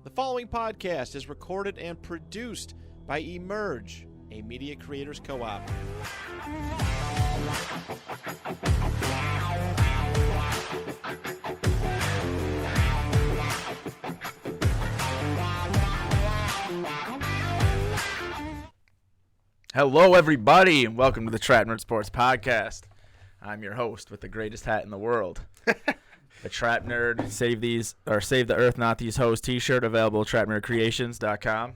The following podcast is recorded and produced by Emerge, a media creators co-op. Hello, everybody, and welcome to the Trap Nerd Sports Podcast. I'm your host with the greatest hat in the world. The Trap Nerd Save the Earth, Not These Hoes t-shirt available at trapnerdcreations.com.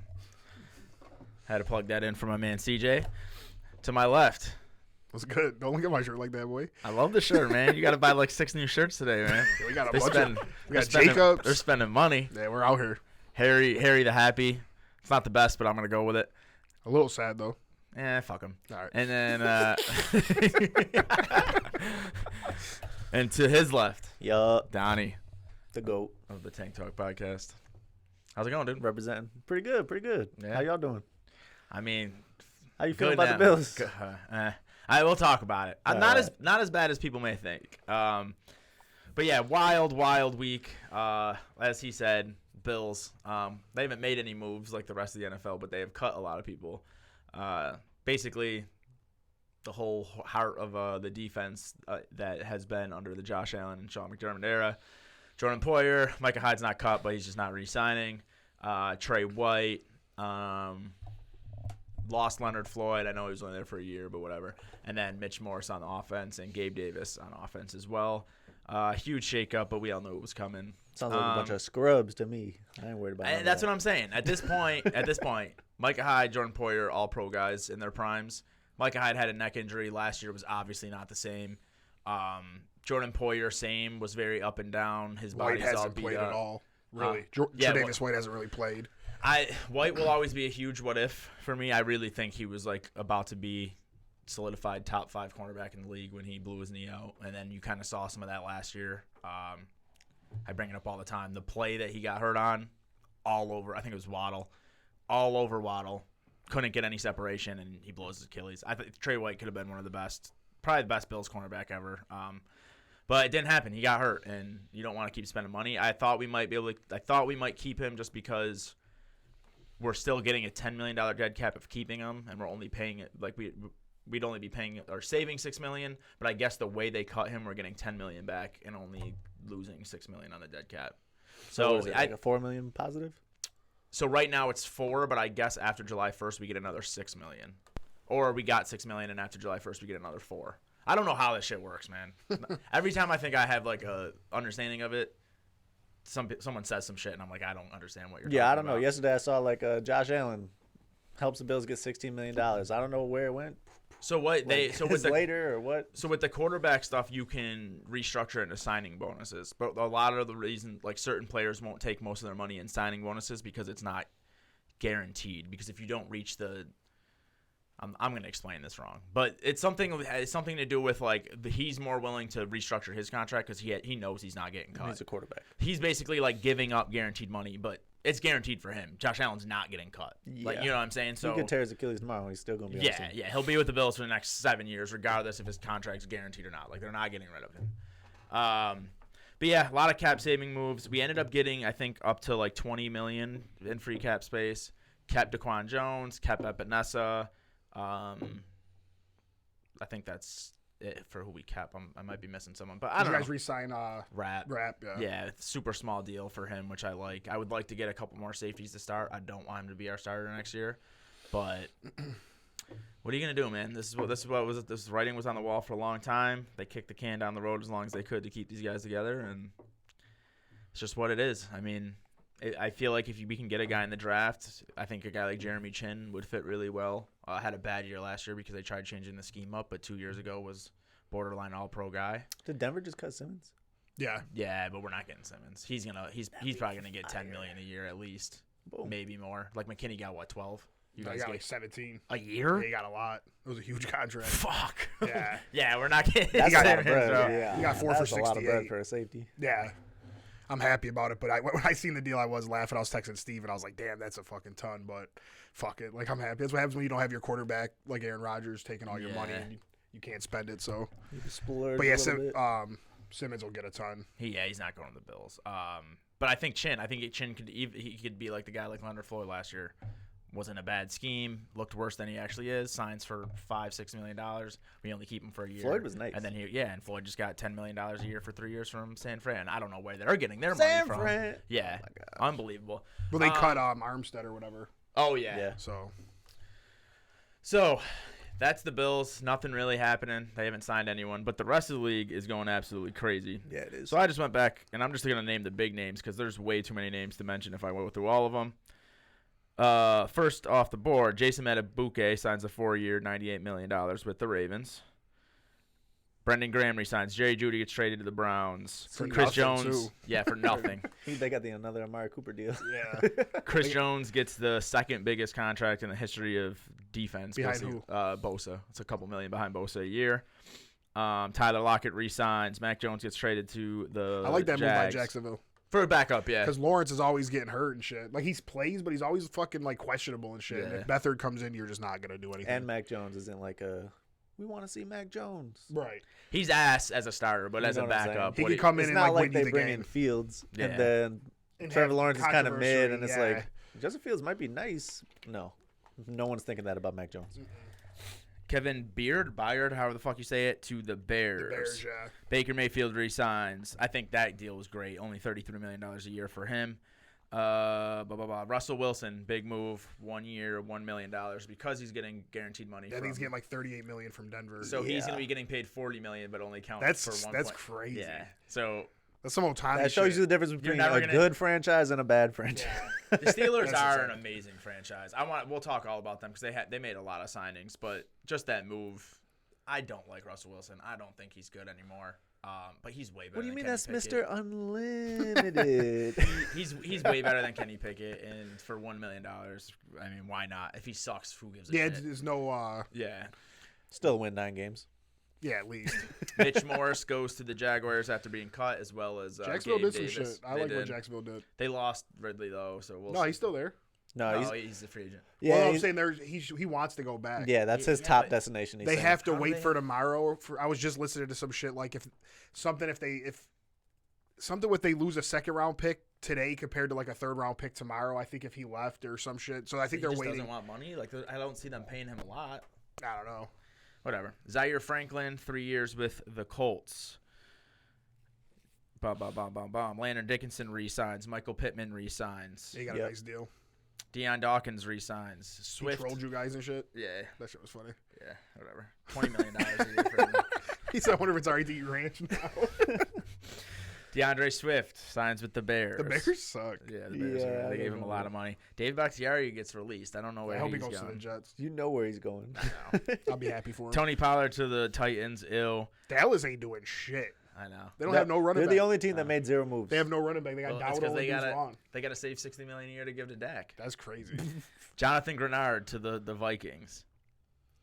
Had to plug that in for my man CJ. To my left. What's good? Don't look at my shirt like that, boy. I love the shirt, man. You got to buy like 6 new shirts today, man. Yeah, we got a They bunch spend- of. We got spending- Jacobs. They're spending money. Yeah, we're out here. Harry the Happy. It's not the best, but I'm going to go with it. A little sad though. Fuck him. All right. And then, and to his left, Donnie The GOAT. of the Tank Talk Podcast. How's it going, dude? Representing. Pretty good. Yeah. How y'all doing? I mean, How you feel good about now. the Bills? I will talk about it. All Not right. as bad as people may think. But yeah, wild week. As he said, Bills. They haven't made any moves like the rest of the NFL, but they have cut a lot of people. Basically, the whole heart of the defense that has been under the Josh Allen and Sean McDermott era. Jordan Poyer, Micah Hyde's not cut, but he's just not re-signing. Trey White, lost Leonard Floyd. I know he was only there for a year, but whatever. And then Mitch Morse on the offense and Gabe Davis on offense as well. Huge shakeup, but we all knew it was coming. Sounds like a bunch of scrubs to me. I ain't worried about And that's what I'm saying. At this point, Micah Hyde, Jordan Poyer, all pro guys in their primes. Micah Hyde had a neck injury last year, was obviously not the same. Jordan Poyer, same, was very up and down. His White body's all hasn't beat played up. at all. Really. Yeah, Tre'Davious White hasn't really played. White will always be a huge what if for me. I really think he was like about to be solidified top 5 cornerback in the league when he blew his knee out, and then you kind of saw some of that last year. I bring it up all the time. The play that he got hurt on, all over. I think it was Waddle, all over Waddle. Couldn't get any separation, and he blows his Achilles. I think Trey White could have been one of the best, probably the best Bills cornerback ever. But it didn't happen. He got hurt, and you don't want to keep spending money. I thought we might keep him just because we're still getting a $10 million dead cap of keeping him, and we're only paying it like we'd only be paying or saving $6 million. But I guess the way they cut him, we're getting $10 million back and only losing $6 million on the dead cap. So is it like a $4 million positive? So right now it's 4, but I guess after July 1st we get another $6 million, or we got $6 million and after July 1st we get another 4. I don't know how this shit works, man. Every time I think I have like a understanding of it, someone says some shit and I'm like, I don't understand what you're talking about. Yeah, I don't know. Yesterday I saw like Josh Allen helps the Bills get $16 million. I don't know where it went. So what with later or what? So with the quarterback stuff, you can restructure it into signing bonuses. But a lot of the reason, like certain players won't take most of their money in signing bonuses because it's not guaranteed. Because if you don't reach the, I'm going to explain this wrong, but it's something to do with like he's more willing to restructure his contract because he knows he's not getting cut. He's a quarterback. He's basically like giving up guaranteed money, but it's guaranteed for him. Josh Allen's not getting cut. Yeah. Like, you know what I'm saying? So he could tear his Achilles tomorrow and he's still going to be on the team. Yeah, he'll be with the Bills for the next 7 years, regardless if his contract's guaranteed or not. Like, they're not getting rid of him. But yeah, a lot of cap saving moves. We ended up getting, I think, up to like $20 million in free cap space. Kept Daquan Jones, kept Epinesa. I think that's it for who we kept. I might be missing someone, but I don't know. Did you guys re-sign Rap, yeah. Yeah, super small deal for him, which I like. I would like to get a couple more safeties to start. I don't want him to be our starter next year, but what are you gonna do, man? This writing was on the wall for a long time. They kicked the can down the road as long as they could to keep these guys together, and it's just what it is. I mean, I feel like if we can get a guy in the draft, I think a guy like Jeremy Chin would fit really well. Had a bad year last year because they tried changing the scheme up, but 2 years ago was borderline all-pro guy. Did Denver just cut Simmons? Yeah, but we're not getting Simmons. He's probably gonna get $10 million a year at least, maybe more. Like McKinney got what, 12? You guys got like 17 a year. Yeah, he got a lot. It was a huge contract. Fuck. Yeah. Yeah, we're not getting. That's a lot of bread. So. Yeah, he got 4 for 68. That's a lot of bread for a safety. Yeah. I'm happy about it, but when I seen the deal, I was laughing. I was texting Steve, and I was like, damn, that's a fucking ton, but fuck it. Like, I'm happy. That's what happens when you don't have your quarterback, like Aaron Rodgers, taking all your money, and you can't spend it, so. You can splurge but yeah, a little bit. Simmons will get a ton. He's not going to the Bills. But I think Chin could be like the guy like Leonard Floyd last year. Wasn't a bad scheme. Looked worse than he actually is. Signs for $5-6 million. We only keep him for a year. Floyd was nice. And then and Floyd just got $10 million a year for 3 years from San Fran. I don't know where they're getting their money from. Fran. Yeah, Oh my gosh. unbelievable. Well, they cut Armstead or whatever. Oh yeah. Yeah. So that's the Bills. Nothing really happening. They haven't signed anyone, but the rest of the league is going absolutely crazy. Yeah, it is. So I just went back, and I'm just going to name the big names because there's way too many names to mention if I go through all of them. First off the board, Jason Metabuke signs a 4-year, $98 million with the Ravens. Brendan Graham resigns. Jerry Jeudy gets traded to the Browns. For Chris nothing, Jones, too. for nothing. They got another Amari Cooper deal. Yeah. Chris Jones gets the second biggest contract in the history of defense. Behind basically. who? Bosa. It's a couple million behind Bosa a year. Tyler Lockett resigns. Mac Jones gets traded to the I like that Jags. move by Jacksonville. For a backup, yeah. Because Lawrence is always getting hurt and shit. Like, he plays, but he's always fucking, like, questionable and shit. Yeah. And if Beathard comes in, you're just not going to do anything. And Mac Jones isn't like we want to see Mac Jones. Right. He's ass as a starter, but You as a know what I'm saying? backup, He what can come in It's and, not like, like win you they the bring game. in Fields Yeah. and then And Trevor have Lawrence is kind of mid, and it's controversy, like Justin Fields might be nice. No one's thinking that about Mac Jones. Kevin Byard, however the fuck you say it, to the Bears. The Bears, yeah. Baker Mayfield resigns. I think that deal was great. Only $33 million a year for him. Russell Wilson, big move, 1 year, $1 million because he's getting guaranteed money. I think he's getting like $38 million from Denver. So he's Yeah. going to be getting paid $40 million, but only count That's for 1 that's point. crazy. Yeah. So That's some Otani That shows shit. you the difference between never a gonna- good franchise and a bad franchise. the Steelers That's are insane. an amazing franchise. We'll talk all about them because they made a lot of signings, but just that move, I don't like Russell Wilson. I don't think he's good anymore. But he's way better. What do you mean than that's Kenny Pickett. Mr. Unlimited? He's way better than Kenny Pickett, and for $1 million, I mean, why not? If he sucks, who gives a Yeah, shit? there's no. Yeah. Still win 9 games. Yeah, at least. Mitch Morris goes to the Jaguars after being cut, as well as Jacksonville Gabe did some Davis. shit. I They like what did. Jacksonville did. They lost Ridley though, so we'll. No, see. he's still there. No, No, he's a free agent. yeah, well, I'm he's- saying he wants to go back. yeah, that's his Yeah, top but destination. He's They saying. have to How do wait they- for tomorrow. I was just listening to some shit like if they lose a second round pick today compared to like a third round pick tomorrow. I think if he left or some shit. So I think He they're just waiting. doesn't want money. Like I don't see them paying him a lot. I don't know. Whatever. Zaire Franklin, 3 years with the Colts. Landon Dickinson resigns. Michael Pittman resigns. He got a Yep. nice deal. Deion Dawkins resigns. He Swift. trolled you guys and shit. Yeah, That shit was funny. yeah, whatever. $20 million a year for him. He said, "I wonder if it's already to eat ranch now." DeAndre Swift signs with the Bears. The Bears suck. Yeah, the Bears. Yeah, Are, I they gave don't him a know. lot of money. Dave Bakhtiari gets released. I don't know I where hope he he's goes to the going. Jets. You know where he's going. I'll be happy for him. Tony Pollard to the Titans. Ill. Dallas ain't doing shit. I know. They don't have no running They're back. the only team that made 0 moves. They have no running back. They got Well, that's Dowdle 'cause and they Deuce gotta- Vaughn. They got to save $60 million a year to give to Dak. That's crazy. Jonathan Grenard to the Vikings.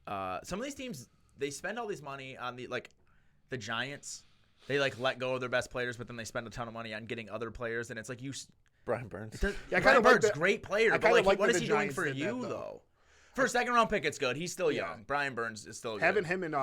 Some of these teams, they spend all this money on the Giants. They let go of their best players, but then they spend a ton of money on getting other players, and it's like Brian Burns. Yeah, I Brian kinda like Bird's that- great player, I but kinda like what that is the he doing Giants for did that, you though. though? For a second round pick, it's good. He's still Yeah. young. Brian Burns is still Having good. him and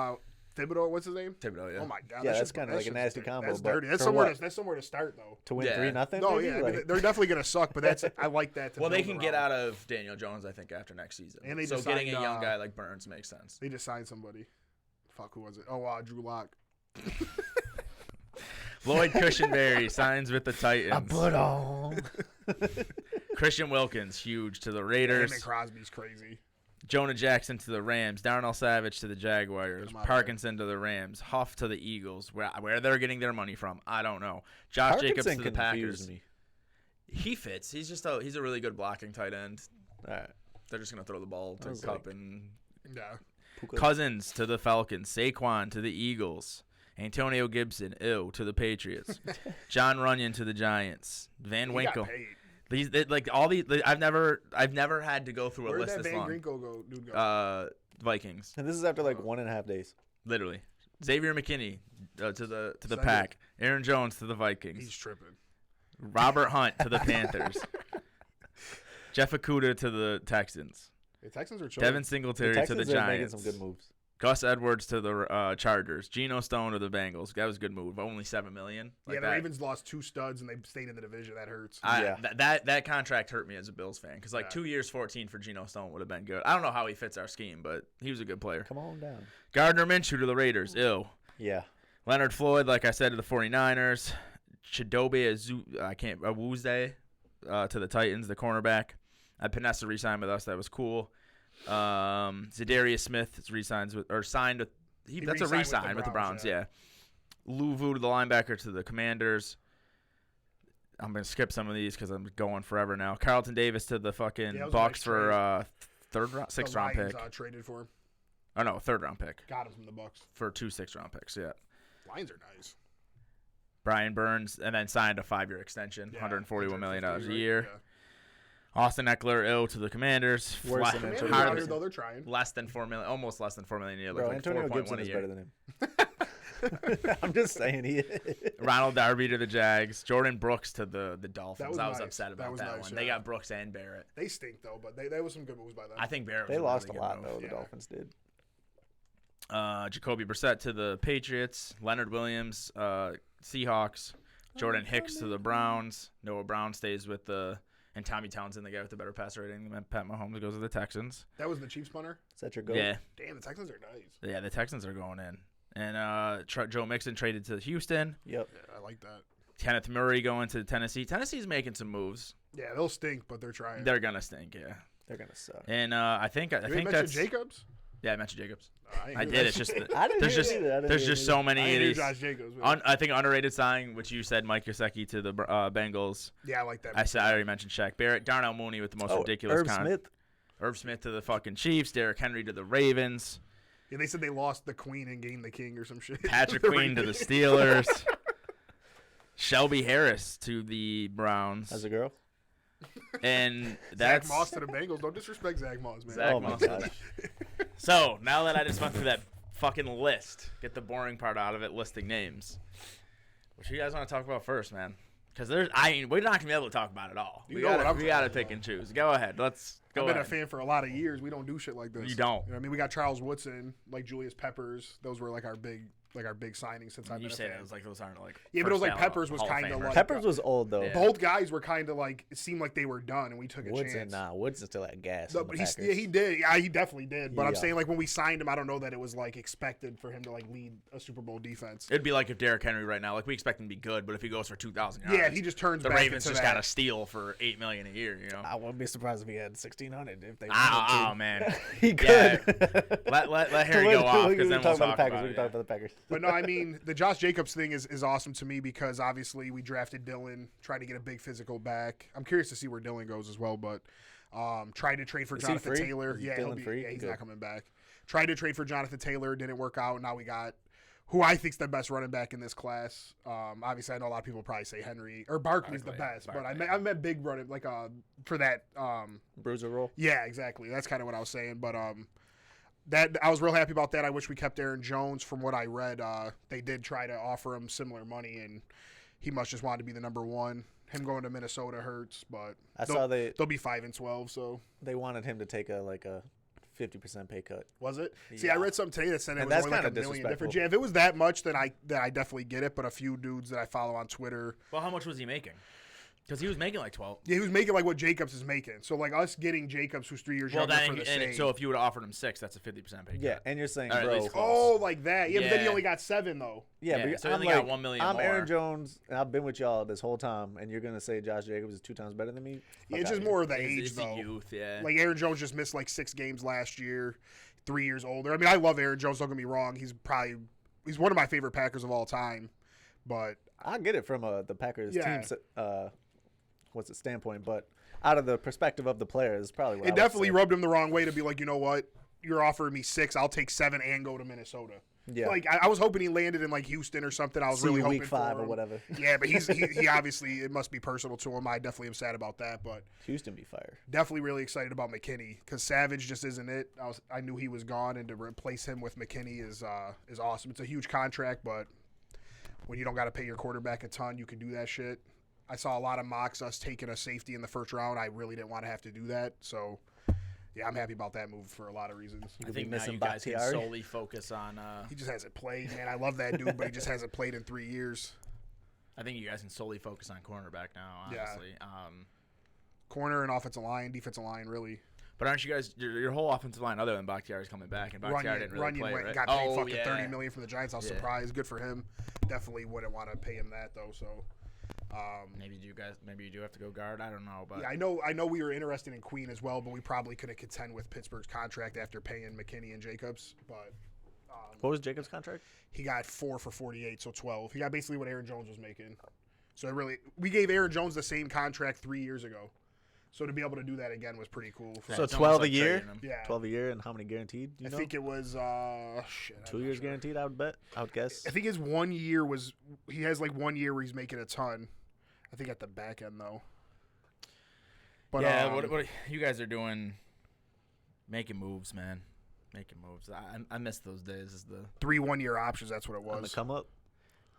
Thibodeau, what's his name? Thibodeau, yeah. Oh my god, Yeah, that's that's kinda like a nasty combo, That's but dirty. That's for somewhere. what? That's somewhere to start though. To win Yeah. 3-0. No, maybe? yeah, I mean, Like, they're definitely gonna suck, but I like that. To Well, they build can get around. out of Daniel Jones, I think, after next season. And they so just getting a signed, young guy like Burns makes sense. They just signed somebody. Fuck, who was it? Oh, Drew Lock. Lloyd Cushenberry signs with the Titans. I put on. Christian Wilkins, huge to the Him Raiders. and Crosby's crazy. Jonah Jackson to the Rams. Darnell Savage to the Jaguars. Get him out of Parkinson to the Rams. Huff to the Eagles. Where they're getting their money from, I don't know. Josh Jacobs to the Packers. Me. He fits. He's a really good blocking tight end. All right. They're just gonna throw the ball to was Cup like- and Yeah. Cousins to the Falcons. Saquon to the Eagles. Antonio Gibson, to the Patriots. John Runyon to the Giants. Van He Winkle. got paid. All these. I've never had to go through a Where'd list that this Van long. Winkle dude go? Vikings, And this is after like 1.5 days. literally. Xavier McKinney to the Second. Pack. Aaron Jones to the He's Vikings. tripping. Robert Hunt to the Panthers. Jeff Okudah to the Texans. The Texans are chilling. Devin Singletary The to the Texans are making Giants. some good moves. Gus Edwards to the Chargers. Geno Stone to the Bengals. That was a good move. Only $7 million. The Ravens lost 2 studs and they stayed in the division. That hurts. That contract hurt me as a Bills fan because 2 years, 14 for Geno Stone would have been good. I don't know how he fits our scheme, but he was a good player. Come on down. Gardner Minshew to the Raiders. Ew. Yeah. Leonard Floyd, like I said, to the 49ers. Chidobe Awuzie to the Titans, the cornerback. Panessa re-signed with us. That was cool. Zadarius Smith signed with that's a re-sign with the Browns. Yeah. Lou Vu to the linebacker to the Commanders. I'm gonna skip some of these because I'm going forever now. Carlton Davis to the fucking Bucks for sixth round pick. Traded for him. Oh no, third round pick. Got him from the Bucks for 2 6th-round picks. Yeah. Lions are nice. Brian Burns and then signed a 5-year extension, $141 million a year. Yeah. Austin Eckler to the Commanders. Worse than Antonio. Out here, though, they're trying. Less than $4 million, almost less than $4 million a year. Bro, like Antonio 4.1 Gibson a is year. better than him. I'm just saying he is. Ronald Darby to the Jags. Jordan Brooks to the Dolphins. I was nice. upset about That was that nice, one. yeah. They got Brooks and Barrett. They stink though, but there was some good moves by them. I think Barrett. They was lost really a lot good though. move. The Dolphins did. Jacoby Brissett to the Patriots. Leonard Williams, Seahawks. Jordan Hicks to the Browns. Noah Brown stays with and Tommy Townsend, the guy with the better passer rating than Pat Mahomes, goes to the Texans. That was the Chiefs punter. Is that your goal? Yeah. Damn, the Texans are nice. Yeah, the Texans are going in. And Joe Mixon traded to Houston. Yep. Yeah, I like that. Kenneth Murray going to Tennessee. Tennessee's making some moves. Yeah, they'll stink, but they're trying. They're gonna stink, yeah. They're gonna suck. And I think mentioned that's Jacobs. Yeah, I mentioned Jacobs. I I did. It's just I didn't there's hear just it either. there's just so many I of knew these. Josh Jacobs. But I think underrated signing, which you said, Mike Gesicki to the Bengals. yeah, I like that. I already mentioned Shaq Barrett, Darnell Mooney with the most ridiculous Irv Smith to the fucking Chiefs, Derrick Henry to the Ravens, Yeah, they said they lost the Queen and gained the King or some shit. Patrick Queen to the Steelers, Shelby Harris to the Browns. As a girl. And Zach that's Moss to the Bengals. Don't disrespect Zach Moss, man. Zach Oh my Moss. gosh. So now that I just went through that fucking list, get the boring part out of it, listing names. What you guys want to talk about first, man? Because we're not gonna be able to talk about it all. You know what I'm we gotta talking pick and choose. Go ahead. Let's go. I've been ahead. a fan for a lot of years. We don't do shit like this. You don't. You know what I mean, we got Charles Woodson, like Julius Peppers. Those were like our big signings since I've You been a say fan. that it was like those aren't like. Yeah, but it was first like ballot Peppers was Hall of kind of Famers. like Peppers was old though. Yeah. both guys were kind of like it seemed like they were done, and we took a Woodson, chance. Woodson still had gas. No, on the but Packers. he did. Yeah, he definitely did. But I'm Yeah. saying like when we signed him, I don't know that it was like expected for him to like lead a Super Bowl defense. It'd be like if Derrick Henry right now, like we expect him to be good, but if he goes for 2,000 yards, Yeah, if he just turns the back Ravens into just that. got to steal for $8 million a year. You know. I wouldn't be surprised if he had 1,600 if they. Oh wanted to. man, He Yeah. could. let Harry go off because then we'll talk about We it. can talk about the Packers. But no, I mean the Josh Jacobs thing is awesome to me because obviously we drafted Dylan, tried to get a big physical back. I'm curious to see where Dylan goes as well, but tried to trade for Is he Jonathan free? Taylor. Is Yeah, Dylan free? he's Good. not coming back. Tried to trade for Jonathan Taylor, didn't work out. Now we got who I think's the best running back in this class. Obviously, I know a lot of people probably say Henry or Barkley's the Barkley, best, but I meant big running like for that. Bruiser roll. Yeah, exactly. That's kind of what I was saying, but that I was real happy about that. I wish we kept Aaron Jones. From what I read, they did try to offer him similar money, and he must just want to be the number one. Him going to Minnesota hurts, but I saw they'll be 5-12. So they wanted him to take a 50% pay cut. was it? See, I read something today that said it And was that's only like kinda $1 million disrespectful. difference. Yeah, if it was that much, then I definitely get it. But a few dudes that I follow on Twitter, Well, how much was he making? Because he was making like 12. yeah, he was making like what Jacobs is making. So like us getting Jacobs, who's 3 years Well, younger, then for the and same. so if you would have offered him 6, that's a 50% pay cut. Yeah, and you're saying, Or at bro. least close. oh, like that. Yeah, but then he Yeah. only got 7 though. Yeah, Yeah, but so he I'm only got like, $1 million I'm more. Aaron Jones, and I've been with y'all this whole time, and you're gonna say Josh Jacobs is 2 times better than me? Yeah, it's Fuck just outta more of the It's- age it's the though. youth, yeah. Like Aaron Jones just missed like 6 games last year, 3 years older. I mean, I love Aaron Jones. Don't get me wrong. He's one of my favorite Packers of all time. But here. I get it from the Packers Yeah. team's standpoint, but out of the perspective of the players, it's probably what I it would definitely say. rubbed him the wrong way to be like, you know what? You're offering me 6. I'll take 7 and go to Minnesota. Yeah. Like I was hoping he landed in like Houston or something. I was See really you hoping week 5 for or him. whatever. Yeah, but he obviously it must be personal to him. I definitely am sad about that, but Houston be fire. definitely really excited about McKinney because Savage just isn't it. I knew he was gone, and to replace him with McKinney is awesome. It's a huge contract, but when you don't got to pay your quarterback a ton, you can do that shit. I saw a lot of mocks us taking a safety in the first round. I really didn't want to have to do that, so Yeah, I'm happy about that move for a lot of reasons. I be think now missing you guys can Bakhtiari. solely focus on. He just hasn't played, man. I love that dude, but he just hasn't played in 3 years. I think you guys can solely focus on cornerback now. Honestly. Corner and offensive line, defensive line, really. But aren't you guys your whole offensive line other than Bakhtiari's coming back and Bakhtiari didn't really play, went, right? got paid oh, fucking yeah. $30 million from the Giants. I was Yeah. surprised. Good for him. Definitely wouldn't want to pay him that though. So Maybe you do have to go guard. I don't know, but yeah, I know we were interested in Queen as well, but we probably couldn't contend with Pittsburgh's contract after paying McKinney and Jacobs. But What was Jacobs' contract? he got 4 for 48, so 12. He got basically what Aaron Jones was making. So we gave Aaron Jones the same contract 3 years ago. So to be able to do that again was pretty cool. Yeah, So it's 12 almost a like year? trading him. Yeah. 12 a year, and how many guaranteed? Do you I know? think it was I'm 2 not years sure. guaranteed, I would bet. I would guess. I think his 1 year was he has like 1 year where he's making a ton. I think at the back end though. But yeah, what you guys are doing? Making moves, man. Making moves. I miss those days. Is the 3 1-year options. That's what it On the was. come up.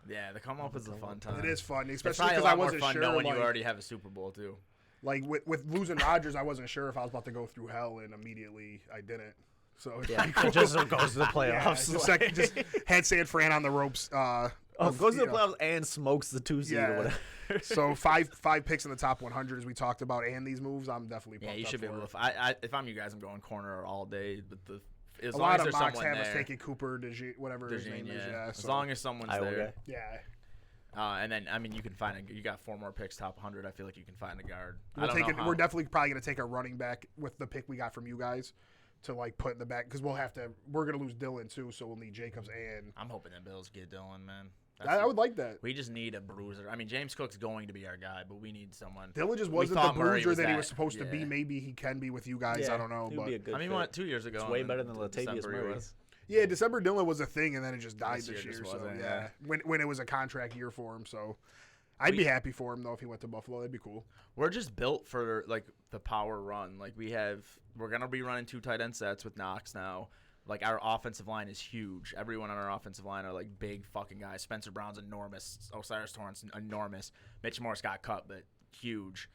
yeah the come up is a fun time. It is fun, It's especially probably a because I lot more wasn't fun sure. knowing Like, you already have a Super Bowl too. like with losing Rodgers, I wasn't sure if I was about to go through hell, and immediately I didn't. So it's Yeah, pretty cool. it just goes to the Yeah, playoffs. just had San Fran on the ropes. Goes to the you know. playoffs and smokes the 2 seed Yeah. or whatever. So five picks in the top 100 as we talked about, and these moves, I'm definitely pumped Yeah, you up should be for able it. to. If I'm you guys, I'm going corner all day. But as A long lot as of there's mocks someone have us there, taking Cooper, whatever his name is. Yeah, as so, long as someone's Iowa there. guy. yeah. And then I mean, you can find you got 4 more picks, top 100. I feel like you can find a guard. We're definitely probably going to take a running back with the pick we got from you guys to like put in the back because we're going to lose Dylan too, so we'll need Jacobs and I'm hoping the Bills get Dylan, man. I would like that. We just need a bruiser. I mean, James Cook's going to be our guy, but we need someone. Dylan just We wasn't the thought Murray bruiser was that he that, was supposed to be. yeah. Maybe he can be with you guys. Yeah, I don't know, he would but be a good I mean, fit. what 2 years ago? It's way and better than Latavius December he Murray. was. yeah, December Dylan was a thing, and then it just died This this year year. just So wasn't, yeah, yeah. when it was a contract year for him, so I'd be happy for him though if he went to Buffalo. That'd be cool. We're just built for like the power run. Like we're gonna be running 2 tight end sets with Knox now. Like our offensive line is huge. Everyone on our offensive line are like big fucking guys. Spencer Brown's enormous. Osiris Torrance enormous. Mitch Morris got cut, but huge.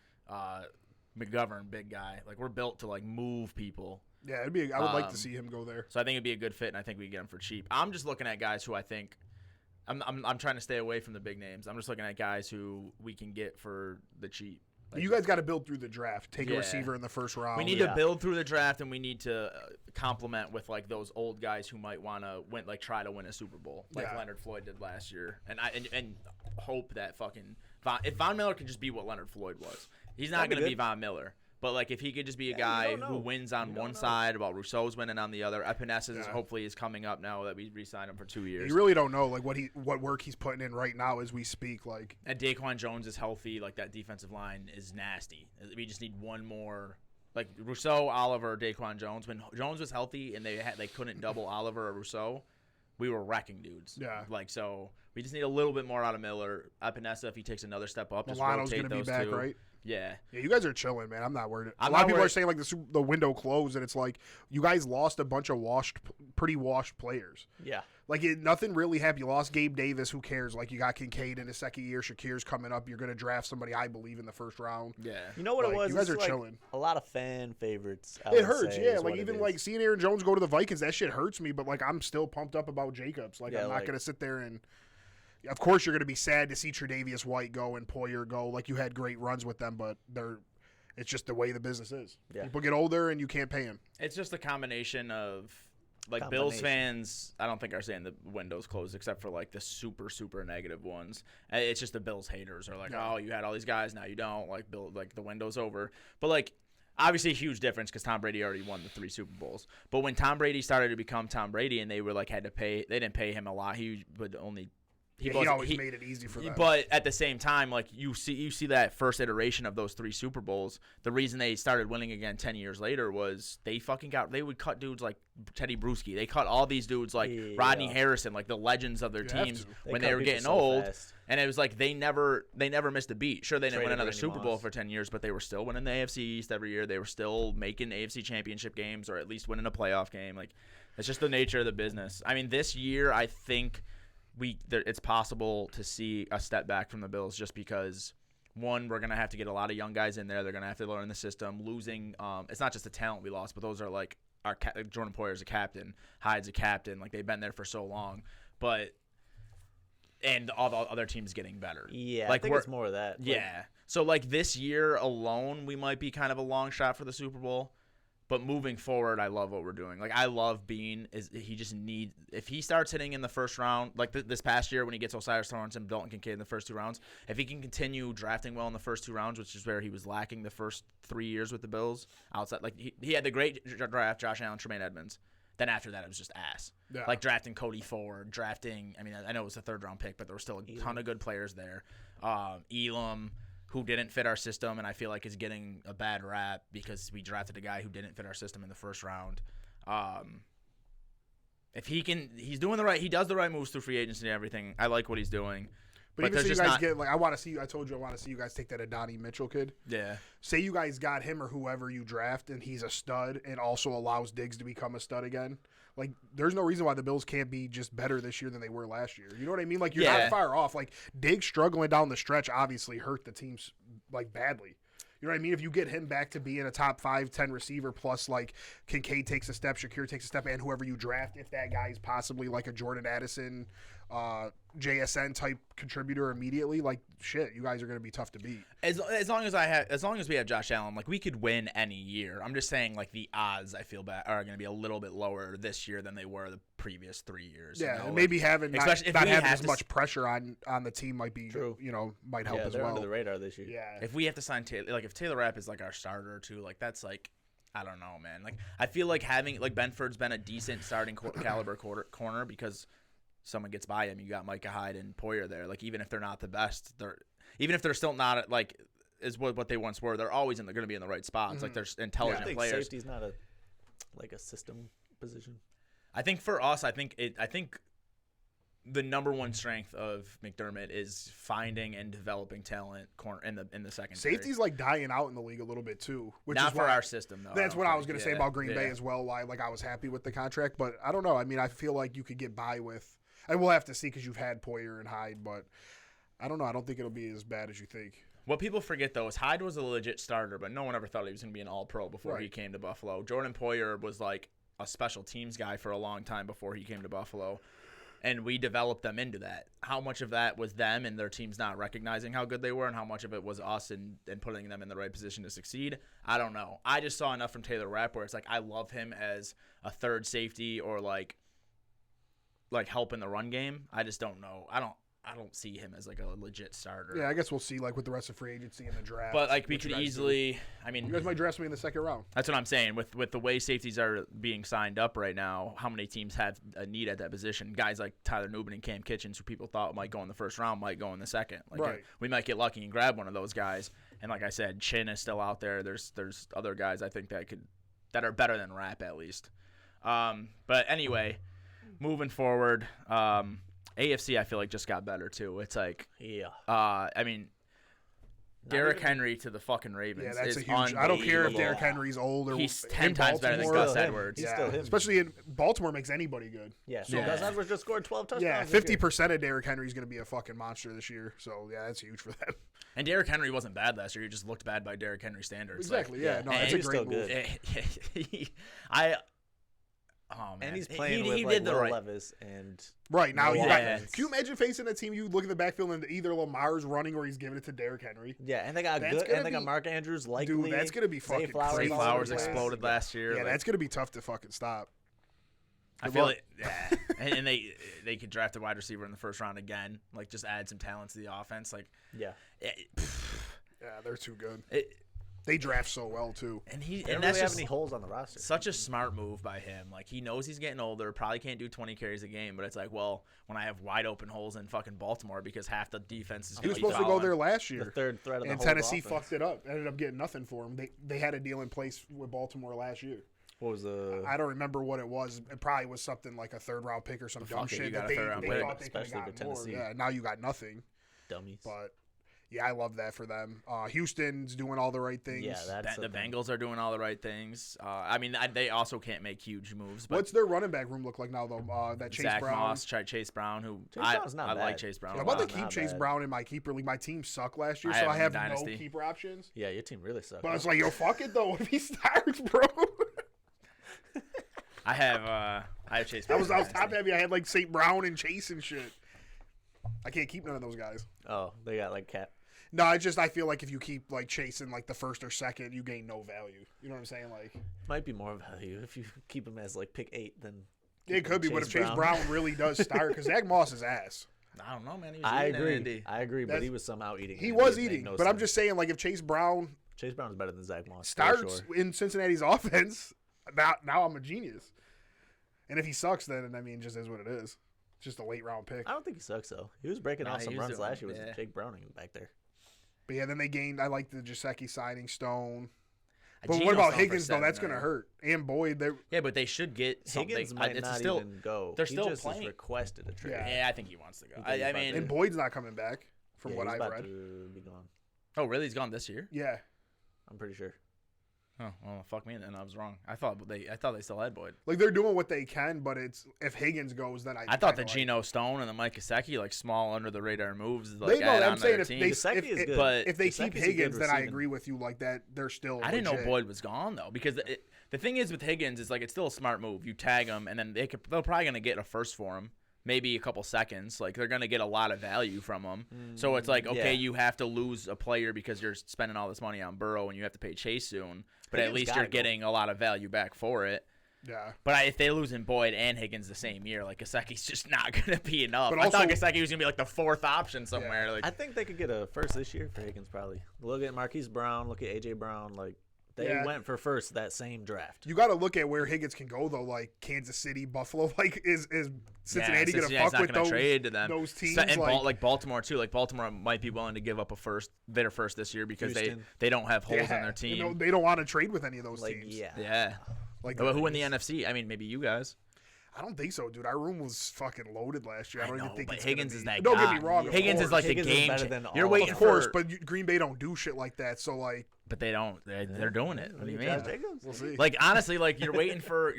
McGovern, big guy. Like we're built to like move people. Yeah, I would like to see him go there. So I think it'd be a good fit, and I think we get him for cheap. I'm just looking at guys who I think. I'm trying to stay away from the big names. I'm just looking at guys who we can get for the cheap. Like, You guys got to build through the draft. Take a Yeah. receiver in the first round. we need Yeah. to build through the draft, and we need to complement with like those old guys who might want to try to win a Super Bowl, like Yeah. Leonard Floyd did last year, and hope that fucking if Von Miller can just be what Leonard Floyd was, he's not That'd be going to be good. Von Miller. But like if he could just be a Yeah, guy you don't who know. wins on You one don't know. side, while Rousseau's winning on the other. Epinesa Yeah. hopefully is coming up now that we re-signed him for 2 years. You really don't know like what work he's putting in right now as we speak. Like And Daquan Jones is healthy. Like that defensive line is nasty. We just need one more. Like Rousseau, Oliver, Daquan Jones. When Jones was healthy and they couldn't double Oliver or Rousseau, we were wrecking dudes. Yeah. Like so, we just need a little bit more out of Miller. Epinesa, if he takes another step up, just Milano's rotate gonna be those back, 2. right? Yeah. Yeah, you guys are chilling, man. I'm not worried. I'm a lot not of people worried. are saying like the window closed, and it's like you guys lost a bunch of pretty washed players. Yeah. Like nothing really happened. You lost Gabe Davis. Who cares? Like you got Kincaid in his second year. Shakir's coming up. You're gonna draft somebody I believe in the first round. Yeah. You know what Like, it was? you guys It's are like chilling. A lot of fan favorites. I It would hurts, say, yeah. is Like what it even is. like seeing Aaron Jones go to the Vikings, that shit hurts me. But like I'm still pumped up about Jacobs. Like Yeah, I'm not like- gonna sit there and. Of course, you're gonna be sad to see Tre'Davious White go and Poyer go. Like you had great runs with them, but it's just the way the business is. Yeah. People get older and you can't pay them. It's just a combination of like Bills fans. I don't think are saying the window's closed except for like the super super negative ones. It's just the Bills haters are like, Yeah. oh, you had all these guys, now you don't. Like like the window's over. But like obviously a huge difference because Tom Brady already won the 3 Super Bowls. But when Tom Brady started to become Tom Brady and they were like had to pay, they didn't pay him a lot. He would only. He wasn't- always made it easy for them. But at the same time, like you see that first iteration of those 3 Super Bowls. The reason they started winning again 10 years later was they would cut dudes like Teddy Bruschi. They cut all these dudes like Yeah. Rodney Harrison, like the legends of their You have teams to. They when cut they were people getting so old. fast. And it was like they never missed a beat. Sure, they didn't win Traded another Randy Super Bowl Moss. for 10 years, but they were still winning the AFC East every year. They were still making AFC Championship games or at least winning a playoff game. Like it's just the nature of the business. I mean, this year I think it's possible to see a step back from the Bills just because One, we're gonna have to get a lot of young guys in there. They're gonna have to learn the system. Losing, it's not just the talent we lost, but those are like Jordan Poyer's a captain, Hyde's a captain. Like they've been there for so long, and all the other teams getting better. Yeah, like I think it's more of that. Yeah. So like this year alone, we might be kind of a long shot for the Super Bowl. But moving forward, I love what we're doing. Like I love Bean. If he starts hitting in the first round, like this past year when he gets Osiris Torrance and Dalton Kincaid in the first 2 rounds, if he can continue drafting well in the first 2 rounds, which is where he was lacking the first 3 years with the Bills, outside like he had the great draft, Josh Allen, Tremaine Edmonds. Then after that, it was just ass. Yeah. Like drafting Cody Ford, I mean, I know it was a 3rd round pick, but there were still a ton of good players there. Elam, who didn't fit our system, and I feel like is getting a bad rap because we drafted a guy who didn't fit our system in the first round. If he does the right moves through free agency and everything. I like what he's doing. But even so you guys get, like, I told you I want to see you guys take that Adonai Mitchell kid. Yeah. Say you guys got him or whoever you draft, and he's a stud and also allows Diggs to become a stud again. Like, there's no reason why the Bills can't be just better this year than they were last year. You know what I mean? Like, you're not far off. Like, Diggs struggling down the stretch obviously hurt the teams, like, badly. You know what I mean? If you get him back to being a top 5, 10 receiver, plus, like, Kincaid takes a step, Shakir takes a step, and whoever you draft, if that guy's possibly, like, a Jordan Addison, JSN type contributor immediately, like, shit, you guys are going to be tough to beat. As long as we have Josh Allen, like we could win any year. I'm just saying, like the odds I feel are going to be a little bit lower this year than they were the previous 3 years. Yeah, you know? and maybe not having as much pressure on the team might be true. Might help as they're well. under the radar this year. Yeah, if we have to sign Taylor, like if Taylor Rapp is like our starter too, like that's like I don't know, man. Like I feel like having like Benford's been a decent starting caliber corner because someone gets by him. You got Micah Hyde and Poyer there. Like even if they're not the best, even if they're still not like is what they once were, they're always going to be in the right spots. Like they're intelligent I think players. Safety's not a system position. I think for us, I think the number one strength of McDermott is finding and developing talent in the secondary. Safety's like dying out in the league a little bit too, which not is for our system though. That's what I was going to say about Green Bay as well. Why I was happy with the contract, but I don't know. I mean, I feel like you could get by with, and we'll have to see because you've had Poyer and Hyde, but I don't know. I don't think it'll be as bad as you think. What people forget, though, is Hyde was a legit starter, but no one ever thought he was going to be an all-pro before he came to Buffalo. Jordan Poyer was like a special teams guy for a long time before he came to Buffalo, and we developed them into that. How much of that was them and their teams not recognizing how good they were, and how much of it was us and putting them in the right position to succeed? I don't know. I just saw enough from Taylor Rapp where it's like I love him as a third safety or like help in the run game. I just don't know. I don't see him as like a legit starter. Yeah, I guess we'll see like with the rest of free agency and the draft. But like we could easily, I mean, you guys might draft me in the second round. That's what I'm saying. With the way safeties are being signed up right now, how many teams have a need at that position? Guys like Tyler Nubin and Cam Kitchens, who people thought might go in the first round, might go in the second. Like we might get lucky and grab one of those guys. And like I said, Chin is still out there. There's other guys I think that are better than Rapp at least. But anyway, moving forward. AFC, I feel like just got better too. It's like, I mean, Derrick Henry to the fucking Ravens. Yeah, that's is a huge. I don't care if Derrick Henry's old or he's 10 times better than Gus Edwards. He's still him. Especially in Baltimore, makes anybody good. Yeah, so Gus Edwards just scored 12 touchdowns. Yeah, 50% of Derrick Henry's going to be a fucking monster this year. So yeah, that's huge for them. And Derrick Henry wasn't bad last year. He just looked bad by Derrick Henry standards. Exactly. No, that's a great move. Oh, man. And he's playing with Will Levis and right now. Can you imagine facing a team? You look at the backfield and either Lamar's running or he's giving it to Derrick Henry. Yeah, and they got Mark Andrews likely. Dude, that's gonna be fucking crazy. Zay Flowers exploded last year. Yeah, that's gonna be tough to fucking stop. I feel it. Yeah. and they could draft a wide receiver in the first round again. Like just add some talent to the offense. Like yeah, they're too good. They draft so well too, and they don't really have any holes on the roster. Such a smart move by him. Like he knows he's getting older, probably can't do 20 carries a game, but it's like, well, when I have wide open holes in fucking Baltimore because half the defense is. He was supposed to go there last year. The third threat of the and whole Tennessee offense. fucked it up. Ended up getting nothing for him. They had a deal in place with Baltimore last year. What was the? I don't remember what it was. It probably was something like a third round pick or some dumb shit that they thought they could have gotten more. Yeah, now you got nothing. Dummies. But. Yeah, I love that for them. Houston's doing all the right things. Yeah, that's The Bengals are doing all the right things. I mean, they also can't make huge moves. But What's their running back room look like now, though? That Chase Zach Brown. Moss, Chase Brown, who Chase Brown's not I like bad. Chase Brown. I'm a about to lot. keep Not Chase bad. Brown in my keeper league. My team sucked last year, I so I have have him in no Dynasty. keeper options. Yeah, your team really sucks. But it's like, yo, fuck it though. What if he starts, bro? I have Chase I Brown. was in Dynasty. top heavy. I had like St. Brown and Chase and shit. I can't keep none of those guys. Oh, they got like cat. No, I feel like if you keep like chasing like the first or second, you gain no value. You know what I'm saying? Like Might be more value if you keep him as like pick 8 than. it could be, but if Chase Brown really does start, because Zach Moss is ass. I don't know, man. He was I eating in agree. Indy. I agree, but That's- he was somehow eating. He it. was It made eating, no but I'm sense. just saying, like if Chase Brown Chase Brown's better than Zach Moss. for starts sure. in Cincinnati's offense, now I'm a genius. And if he sucks, then I mean, just is what it is. Just a late round pick. I don't think he sucks though. He was breaking Nah, off he some was runs doing last year it, with yeah. Jake Browning back there. But yeah, then they gained. I like the Gesicki signing Stone. A But Geno what about Stone for Higgins though? 7 That's gonna there. hurt. And Boyd, they're Yeah, but they should get something. Higgins might it's not still, even go. they're he still just playing. has requested a trade. Yeah. Yeah, I think he wants to go. He thinks he's I about mean, and Boyd's not coming back from Yeah, what he's I've about read. to be gone. oh really? He's gone this year? Yeah, I'm pretty sure. Oh, well, fuck me then. I was wrong. I thought they still had Boyd. like they're doing what they can, but it's if Higgins goes, then I thought kinda the Geno Stone and the Mike Gesicki, like small under the radar moves, like They know. add I'm on to saying their if team. they Gesicki is good. but if they Gesicki's keep a good Higgins, then I receiving. agree with you. Like that, they're still. I didn't know legit. Boyd was gone though, because the thing is with Higgins is like it's still a smart move. You tag him, and then they're probably gonna get a first for him, maybe a couple seconds. Like they're gonna get a lot of value from him. So it's like okay, yeah. you have to lose a player because you're spending all this money on Burrow, and you have to pay Chase soon. But at Higgins least gotta you're go. getting a lot of value back for it. Yeah. But if they lose in Boyd and Higgins the same year, like Gesicki's just not gonna be enough. But I thought also- Gesicki was gonna be like the fourth option somewhere. Yeah. Like I think they could get a first this year for Higgins probably. Look at Marquise Brown. Look at AJ Brown. Like they Yeah. went for first that same draft. You got to look at where Higgins can go though. Like Kansas City, Buffalo. Like is Cincinnati gonna Cincinnati's fuck not with gonna those trade to them. those teams? And like Baltimore too. Like Baltimore might be willing to give up their first this year because Houston. they don't have holes yeah, in their team. You know, they don't want to trade with any of those Like teams. yeah. Yeah. Like But who in the NFC? I mean, maybe you guys. I don't think so, dude. Our room was fucking loaded last year. I don't know, even think but it's Higgins gonna is be. that Don't guy. get me wrong. of Higgins is course. like Higgins the is game. better than You're all waiting of of course, for, but Green Bay don't do shit like that. So like, but they don't. They're doing it. What do you mean? Josh Jacobs? we'll see. Like honestly, like you're waiting for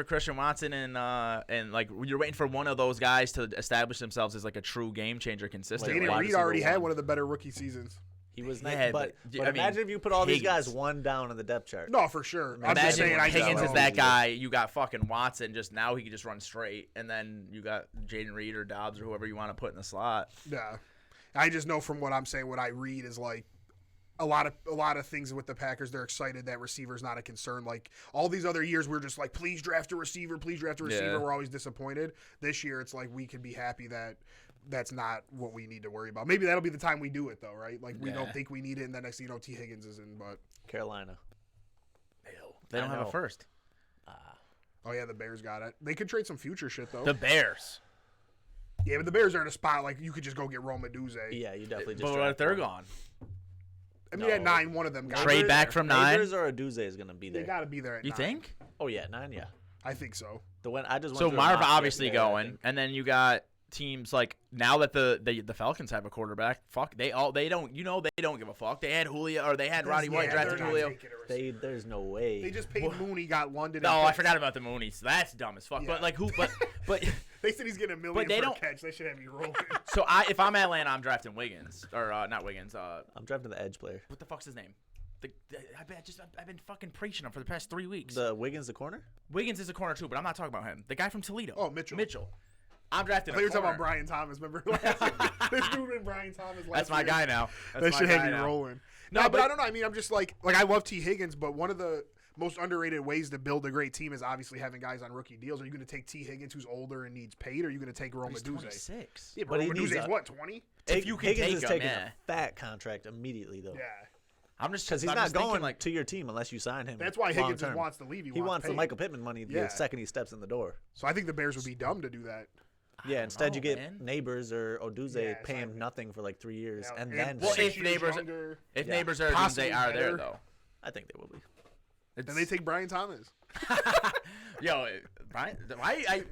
Christian Watson and like you're waiting for one of those guys to establish themselves as like a true game changer consistently. Aiden wide Reed receiver already had one. one of the better rookie seasons. He was Yeah, nice, but but, I mean, imagine if you put all these guys Higgins. one down in the depth chart. No, for sure. I'm Imagine just saying. I Higgins just is know. that guy. You got fucking Watson. Just now he can just run straight, and then you got Jaden Reed or Dobbs or whoever you want to put in the slot. Yeah, I just know from what I'm saying, what I read is like a lot of things with the Packers. They're excited that receiver's not a concern. Like all these other years, we're just like, please draft a receiver, please draft a receiver. Yeah. We're always disappointed. This year, it's like we can be happy that that's not what we need to worry about. Maybe that'll be the time we do it though, right? Like we don't Yeah. think we need it, and then next thing you know, T Higgins is in. But Carolina. They don't I have a know. first. oh yeah, the Bears got it. They could trade some future shit though. The Bears. Yeah, but the Bears are in a spot like you could just go get Rome Meduze. Yeah, you definitely just. But what draft if they're one. gone? I mean, at No. 9, one of them got Trade it. back from 9? Neighbors or Aduze is gonna be They there. got to be there at You 9. think? Oh yeah, 9. Yeah. I think so. The one I just went So through a Marv mock obviously yesterday, I going, think. and then you got teams like now that the Falcons have a quarterback. Fuck, they don't give a fuck. They had Julio or they had Roddy White Yeah, drafted they're not Julio. taking a receiver. There's no way. They just paid Mooney, got London. No, and I picks. forgot about the Moonies. That's dumb as fuck. Yeah. But like who? But They said he's getting a million But they for don't- a catch. They should have me rolling. so if I'm Atlanta, I'm drafting Wiggins or not Wiggins. I'm drafting the edge player. What the fuck's his name? I've been fucking preaching him for the past 3 weeks. The Wiggins, the corner. Wiggins is a corner too, but I'm not talking about him. The guy from Toledo. Oh, Mitchell. Mitchell. I'm drafting. I thought you a were talking about corner. Brian Thomas. Remember last year? This dude and Brian Thomas last That's my year. guy now. That's They my should have guy me now. rolling. No, No, but but- I don't know. I mean, I'm just like I love T. Higgins, but one of the most underrated ways to build a great team is obviously having guys on rookie deals. Are you going to take T. Higgins, who's older and needs paid, or are you going to take Rome He's Meduze? 26. Yeah, But but he Rome needs Meduze is a- what, 20? If you can Higgins take is him, taking yeah. a fat contract immediately though. Yeah. I'm just Because he's I'm not just thinking, going like to your team unless you sign him. That's why Higgins long-term. wants to leave. He wants the paid. Michael Pittman money Yeah. the second he steps in the door. So I think the Bears would be dumb to do that. Yeah, instead you know, get man. Neighbors or Oduze, Yeah, pay him exactly. nothing for like 3 years, Yeah, and then Well, 6 if years Neighbors- younger. if Yeah. neighbors are Possibly they are there better. though. I think they will be. Then they take Brian Thomas. Yo, Brian,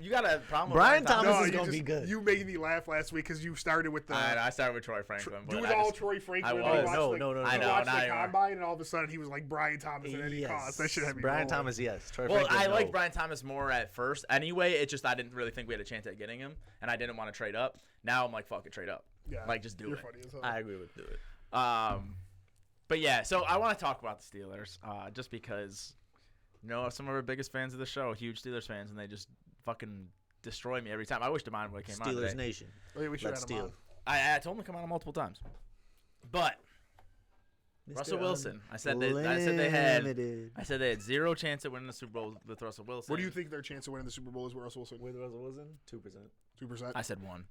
you got a problem with Brian Thomas? Thomas is you gonna be good. You made me laugh last week because you started with the. I started with Troy Franklin. Dude but was I all just- Troy Franklin. I and was. he watched, No, like, no, no, he no. watched Now the you are. combine, and all of a sudden he was like Brian Thomas at any cost. That should have me Brian rolling. Thomas, yes. Troy Well, Franklin, I no. like Brian Thomas more at first. Anyway, it just I didn't really think we had a chance at getting him, and I didn't want to trade up. Now I'm like, fuck it, trade up. Yeah, Like, just do you're it. funny as hell. I agree with Do it. But yeah, so I want to talk about the Steelers, just because, some of our biggest fans of the show, huge Steelers fans, and they just fucking destroy me every time. I wish DeMond would have came on Steelers today. Nation. Wait, we should Let's have him steal. on. I told him to come on multiple times, but Russell Wilson. I said they had zero chance at winning the Super Bowl with Russell Wilson. What do you think their chance of winning the Super Bowl is with Russell Wilson? With Russell Wilson, 2%. 2%. I said 1.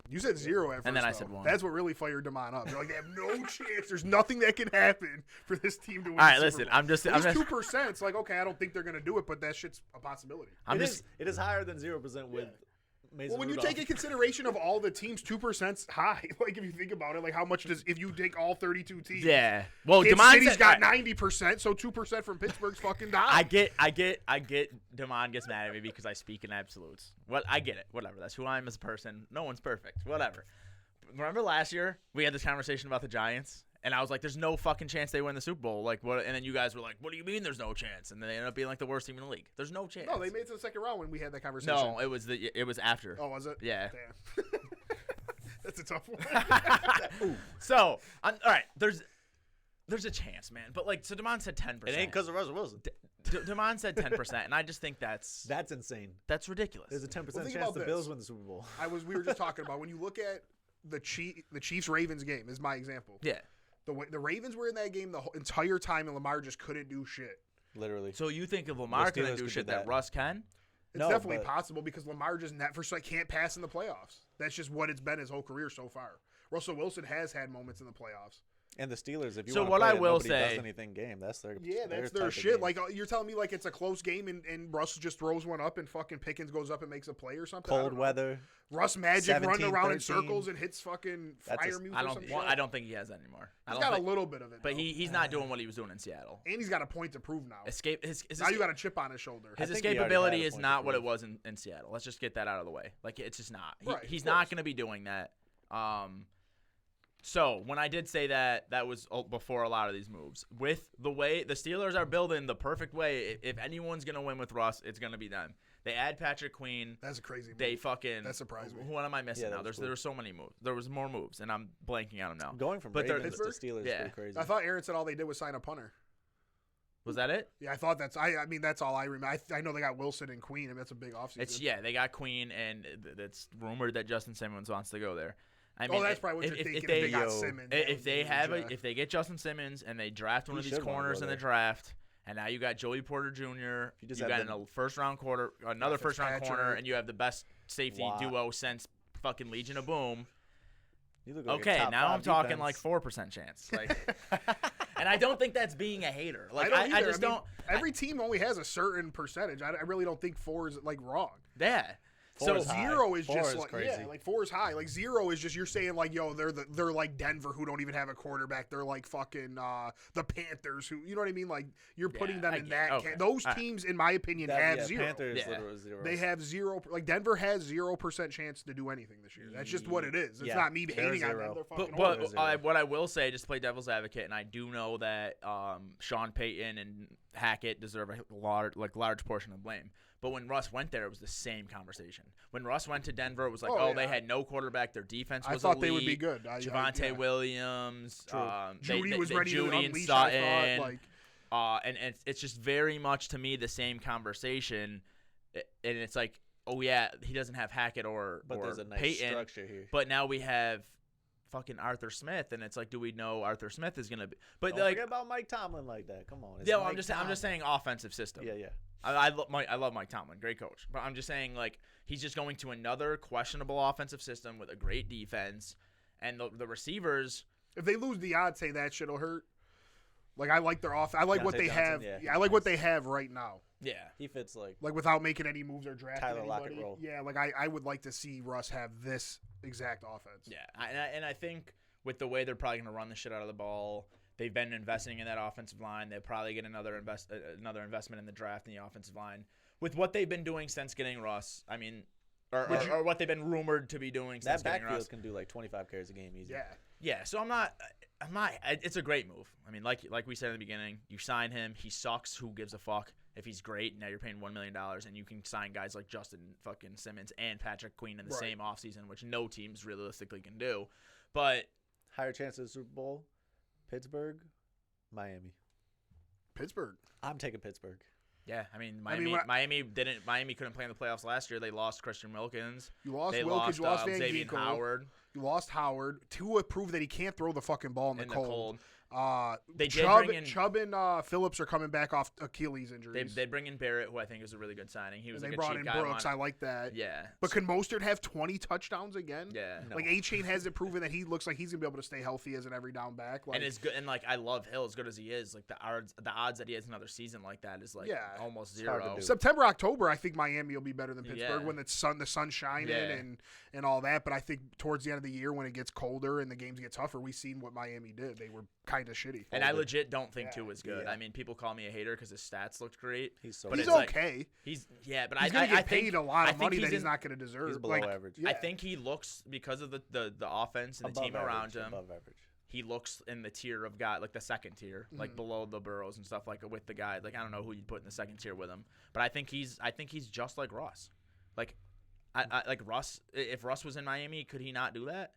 You said 0 at first. And then I though. said 1. That's what really fired Damon up. You're like, they have no chance. There's nothing that can happen for this team to win. All right, the Super listen. Bowl. I'm just. At least 2%. It's like, okay, I don't think they're gonna do it, but that shit's a possibility. It is higher than 0% with Mason Well, when Rudolph. you take in consideration of all the teams, 2%'s high. Like if you think about it, like how much does if you take all 32 teams? Yeah. Well, Kansas DeMond City's said, got 90%, so 2% from Pittsburgh's fucking down. I get. DeMond gets mad at me because I speak in absolutes. Well, I get it. Whatever. That's who I am as a person. No one's perfect. Whatever. Remember last year we had this conversation about the Giants, and I was like, "There's no fucking chance they win the Super Bowl." Like what? And then you guys were like, "What do you mean there's no chance?" And then they ended up being like the worst team in the league. There's no chance. No, they made it to the second round when we had that conversation. No, it was after. Oh, was it? Yeah. Damn. That's a tough one. So, all right, there's a chance, man. But like, so Damon said 10%. It ain't because of Russell Wilson. Damon said 10%, and I just think that's insane. that's ridiculous. There's a 10% Well, think chance about the this. Bills win the Super Bowl. We were just talking about when you look at the Chiefs Ravens game is my example. Yeah. The Ravens were in that game the whole entire time, and Lamar just couldn't do shit. Literally. So you think if Lamar The couldn't Steelers do could shit do that that. Russ can? It's No, definitely but- possible because Lamar just can't pass in the playoffs. That's just what it's been his whole career so far. Russell Wilson has had moments in the playoffs. And the Steelers, if you So want what to play I it, will nobody say- does anything game. That's their Yeah, that's type their of shit. game. Like you're telling me like it's a close game and Russ just throws one up and fucking Pickens goes up and makes a play or something. I cold don't know. weather. Russ Magic running 17, around in 13. circles and hits fucking That's fire just- music I or don't. some Well, shit. I don't think he has that anymore. I He's don't got think- a little bit of it, but though. he's not doing what he was doing in Seattle. And he's got a point to prove now. Escape his Now you got a chip on his shoulder. his I think he already escapability had a is point not to what it prove. was in Seattle. Let's just get that out of the way. Like it's just not. Right, He's of not course. going to be doing that. So when I did say that was before a lot of these moves. With the way the Steelers are building the perfect way, if anyone's going to win with Russ, it's going to be them. They add Patrick Queen. That's a crazy move. They fucking. That surprised me. What am I missing Yeah, now? that was There were so many moves. There was more moves, and I'm blanking on them now. Going from But they're- Ravens to Pittsburgh? Steelers is Yeah. pretty crazy. I thought Aaron said all they did was sign a punter. Was that it? Yeah, I thought that's. I mean, that's all I remember. I know they got Wilson and Queen. I mean, that's a big offseason. They got Queen, and it's rumored that Justin Simmons wants to go there. I Oh, mean, that's probably what if, you're if, thinking. if they, If they got Yo. Simmons. if they get Justin Simmons and they draft one He of these should wanna corners go in the there. draft, and now you got Joey Porter Jr. You just You have got the- a first round corner, another first round corner, Fitzpatrick. and you have the best safety Wow. duo since fucking Legion of Boom. You look like a Okay, top now 5 I'm talking defense. like 4% chance. Like, and I don't think that's being a hater. Like don't I either. just mean, don't. Every team only has a certain percentage. I really don't think 4 is like wrong. Yeah. Four So is high. 0 is 4 just is like crazy. yeah, like 4 is high. Like 0 is just you're saying like yo, they're like Denver who don't even have a quarterback. They're like fucking the Panthers who you know what I mean. Like you're putting Yeah, them I in get that. it. Okay. Those All right. teams, in my opinion, have 0. Panthers Yeah. literally 0. They have 0. Like Denver has 0% chance to do anything this year. That's just what it is. It's Yeah, not me they're hating on them. 0. They're fucking But horrible. what I will say, just to play devil's advocate, and I do know that Sean Payton and Hackett deserve a large portion of blame. But when Russ went there, it was the same conversation. When Russ went to Denver, it was like, Oh, they yeah. had no quarterback. Their defense I was thought elite. they would be good. Javonte yeah. Williams. True. They- Judy they- was they- ready Judy to and unleash. I Sutton. thought, like And it's just very much to me the same conversation. And it's like, oh yeah, he doesn't have Hackett or But there's a nice Payton, structure here. but now we have fucking Arthur Smith, and it's like, do we know Arthur Smith is gonna be? But Don't like, forget about Mike Tomlin like that. Come on. It's yeah, well, Mike I'm just Tomlin. saying offensive system. Yeah, yeah. I love Mike Tomlin, great coach. But I'm just saying like he's just going to another questionable offensive system with a great defense, and the receivers. if they lose Deontay, that shit'll hurt. Like I like their off. I like what Deontay they Johnson, have. yeah, Yeah, I like what they have right now. Yeah, He fits like Like without making any moves or drafting Tyler Lockett anybody. role. Yeah, like I would like to see Russ have this exact offense. yeah, and I think with the way they're probably going to run the shit out of the ball, They've been investing in that offensive line. They'll probably get another investment in the draft in the offensive line. With what they've been doing since getting Russ, I mean, or what they've been rumored to be doing since That getting Russ. backfield can do like 25 carries a game easy. Yeah. Yeah, so I'm not. It's a great move. I mean, like we said in the beginning, you sign him. He sucks. Who gives a fuck? If he's great, now you're paying $1 million, and you can sign guys like Justin fucking Simmons and Patrick Queen in the same offseason, which no teams realistically can do. But Higher chance of the Super Bowl, Pittsburgh, Miami. Pittsburgh. I'm taking Pittsburgh. yeah, I mean, Miami couldn't play in the playoffs last year. They lost Christian Wilkins. You lost They Wilkins. You lost Van Xavier Ginkel. Howard You lost Howard. Tua proved that he can't throw the fucking ball in the cold. They did Chubb, bring in- Chubb and Phillips are coming back off Achilles injuries. They bring in Barrett, who I think is a really good signing. He was and like they a brought cheap in guy. Brooks. I like that. Yeah. But can Mostert have 20 touchdowns again? Yeah. No. Like A-Chain hasn't proven that he looks like he's gonna be able to stay healthy as an every down back. Like, And it's good, and like I love Hill as good as he is. Like the odds that he has another season like that is like almost hard to zero. do. September, October, I think Miami will be better than Pittsburgh Yeah. when the sun's shining and all that. But I think towards the end of the year when it gets colder and the games get tougher, we've seen what Miami did. They were kind of shitty. And I legit don't think Tua is good. Yeah. I mean, people call me a hater because his stats looked great. He's so but He's it's like- okay. but He's I gonna I get think- paid a lot I of think money that he's in- not going to deserve. He's below average. Yeah. I think he looks because of the offense and the Above team around average, him. Above average. He looks in the tier of guy, like the second tier, like below the Burrows and stuff, like with the guy. Like I don't know who you'd put in the second tier with him, but I think he's just like Russ. Like, I like Russ. If Russ was in Miami, could he not do that?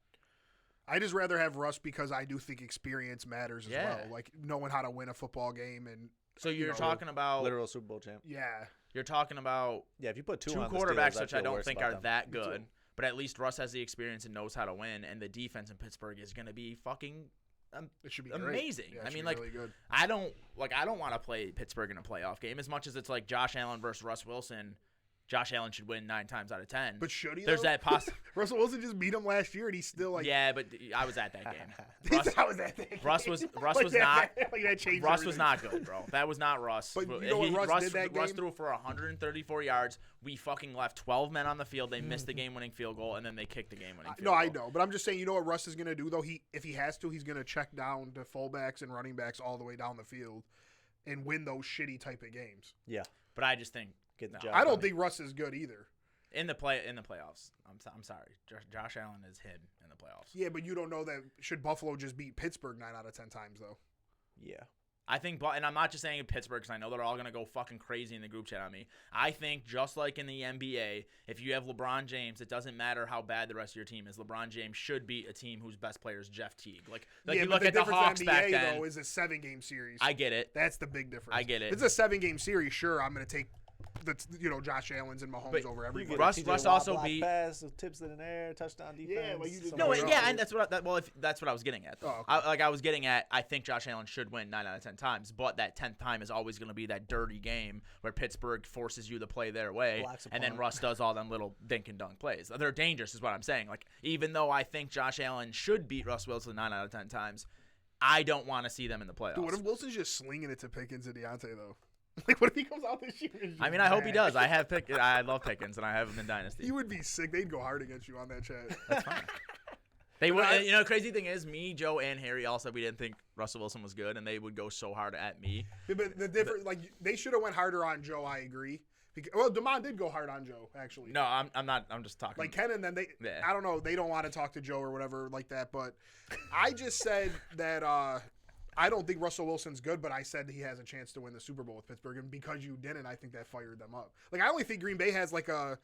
I just rather have Russ because I do think experience matters as Yeah. well. Like knowing how to win a football game and So you're know, talking about Literal Super Bowl champ. yeah. you're talking about Yeah, if you put two two on the quarterbacks, Steelers, which I feel don't worse think about are them. that good. But at least Russ has the experience and knows how to win, and the defense in Pittsburgh is going to be fucking It should be amazing. Great. Yeah, it I should mean, be like really good. I don't want to play Pittsburgh in a playoff game as much as it's like Josh Allen versus Russ Wilson. Josh Allen should win 9 times out of 10. But should he? There's though? that Russell Wilson just beat him last year, and he's still like. yeah, but I was at that game. How was that thing? Russ was Like not. like that changed Russ was everything. not good, bro. That was not Russ. But you know what Russ did that Russ game? threw for 134 yards. We fucking left 12 men on the field. They missed the game-winning field goal, and then they kicked the game-winning field No, goal. I know, but I'm just saying. You know what Russ is going to do though? If he has to, he's going to check down to fullbacks and running backs all the way down the field, and win those shitty type of games. Yeah, But I just think get the No. job. I don't done. think Russ is good either. in the playoffs. I'm sorry. Josh Allen is him in the playoffs. Yeah, but you don't know that. Should Buffalo just beat Pittsburgh 9 out of 10 times though? Yeah. I think, and I'm not just saying Pittsburgh because I know they're all going to go fucking crazy in the group chat on me. I think just like in the NBA, if you have LeBron James, it doesn't matter how bad the rest of your team is. LeBron James should beat a team whose best player is Jeff Teague. Like yeah, you but look the at the difference Hawks in back NBA, then. though, is a 7-game series. I get it. That's the big difference. I get it. If it's a 7-game series, sure, I'm going to take Josh Allen's and Mahomes But over You everybody. get Russ- a TJ Russ Watt also block beat- pass, tips it in the air, touchdown defense. like you just No, don't know. yeah, and that's what that's what I was getting at. Though. Oh, okay. I was getting at. I think Josh Allen should win 9 out of 10 times, but that 10th time is always going to be that dirty game where Pittsburgh forces you to play their way, Blocks a and then punt. Russ does all them little dink and dunk plays. They're dangerous, is what I'm saying. Like even though I think Josh Allen should beat Russ Wilson 9 out of 10 times, I don't want to see them in the playoffs. Dude, what if Wilson's just slinging it to Pickens and Deontay though? Like, what if he comes out this year? and I mean, just I hope he bang? does. I love Pickens, and I have him in Dynasty. You would be sick. They'd go hard against you on that chat. That's fine. They would, I- you know, crazy thing is, me, Joe, and Harry all said we didn't think Russell Wilson was good, and they would go so hard at me. But the difference, like, they should have went harder on Joe. I agree. Because, well, Damon did go hard on Joe, actually. No, I'm not. I'm just talking. Like Ken and then Yeah. I don't know, they don't want to talk to Joe or whatever like that. But I just said that I don't think Russell Wilson's good, but I said he has a chance to win the Super Bowl with Pittsburgh, and because you didn't, I think that fired them up. Like I only think Green Bay has like a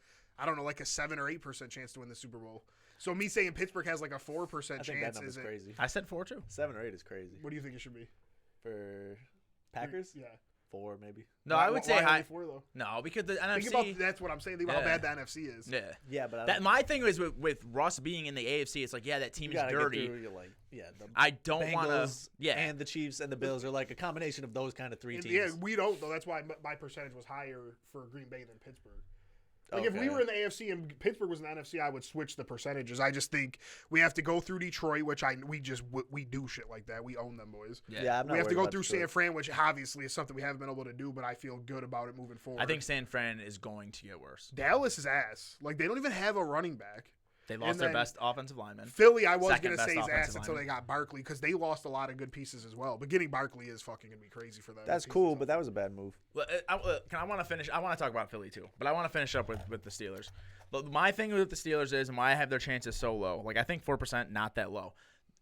7 or 8% chance to win the Super Bowl. So me saying Pittsburgh has like a 4% I think that chance number's is crazy. I said 4 too. 7 or 8 is crazy. What do you think it should be? For Packers? Yeah. 4 maybe. No, Why- I would why say only high. 4 though. No, because the Think NFC. about that's what I'm saying. Think about how Yeah. bad the NFC is. Yeah. Yeah, but I That don't, my thing is with Russ being in the AFC, it's like that team you is gotta get dirty. through, you're like, the I don't want to. Bengals Yeah. and the Chiefs and the Bills are like a combination of those kind of 3 And, teams. yeah, we don't though. That's why my percentage was higher for Green Bay than Pittsburgh. Like if we Okay. were in the AFC and Pittsburgh was in the NFC, I would switch the percentages. I just think we have to go through Detroit, which we do shit like that. We own them boys. Yeah, I'm not We have to worried go about through Detroit. San Fran, which obviously is something we haven't been able to do, but I feel good about it moving forward. I think San Fran is going to get worse. Dallas is ass. Like they don't even have a running back. They lost their best offensive lineman. Philly, I was Second going to best say his offensive ass until they lineman. got Barkley because they lost a lot of good pieces as well. But getting Barkley is fucking going to be crazy for them. That's He's cool, tough. but that was a bad move. I want to finish. I want to talk about Philly too, but I want to finish up with the Steelers. But my thing with the Steelers is, and why I have their chances so low, like I think 4%, not that low,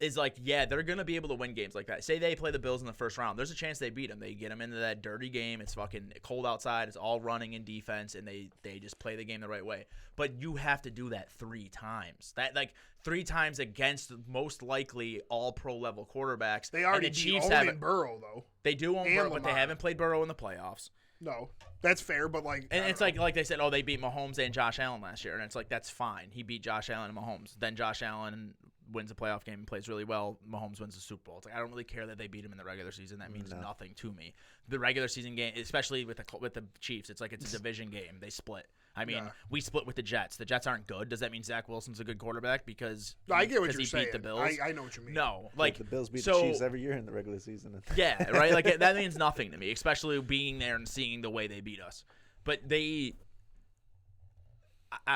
is like, yeah, they're going to be able to win games like that. Say they play the Bills in the first round. There's a chance they beat them. They get them into that dirty game. It's fucking cold outside. It's all running in defense, and they just play the game the right way. But you have to do that 3 times. That, like, 3 times against most likely all pro level quarterbacks. They already and the beat Chiefs Owen haven't. Burrow, though. They do own and Burrow, but they Lamar. haven't played Burrow in the playoffs. No, that's fair, but like, And it's like they said, oh, they beat Mahomes and Josh Allen last year, and it's like that's fine. He beat Josh Allen and Mahomes. Then Josh Allen wins a playoff game and plays really well. Mahomes wins the Super Bowl. It's like I don't really care that they beat him in the regular season. That means nothing to me. The regular season game, especially with the Chiefs, it's like it's a division game. They split. I mean, we split with the Jets. The Jets aren't good. Does that mean Zach Wilson's a good quarterback because I get what because you're he saying. beat the Bills? I know what you mean. No, like The Bills beat so, the Chiefs every year in the regular season. yeah, right. Like that means nothing to me, especially being there and seeing the way they beat us. But I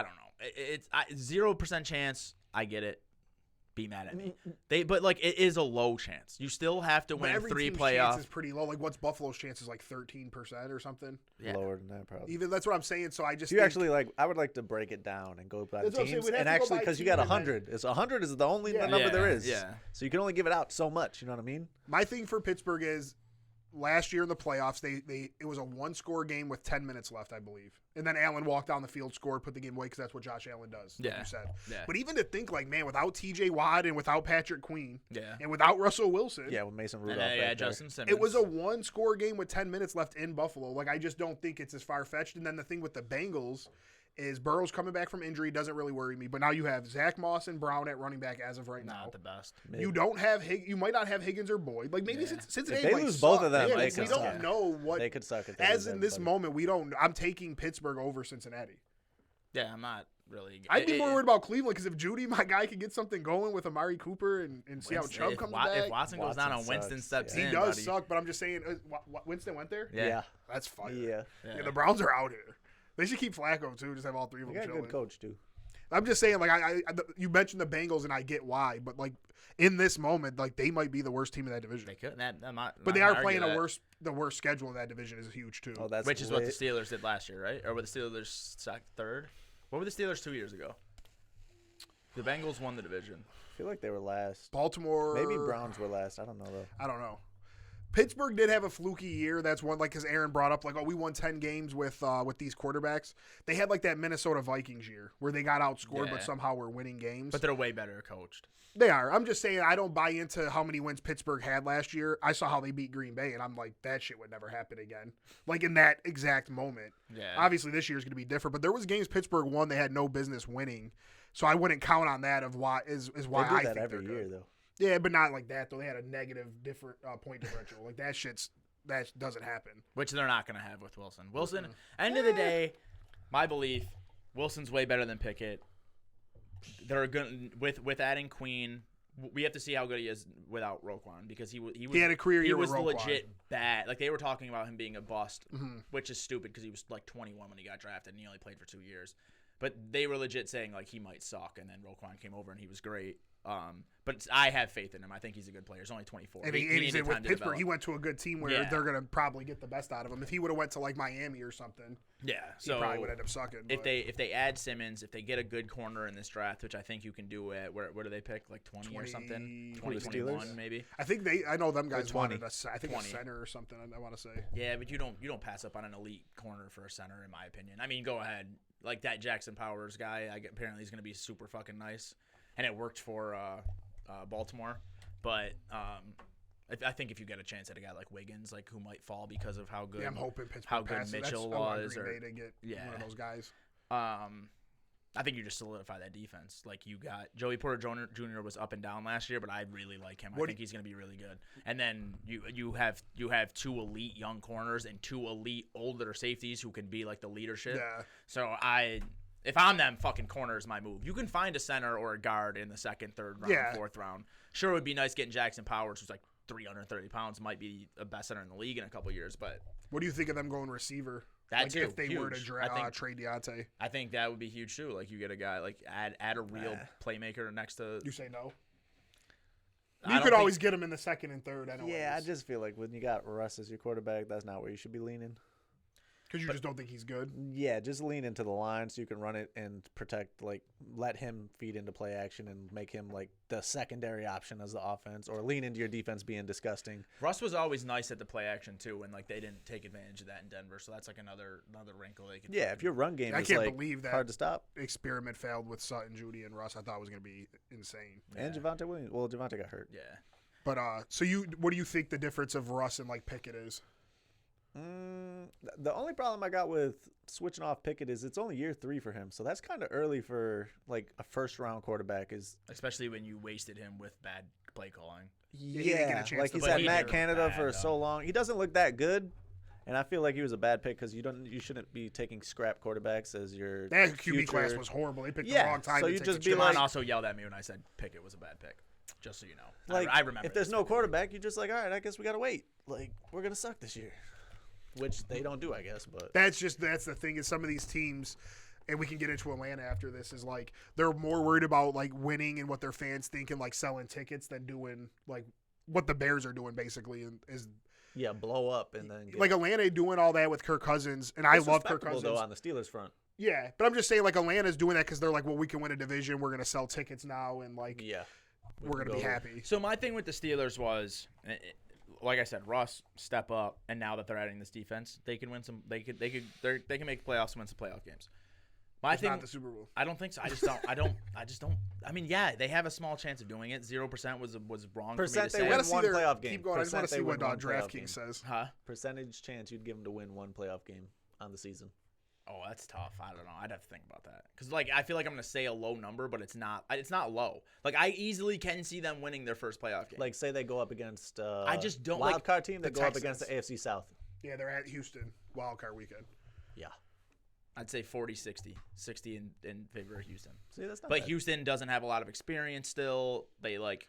don't know. It's 0% chance. I get it. Be mad at me. But like it is a low chance. You still have to But win every 3 team's playoffs. chance is pretty low. Like, what's Buffalo's chances? Like 13% or something. Yeah. Lower than that, probably. Even that's what I'm saying. So I just Do you think, actually like? I would like to break it down and go by That's what I'm saying, teams, we'd have and to go actually by because you team got and then- 100. It's 100 is the only Yeah. number there is. Yeah. So you can only give it out so much. You know what I mean? my thing for Pittsburgh is last year in the playoffs, it was a 1-score game with 10 minutes left, I believe. And then Allen walked down the field, scored, put the game away because that's what Josh Allen does, like Yeah. you said. Yeah. But even to think, like, man, without T.J. Watt and without Patrick Queen Yeah. and without Russell Wilson, Yeah, with Mason And, Rudolph. yeah, back there. Justin Simmons. it was a 1-score game with 10 minutes left in Buffalo. Like, I just don't think it's as far-fetched. And then the thing with the Bengals is Burrow's coming back from injury. Doesn't really worry me. But now you have Zach Moss and Brown at running back as of right now. not the best. You don't have you might not have Higgins or Boyd. Like maybe Cincinnati If they might lose suck. both of them, Yeah, they we could don't suck. know what. They could suck if they As lose in this everybody. moment, we don't. I'm taking Pittsburgh over Cincinnati. Yeah, I'm not really. I'd be more worried about Cleveland because if Judy, my guy, can get something going with Amari Cooper and see how Chubb comes back. If Watson goes down Watson and Winston sucks, steps he in, does buddy. suck, but I'm just saying, Winston went there. Yeah. That's fire. Yeah. Yeah, the Browns are out here. They should keep Flacco too. Just have all 3 of They them got a chilling. good coach too. I'm just saying, like you mentioned the Bengals, and I get why, but like in this moment, like they might be the worst team in that division. They could. But they are playing the worst schedule in that division is huge too. Oh, that's Which is what the lit. Steelers did last year, right? Or were the Steelers third? What were the Steelers 2 years ago? The Bengals won the division. I feel like they were last. Baltimore, Maybe Browns were last. I don't know though. I don't know. Pittsburgh did have a fluky year. That's one, like, because Aaron brought up, like, oh, we won 10 games with these quarterbacks. They had, like, that Minnesota Vikings year where they got outscored, Yeah. but somehow were winning games. But they're way better coached. They are. I'm just saying I don't buy into how many wins Pittsburgh had last year. I saw how they beat Green Bay, and I'm like, that shit would never happen again. Like, in that exact moment. Yeah. Obviously, this year's going to be different, but there was games Pittsburgh won they had no business winning. So I wouldn't count on that of why is why They do I that think every they're year good. though. Yeah, but not like that, though. They had a negative point differential. Like, that doesn't happen. Which they're not going to have with Wilson. Wilson, end of the day, my belief, Wilson's way better than Pickett. They're good with adding Queen. We have to see how good he is without Roquan because he had a career year was with Roquan. legit bad. Like they were talking about him being a bust, Mm-hmm. which is stupid because he was like 21 when he got drafted and he only played for 2 years. But they were legit saying like he might suck, and then Roquan came over and he was great. But I have faith in him. I think he's a good player. He's only 24. And He he's needed in with time to Pittsburgh. develop. He went to a good team where Yeah. they're going to probably get the best out of him. If he would have went to like Miami or something, Yeah, he so probably would end up sucking. if but- they add Simmons, if they get a good corner in this draft, which I think you can do at where do they pick, like 20 or something, 20 2021 Steelers? maybe. I think I know them guys 20. wanted I think 20. a center or something. I want to say. Yeah, but you don't pass up on an elite corner for a center, in my opinion. I mean, go ahead, like that Jackson Powers guy. Apparently he's going to be super fucking nice, and it worked for Baltimore. But I think if you get a chance at a guy like Wiggins, like who might fall because of how good Yeah, I'm hoping Pittsburgh how good passes. Mitchell I want was, Green or Bay to get yeah. one of those guys. I think you just solidify that defense. Like you got Joey Porter Jr. was up and down last year, but I really like him. I think he's going to be really good. And then you have 2 elite young corners and 2 elite older safeties who can be like the leadership. Yeah. So if I'm them, fucking corner is my move. You can find a center or a guard in the 2nd, 3rd round, Yeah. 4th round. Sure, it would be nice getting Jackson Powers, who's like 330 pounds, might be the best center in the league in a couple years. But What do you think of them going receiver? That like too, if they were to huge. I think trade Deontay. I think that would be huge too. Like you get a guy like add a real playmaker next to. You say no? I You don't could think- always get him in the second and third anyways. Yeah, I just feel like when you got Russ as your quarterback, that's not where you should be leaning. Because you just don't think he's good. Yeah, just lean into the line so you can run it and protect, like, let him feed into play action and make him, like, the secondary option as the offense, or lean into your defense being disgusting. Russ was always nice at the play action too, and like they didn't take advantage of that in Denver. So that's like another wrinkle they could. Yeah, if your run game I is, can't like, believe that hard to stop. experiment failed with Sutton, Judy, and Russ. I thought it was going to be insane. And Javonte Williams. Well, Javonte got hurt. Yeah. But so what do you think the difference of Russ and like Pickett is? The only problem I got with switching off Pickett is it's only year 3 for him, so that's kind of early for like a first-round quarterback. Is Especially when you wasted him with bad play calling. he didn't get a chance like to he's play. had He Matt did Canada bad, for though. so long. He doesn't look that good, and I feel like he was a bad pick because you shouldn't be taking scrap quarterbacks as your That QB class future- was horrible. They picked Yeah, the wrong time. so to you take just a be chance. like- Javon also yelled at me when I said Pickett was a bad pick. Just so you know. Like, I remember. if there's this. no quarterback, you're just like, all right, I guess we gotta wait. Like, we're gonna suck this year, which they don't do, I guess. But that's the thing is some of these teams, and we can get into Atlanta after this, is like they're more worried about like winning and what their fans think and like selling tickets than doing like what the Bears are doing basically, and is yeah, blow up and then get like Atlanta doing all that with Kirk Cousins, and I It's love Kirk respectable, Cousins. though on the Steelers front. Yeah, but I'm just saying like Atlanta's doing that because they're like, well, we can win a division, we're gonna sell tickets now, and like Yeah, we're gonna be happy. So my thing with the Steelers was, like I said, Russ step up, and now that they're adding this defense, they can win some. They can make playoffs, win some playoff games. My It's thing, not the Super Bowl. I don't think so. I just don't. I mean, yeah, they have a small chance of doing it. 0% was wrong Percent for they me We to gotta say. see one their playoff game. keep going. I just want to Percent see they what win one playoff game. DraftKings says. Huh? Percentage chance you'd give them to win one playoff game on the season. Oh, that's tough. I don't know. I'd have to think about that because, like, I feel like I'm gonna say a low number, but it's not. It's not low. Like, I easily can see them winning their first playoff game. Like, say they go up against I just don't wild like card team. They the go up against the Texans. AFC South. Yeah, they're at Houston wild card weekend. Yeah. I'd say 40-60, 60 in favor of Houston. See, that's not But bad. Houston doesn't have a lot of experience still. They like,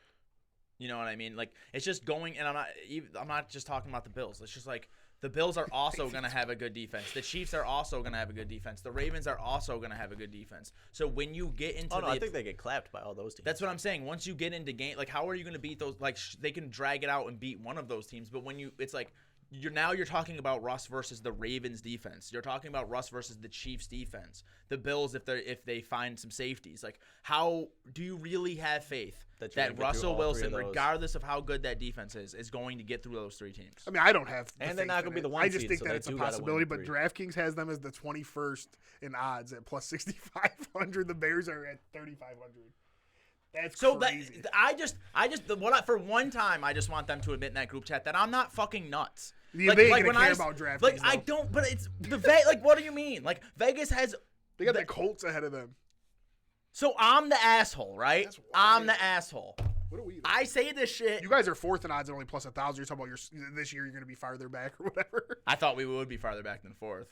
you know what I mean? Like it's just going, and I'm not just talking about the Bills. It's just like the Bills are also going to have a good defense. The Chiefs are also going to have a good defense. The Ravens are also going to have a good defense. So when you get into I think they get clapped by all those teams. that's what I'm saying. Once you get into game, like how are you going to beat those? Like they can drag it out and beat one of those teams, but when it's like. You're talking about Russ versus the Ravens defense. You're talking about Russ versus the Chiefs defense. The Bills if they find some safeties. Like how do you really have faith That you're gonna that get Russell through all three Wilson, of those? regardless of how good that defense is going to get through those three teams? I mean, I don't have. And the they're not faith gonna in be the it. one I just seed, think so that they it's a do gotta possibility. win But three. DraftKings has them as the 21st in odds at plus 6,500. The Bears are at 3,500. That's So crazy. for one time I just want them to admit in that group chat that I'm not fucking nuts. They ain't gonna when care I about DraftKings, like I though. don't, but it's the like what do you mean? Like Vegas has. They got the Colts ahead of them. So I'm the asshole, right? That's wild. I'm the asshole. What are we? I say this shit. You guys are fourth in odds at only plus 1,000. You're talking about this year you're going to be farther back or whatever. I thought we would be farther back than fourth.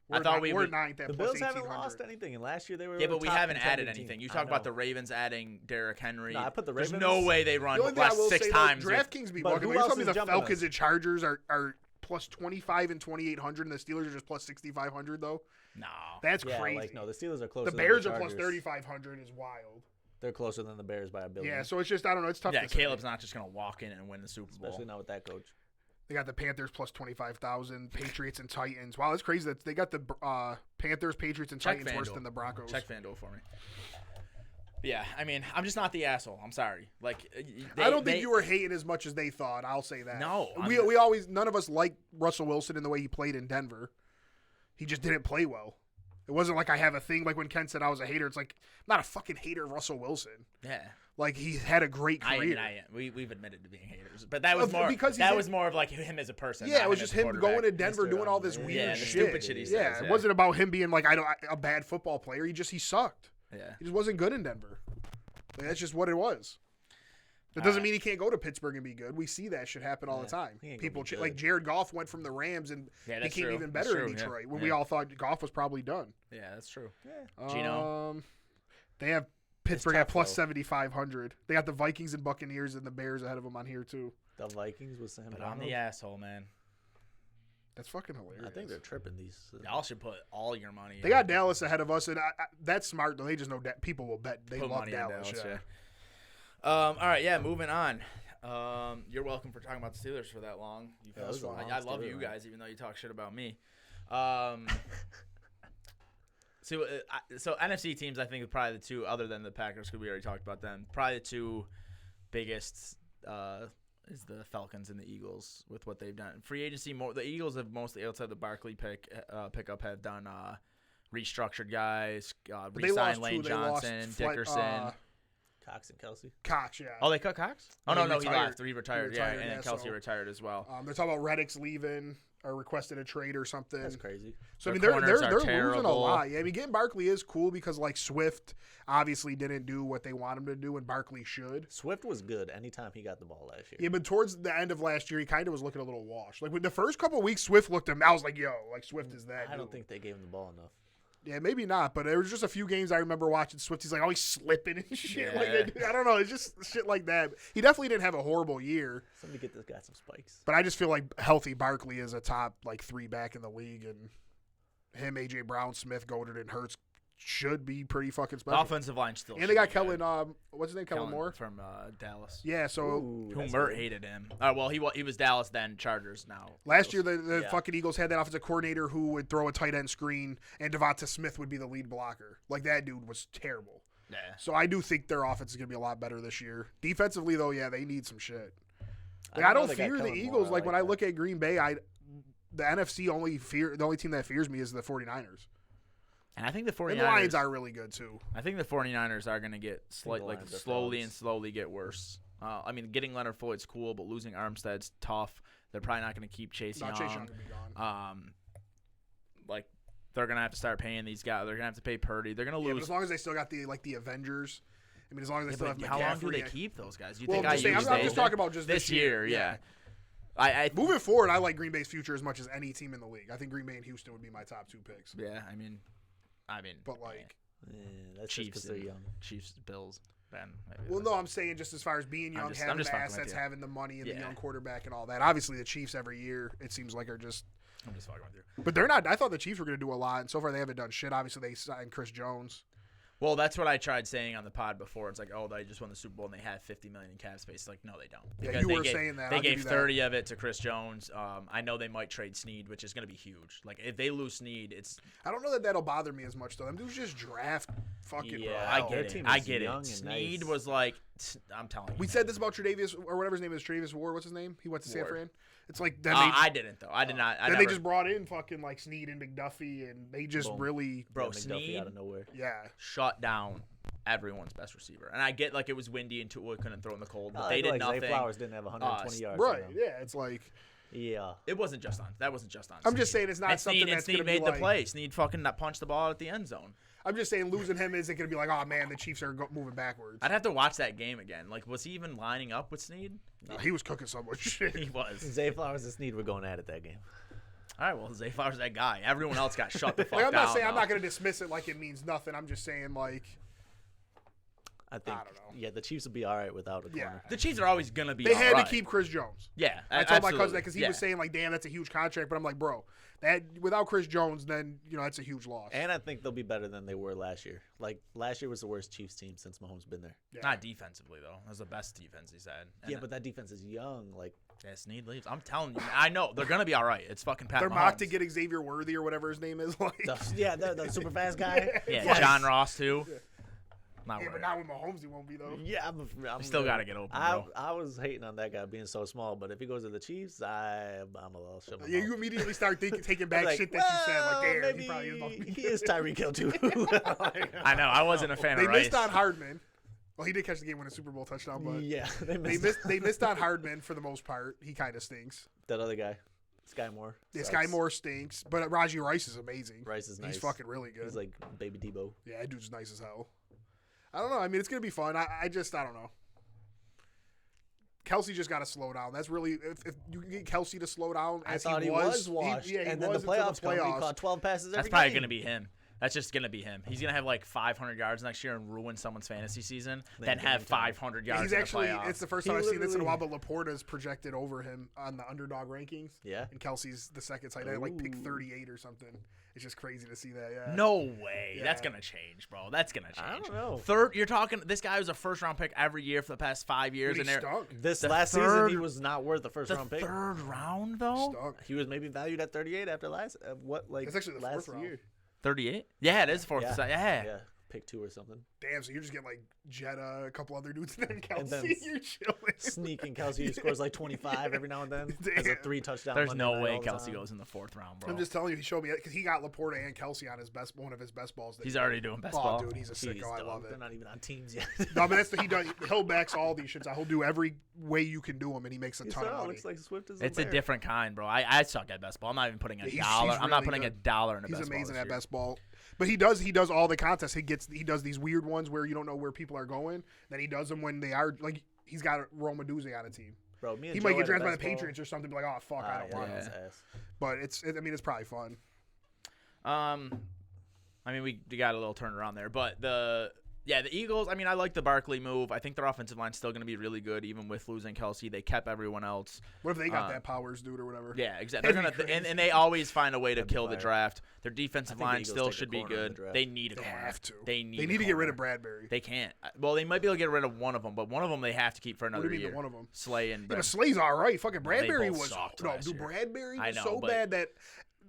We're would. ninth at The plus Bills haven't 1,800. lost anything, and last year they were. Yeah, a but we top haven't added contending anything. team. You I talk about know. the Ravens adding Derrick Henry. No, I put the There's Ravens- no way they run The only thing I less will 6 say, times. though, DraftKings be But bugging. who You're else telling me is the jumping Falcons us? and Chargers are plus 25 and 2,800, and the Steelers are just plus 6,500 though. No. That's Yeah, crazy. like no, the Steelers are closer. the than Bears the are plus Chargers. 3,500 is wild. They're closer than the Bears by a billion. Yeah, so it's just I don't know. It's tough. Yeah, to say. Caleb's not just gonna walk in and win the Super Bowl. especially not with that coach. They got the Panthers plus 25,000, Patriots and Titans. Wow, that's crazy. That they got the Panthers, Patriots, and Check Titans worse FanDuel. than the Broncos. Check FanDuel for me. Yeah, I mean, I'm just not the asshole. I'm sorry. Like, I don't think you were hating as much as they thought. I'll say that. No, we always none of us liked Russell Wilson in the way he played in Denver. He just didn't play well. It wasn't like I have a thing like when Ken said I was a hater. It's like I'm not a fucking hater of Russell Wilson. Yeah. Like he had a great career. We've admitted to being haters, but that was Well, more because that he's was more of like him as a person. Yeah, not it was as just a him quarterback. going to Denver Mr. doing all this Yeah, weird the shit. stupid shit he says, Yeah, yeah. it wasn't about him being like a bad football player. He sucked. Yeah. He just wasn't good in Denver. Like, that's just what it was. That doesn't mean he can't go to Pittsburgh and be good. We see that shit happen all the time. he ain't gonna People be good. like Jared Goff went from the Rams and Yeah, that's became true. even That's better true, in yeah. Detroit when Yeah. we all thought Goff was probably done. Yeah, that's true. Gino, they have Pittsburgh at tough, plus though. 7,500. They got the Vikings and Buccaneers and the Bears ahead of them on here too. The Vikings with Sam But I'm Darnold. the asshole, man. That's fucking hilarious. I think they're tripping these. Y'all should put all your money. They got Dallas ahead of us, and that's smart though. They just know that people will bet. They Put love money in Dallas. Dallas, Yeah. All right, yeah, moving on. You're welcome for talking about the Steelers for that long. Yeah, that was a long I love Steeler you run. guys, even though you talk shit about me. So NFC teams, I think, are probably the two, other than the Packers, because we already talked about them. Probably the two biggest is the Falcons and the Eagles with what they've done. Free agency, the Eagles have mostly, outside the Barkley pickup, have done restructured guys, But re-signed two. Lane They lost Johnson, Dickerson. Cox and Kelsey. Cox, yeah. Oh, they cut Cox? Oh, Yeah, no, he he retired. left. He retired, retired, and yeah, then Kelsey so- retired as well. They're talking about Reddick's leaving or requested a trade or something. That's crazy. So I mean, Their they're corners are losing a terrible. lot. Yeah, I mean, getting Barkley is cool because like Swift obviously didn't do what they want him to do, and Barkley should. Swift was good anytime he got the ball last year. Yeah, but towards the end of last year, he kind of was looking a little washed. Like with the first couple of weeks, Swift looked him. I was like, yo, like Swift is that. I don't dude. think they gave him the ball enough. Yeah, maybe not, but there was just a few games I remember watching Swift. He's like always slipping and shit. Yeah. Like I don't know, it's just shit like that. He definitely didn't have a horrible year, Somebody get this guy some spikes. but I just feel like healthy Barkley is a top like 3 back in the league, and him, AJ Brown, Smith, Goddard, and Hurts should be pretty fucking The special. offensive line still. And they got should be good. Kellen. What's his name? Kellen Moore. from Dallas. Yeah. So Ooh, Who that's Mert good. hated him. Well, he was Dallas, then Chargers now. last year the Yeah. fucking Eagles had that offensive coordinator who would throw a tight end screen, and Devonta Smith would be the lead blocker. Like that dude was terrible. Yeah. So I do think their offense is gonna be a lot better this year. Defensively though, yeah, they need some shit. Like, I know don't they got fear the Kellen Eagles. Moore. Like when I that. look at Green Bay, the NFC the only team that fears me is the 49ers. And I think the 49ers And the Lions are really good too. I think the 49ers are going to get the Lions are slowly frauds. and slowly get worse. I mean, getting Leonard Floyd's cool, but losing Armstead's tough. They're probably not going to keep Chase Young. Chase Young would be gone. Like they're going to have to start paying these guys. They're going to have to pay Purdy. They're going to Yeah, but lose. as long as they still got the Avengers. I mean, as long as they still have How long do McCaffrey. they keep those guys? You Well, think I'm just saying- Ayuk's I'm just staying? talking about just this year. Yeah. I Moving forward, I like Green Bay's future as much as any team in the league. I think Green Bay and Houston would be my top 2 picks. yeah. I mean, But like, That's Chiefs just because they're and young. Chiefs, Bills, Ben. maybe well, that's- no, I'm saying just as far as being young, I'm having just the fucking with assets, you. having the money, and the Yeah. young quarterback and all that. Obviously, the Chiefs every year it seems like are just. I'm just fucking with you. But they're not. I thought the Chiefs were going to do a lot, and so far they haven't done shit. Obviously, they signed Chris Jones. Well, that's what I tried saying on the pod before. It's like, oh, they just won the Super Bowl and they have $50 million in cap space. Like, no, they don't. Yeah, Because you they were gave- saying that. They I'll give gave you that. 30 of it to Chris Jones. I know they might trade Snead, which is going to be huge. Like, if they lose Snead, it's I don't know that that'll bother me as much though. Them dudes just draft fucking. yeah, hell. I Their get it. team I is get young it. and Snead nice. was like, I'm telling you. We man. said this about Tre'Davious or whatever his name is, Tre'Davious Ward. What's his name? He went to San Ward. Fran. It's like then I didn't though. I did not. I then never, they just brought in fucking like Snead and McDuffie, and they just Boom. really bro, McDuffie Snead out of nowhere. yeah. shut down everyone's best receiver. And I get like it was windy and Tua couldn't throw in the cold, but I they feel did like Zay nothing. Flowers didn't have 120 yards. Right. on him. Yeah. It's like Yeah. It wasn't just on. That wasn't just on. I'm just saying it's not and something Snead, that's and going Snead to be made like. the play. Snead fucking punched the ball out at the end zone. I'm just saying losing him isn't going to be like, oh man, the Chiefs are moving backwards. I'd have to watch that game again. Like, was he even lining up with Snead? No, he was cooking so much shit. He was. Zay Flowers and Snead were going at it that game. All right, well, Zay Flowers that guy. Everyone else got shut the fuck Like, I'm down. not saying I'm though. not going to dismiss it like it means nothing. I'm just saying like I think. don't know. Yeah, the Chiefs will be all right without a Yeah. corner. The Chiefs are always gonna be. they had alright. to keep Chris Jones. Yeah, I told my cousin absolutely. that because he Yeah. was saying like, damn, that's a huge contract. But I'm like, bro, that without Chris Jones, then that's a huge loss. And I think they'll be better than they were last year. Like last year was the worst Chiefs team since Mahomes been there. Yeah. Not defensively though. That was the best defense he's had. And Yeah, but that defense is young. Like yeah, Snead leaves. I'm telling you, I know they're gonna be all right. It's fucking Pat They're Mahomes. mocked to get Xavier Worthy or whatever his name is. Like, the super fast guy. Yeah, Yes. John Ross too. Not yeah, but worried. not with Mahomes, he won't be though. Yeah, I'm Still gotta get open, bro. I was hating on that guy being so small, but if he goes to the Chiefs, I'm a little shut Yeah, you immediately start taking back like, shit that you said. Like, well, damn, maybe he probably is about to be. he is Tyreek Hill too. I know. I wasn't a fan They of Rice. missed on Hardman. Well, he did catch the game winning Super Bowl touchdown, but yeah, they missed on Hardman for the most part. He kind of stinks. that other guy, Sky Moore. Yeah, sucks. Sky Moore stinks, but Raji Rice is amazing. Rice is nice. He's fucking really good. He's like baby Debo. Yeah, that dude's nice as hell. I don't know. I mean, it's gonna be fun. I don't know. Kelsey just got to slow down. That's really if you can get Kelsey to slow down. I As thought he was washed, he and then the was until playoffs come. He caught 12 passes every That's probably game. gonna be him. That's just gonna be him. He's gonna have like 500 yards next year and ruin someone's fantasy season. Then Then have game time. 500 yards. He's in actually, the playoffs. it's the first time I've seen this in a while, but Laporta's projected over him on the underdog rankings. Yeah. And Kelsey's the second tight end, like pick Ooh. 38 or something. It's just crazy to see that, yeah. No way. Yeah. That's gonna change, bro. That's gonna change. I don't know. Third, you're talking. This guy was a first round pick every year for the past 5 years, Dude, he and stunk. This The last season, third- he was not worth the first the round pick. third round though. Stunk. He was maybe valued at 38 after last It's actually the last fourth round. year. 38. Yeah, it is fourth. Yeah. Yeah. Pick 2 or something. Damn, so you're just getting like Jetta, a couple other dudes, and then Kelsey. then You're chilling. Sneaking Kelsey, who scores like 25 every now and then. Has a Damn. 3 touchdown. There's Monday no night way all the Kelsey time. goes in the fourth round, bro. I'm just telling you, he showed me because he got Laporta and Kelsey on one of his best balls. That He's he already did. doing best Oh, ball. dude, he's a Jeez, sicko. I dog, love They're it. not even on teams yet. No, but he does. He'll backs all these shits out. He'll do every way you can do him, and he makes a ton of money. Looks like Swift is It's a bear. different kind, bro. I suck at best ball. I'm not even putting a He's dollar. I'm not really putting a good. dollar in a He's best ball. amazing this at year. best ball. But he does all the contests. He does these weird ones where you don't know where people are going. Then he does them when they are like he's got Rome Duzzi on a team. Bro, me and He Joe might get had a drafted by the best ball. Patriots or something. Be like, oh fuck, I don't Yeah, want yeah. him. his ass. But it's probably fun. I mean, we got a little turnaround there, but the Eagles. I mean, I like the Barkley move. I think their offensive line's still going to be really good, even with losing Kelsey. They kept everyone else. What if they got that Powers dude or whatever? Yeah, exactly. They're That'd gonna be and they always find a way to That'd be kill the fire. draft. Their defensive I think the line Eagles still take a should be corner in the good. draft. They need a They corner. have to. They need. They a need to get rid corner. of Bradbury. They can't. Well, they might be able to get rid of one of them, but one of them they have to keep for What do another you mean year. the one of them? Slay and Yeah, Brad. but Slay's all right. Fucking they Bradbury both was sucked no, last dude. year. Bradbury I was know, so but- bad that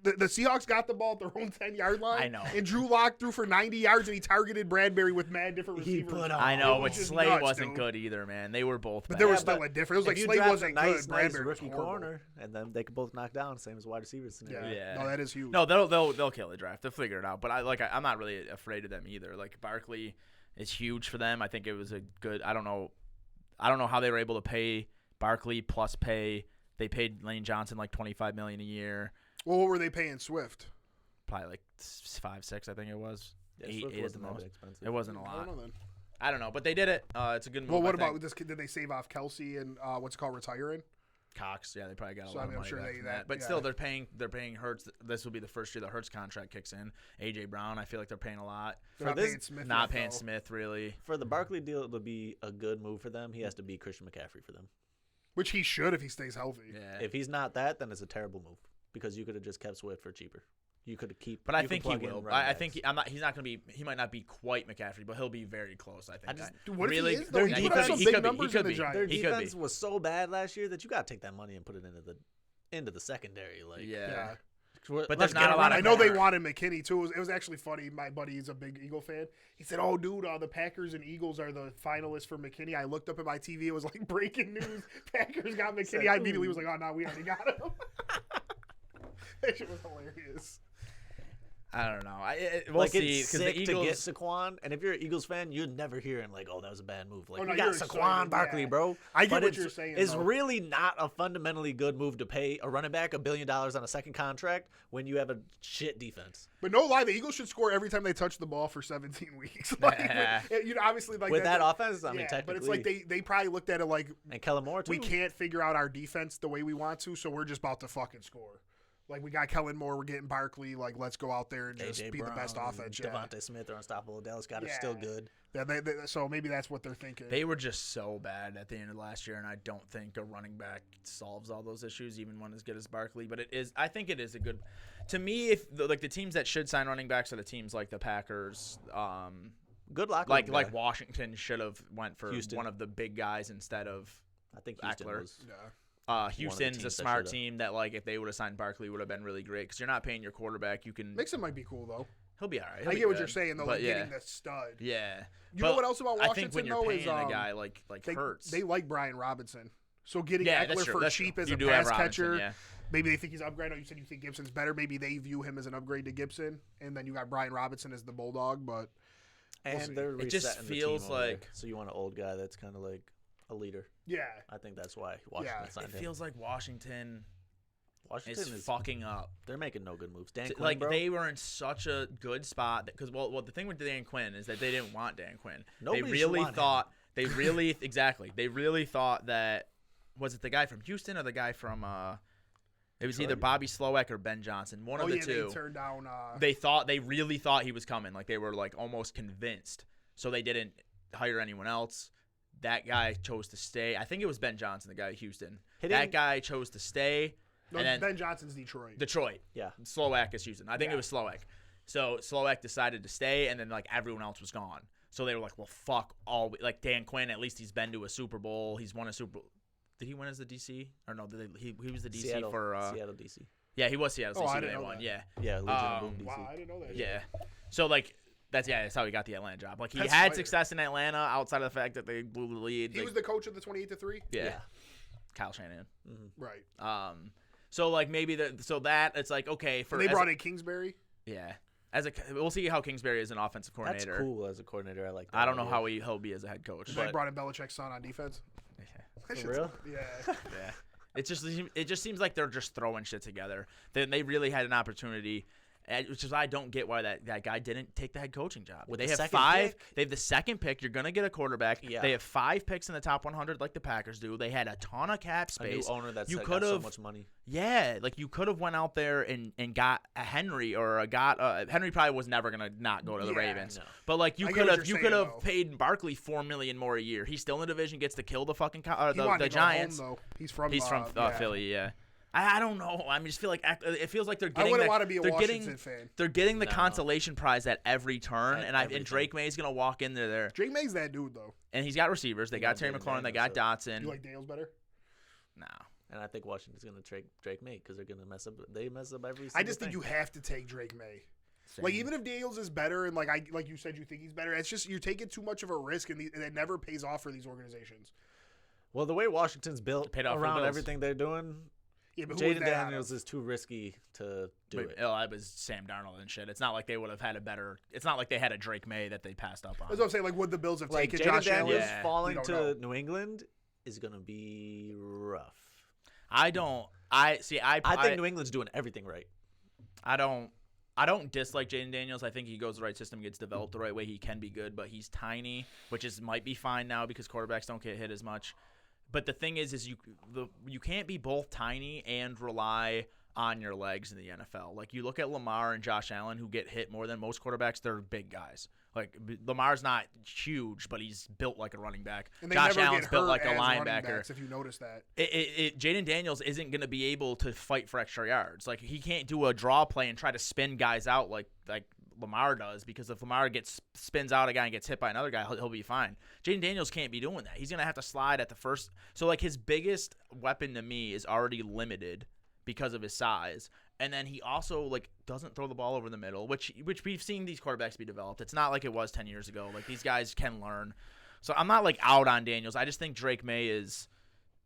the Seahawks got the ball at their own 10-yard line. I know. And Drew Lock threw for 90 yards, and he targeted Bradbury with mad different He receivers. put on- I know, It was but just Slay nuts, wasn't dude. good either, man. They were both. But bad. there was Yeah, still but a difference. It was like if you Slay draft wasn't a nice, good. Bradbury was rookie horrible. corner, and then they could both knock down, same as wide receivers scenario. Yeah. Yeah. No, that is huge. No, they'll kill the draft. They'll figure it out. But I'm not really afraid of them either. Like Barkley is huge for them. I think it was a good. I don't know how they were able to pay Barkley plus pay. They paid Lane Johnson like $25 million a year. Well, what were they paying Swift? Probably like 5, 6. I think it was. Yeah, 8 Swift at the wasn't that most. expensive. It wasn't a I lot. don't know then. I don't know, but they did it. It's a good move. Well, what I think. about this kid? Did they save off Kelsey and what's it called, retiring? Cox? Yeah, they probably got a So, lot I mean, I'm of money sure back they- from that- But yeah. still, they're paying Hurts. This will be the first year the Hurts contract kicks in. AJ Brown, I feel like they're paying a lot. They're For not this- paying Smith Not yet, paying though. Smith really. For the Barkley deal to be a good move for them, he has to be Christian McCaffrey for them. Which he should if he stays healthy. Yeah. If he's not that, then it's a terrible move because you could have just kept Swift for cheaper. You could have But I think he will. I think he's not going to be. He might not be quite McCaffrey, but he'll be very close. I think. I just- Dude, what really, if he is, though? He he put up could some be. big He could be. numbers He in could the be. Giants. their He could defense be. was so bad last year that you got to take that money and put it into the secondary. Like, Yeah. Yeah. But let's there's not get a lot rid of I know they corner. wanted McKinney too. It was actually funny. My buddy is a big Eagle fan. He said, "Oh, dude, the Packers and Eagles are the finalists for McKinney." I looked up at my TV. It was like breaking news. Packers got McKinney. I immediately was like, "Oh no, we already got him." That shit was hilarious. I don't know. We'll like see it's because sick the to get Eagles. Saquon, and if you're an Eagles fan, you'd never hear him like, "Oh, that was a bad move." Like, Oh, no, we got you're Saquon excited, Barkley, yeah. bro. I get But what it's, you're saying, It's though. really not a fundamentally good move to pay a running back $1 billion on a second contract when you have a shit defense. But no lie, the Eagles should score every time they touch the ball for 17 weeks. Like, you know, obviously, like With that offense, I mean, yeah, technically, but it's like they probably looked at it like and Kellen Moore too. we can't figure out our defense the way we want to, so we're just about to fucking score. Like we got Kellen Moore, we're getting Barkley. Like let's go out there and just AJ be Brown, the best offense. Yeah. Devontae Smith are unstoppable. Dallas Goddard's Yeah. still good. Yeah, so maybe that's what they're thinking. They were just so bad at the end of last year, and I don't think a running back solves all those issues, even one as good as Barkley. But I think it is a good. To me, if the teams that should sign running backs are the teams like the Packers, Good luck. like Washington should have went for Houston. one of the big guys instead of. I think Houston Eckler. was. yeah. Houston's a teams that smart should've. team that like if they would have signed Barkley would have been really great because you're not paying your quarterback. You can Mixon might be cool though. he'll be all right. I get what you're saying though, but like yeah, getting the stud. yeah. You know what else about Washington I think when you're though paying is a guy like Hurts, they like Brian Robinson. So getting yeah, Eckler that's true. for That's cheap true. as You a do have pass Robinson, catcher. yeah. Maybe they think he's upgrade. I know you said you think Gibson's better. Maybe they view him as an upgrade to Gibson, and then you got Brian Robinson as the bulldog. But And see. they're It just resetting the feels team over there. like- So you want an old guy that's kind of like a leader. yeah, I think that's why Washington Yeah. signed It him. feels like Washington Washington is fucking up. They're making no good moves. Dan Quinn, Like bro. they were in such a good spot because well, the thing with Dan Quinn is that they didn't want Dan Quinn. Nobody they should really want him. thought they really exactly they really thought that was it the guy from Houston or the guy from It was either Bobby Slowak or Ben Johnson, one of the two. They turned down. They really thought he was coming. Like they were like almost convinced. So they didn't hire anyone else. That guy chose to stay. I think it was Ben Johnson, the guy at Houston. That guy chose to stay. No, and then Ben Johnson's Detroit. Yeah. Slowak is Houston. I think it was Slowak. So Slowak decided to stay, and then like everyone else was gone. So they were like, well, fuck all. Like Dan Quinn, at least he's been to a Super Bowl. He's won a Super Bowl. Did he win as the DC? Or no, he was the DC Seattle, for Seattle DC. Yeah, he was Seattle DC. I didn't know won. that. Yeah. Yeah, Legion of Boom DC. Wow, I didn't know that. Yeah. So like that's how he got the Atlanta job. Like he That's had fire. success in Atlanta outside of the fact that they blew the lead. He like, was the coach of the 28-3. yeah. Kyle Shanahan. Right. So like maybe it's like okay for And they brought in Kingsbury. yeah. We'll see how Kingsbury is an offensive coordinator. That's cool as a coordinator. I like that. I don't know how he'll be as a head coach. And But they brought in Belichick's son on defense. That For shit's- real? Yeah. yeah. It just seems like they're just throwing shit together. Then they really had an opportunity, which is why I don't get why that guy didn't take the head coaching job. With They the have second 5. pick? They have the second pick. You're gonna get a quarterback. Yeah. They have 5 picks in the top 100 like the Packers do. They had a ton of cap A new space. owner that's You got could so have much money. Yeah, like you could have went out there and got a Henry or Henry probably was never gonna not go to the Yeah, Ravens. no. But like I get what you're saying, though. paid Barkley $4 million more a year. He's still in the division, gets to kill the fucking He wanted the to go Giants. home, though. He's from Philly, yeah. I don't know. I just feel like it feels like they're I getting. wouldn't want to be a they're Washington getting, fan. They're getting the No. consolation prize at every turn, At and everything. Drake May's gonna walk in there, Drake May's that dude, though. and he's got receivers. They You got got Terry David McLaurin. They got Daniels, Dotson. You like Daniels better? No. And I think Washington's going to trade Drake May because they're going to mess up. They mess up every. I just think thing. you have to take Drake May. Same. Like even if Daniels is better, and like you said, you think he's better, it's just you're taking too much of a risk, and it never pays off for these organizations. Well, the way Washington's built Paid off for the around Bills. everything they're doing, Yeah, but who was Jaden that out Daniels of? is too risky to do it. Oh, that was Sam Darnold and shit. It's not like they would have had a better. It's not like they had a Drake May that they passed up on. That's what I'm saying. Like, would the Bills have Like taken Jaden Josh Allen? Daniels Yeah. falling We to don't New England is going to be rough. I don't. I think New England's doing everything right. I don't dislike Jaden Daniels. I think he goes the right system, gets developed the right way. He can be good, but he's tiny, which might be fine now because quarterbacks don't get hit as much. But the thing is you can't be both tiny and rely on your legs in the NFL. Like you look at Lamar and Josh Allen, who get hit more than most quarterbacks. They're big guys. Like Lamar's not huge, but he's built like a running back. And they Josh never Allen's get built hurt like a as running linebacker. backs, if you notice that. Jaden Daniels isn't going to be able to fight for extra yards. Like he can't do a draw play and try to spin guys out like Lamar does, because if Lamar spins out a guy and gets hit by another guy, he'll be fine. Jaden Daniels can't be doing that. He's going to have to slide at the first. So like his biggest weapon to me is already limited because of his size. And then he also like doesn't throw the ball over the middle, which we've seen these quarterbacks be developed. It's not like it was 10 years ago. Like these guys can learn. So I'm not like out on Daniels. I just think Drake May is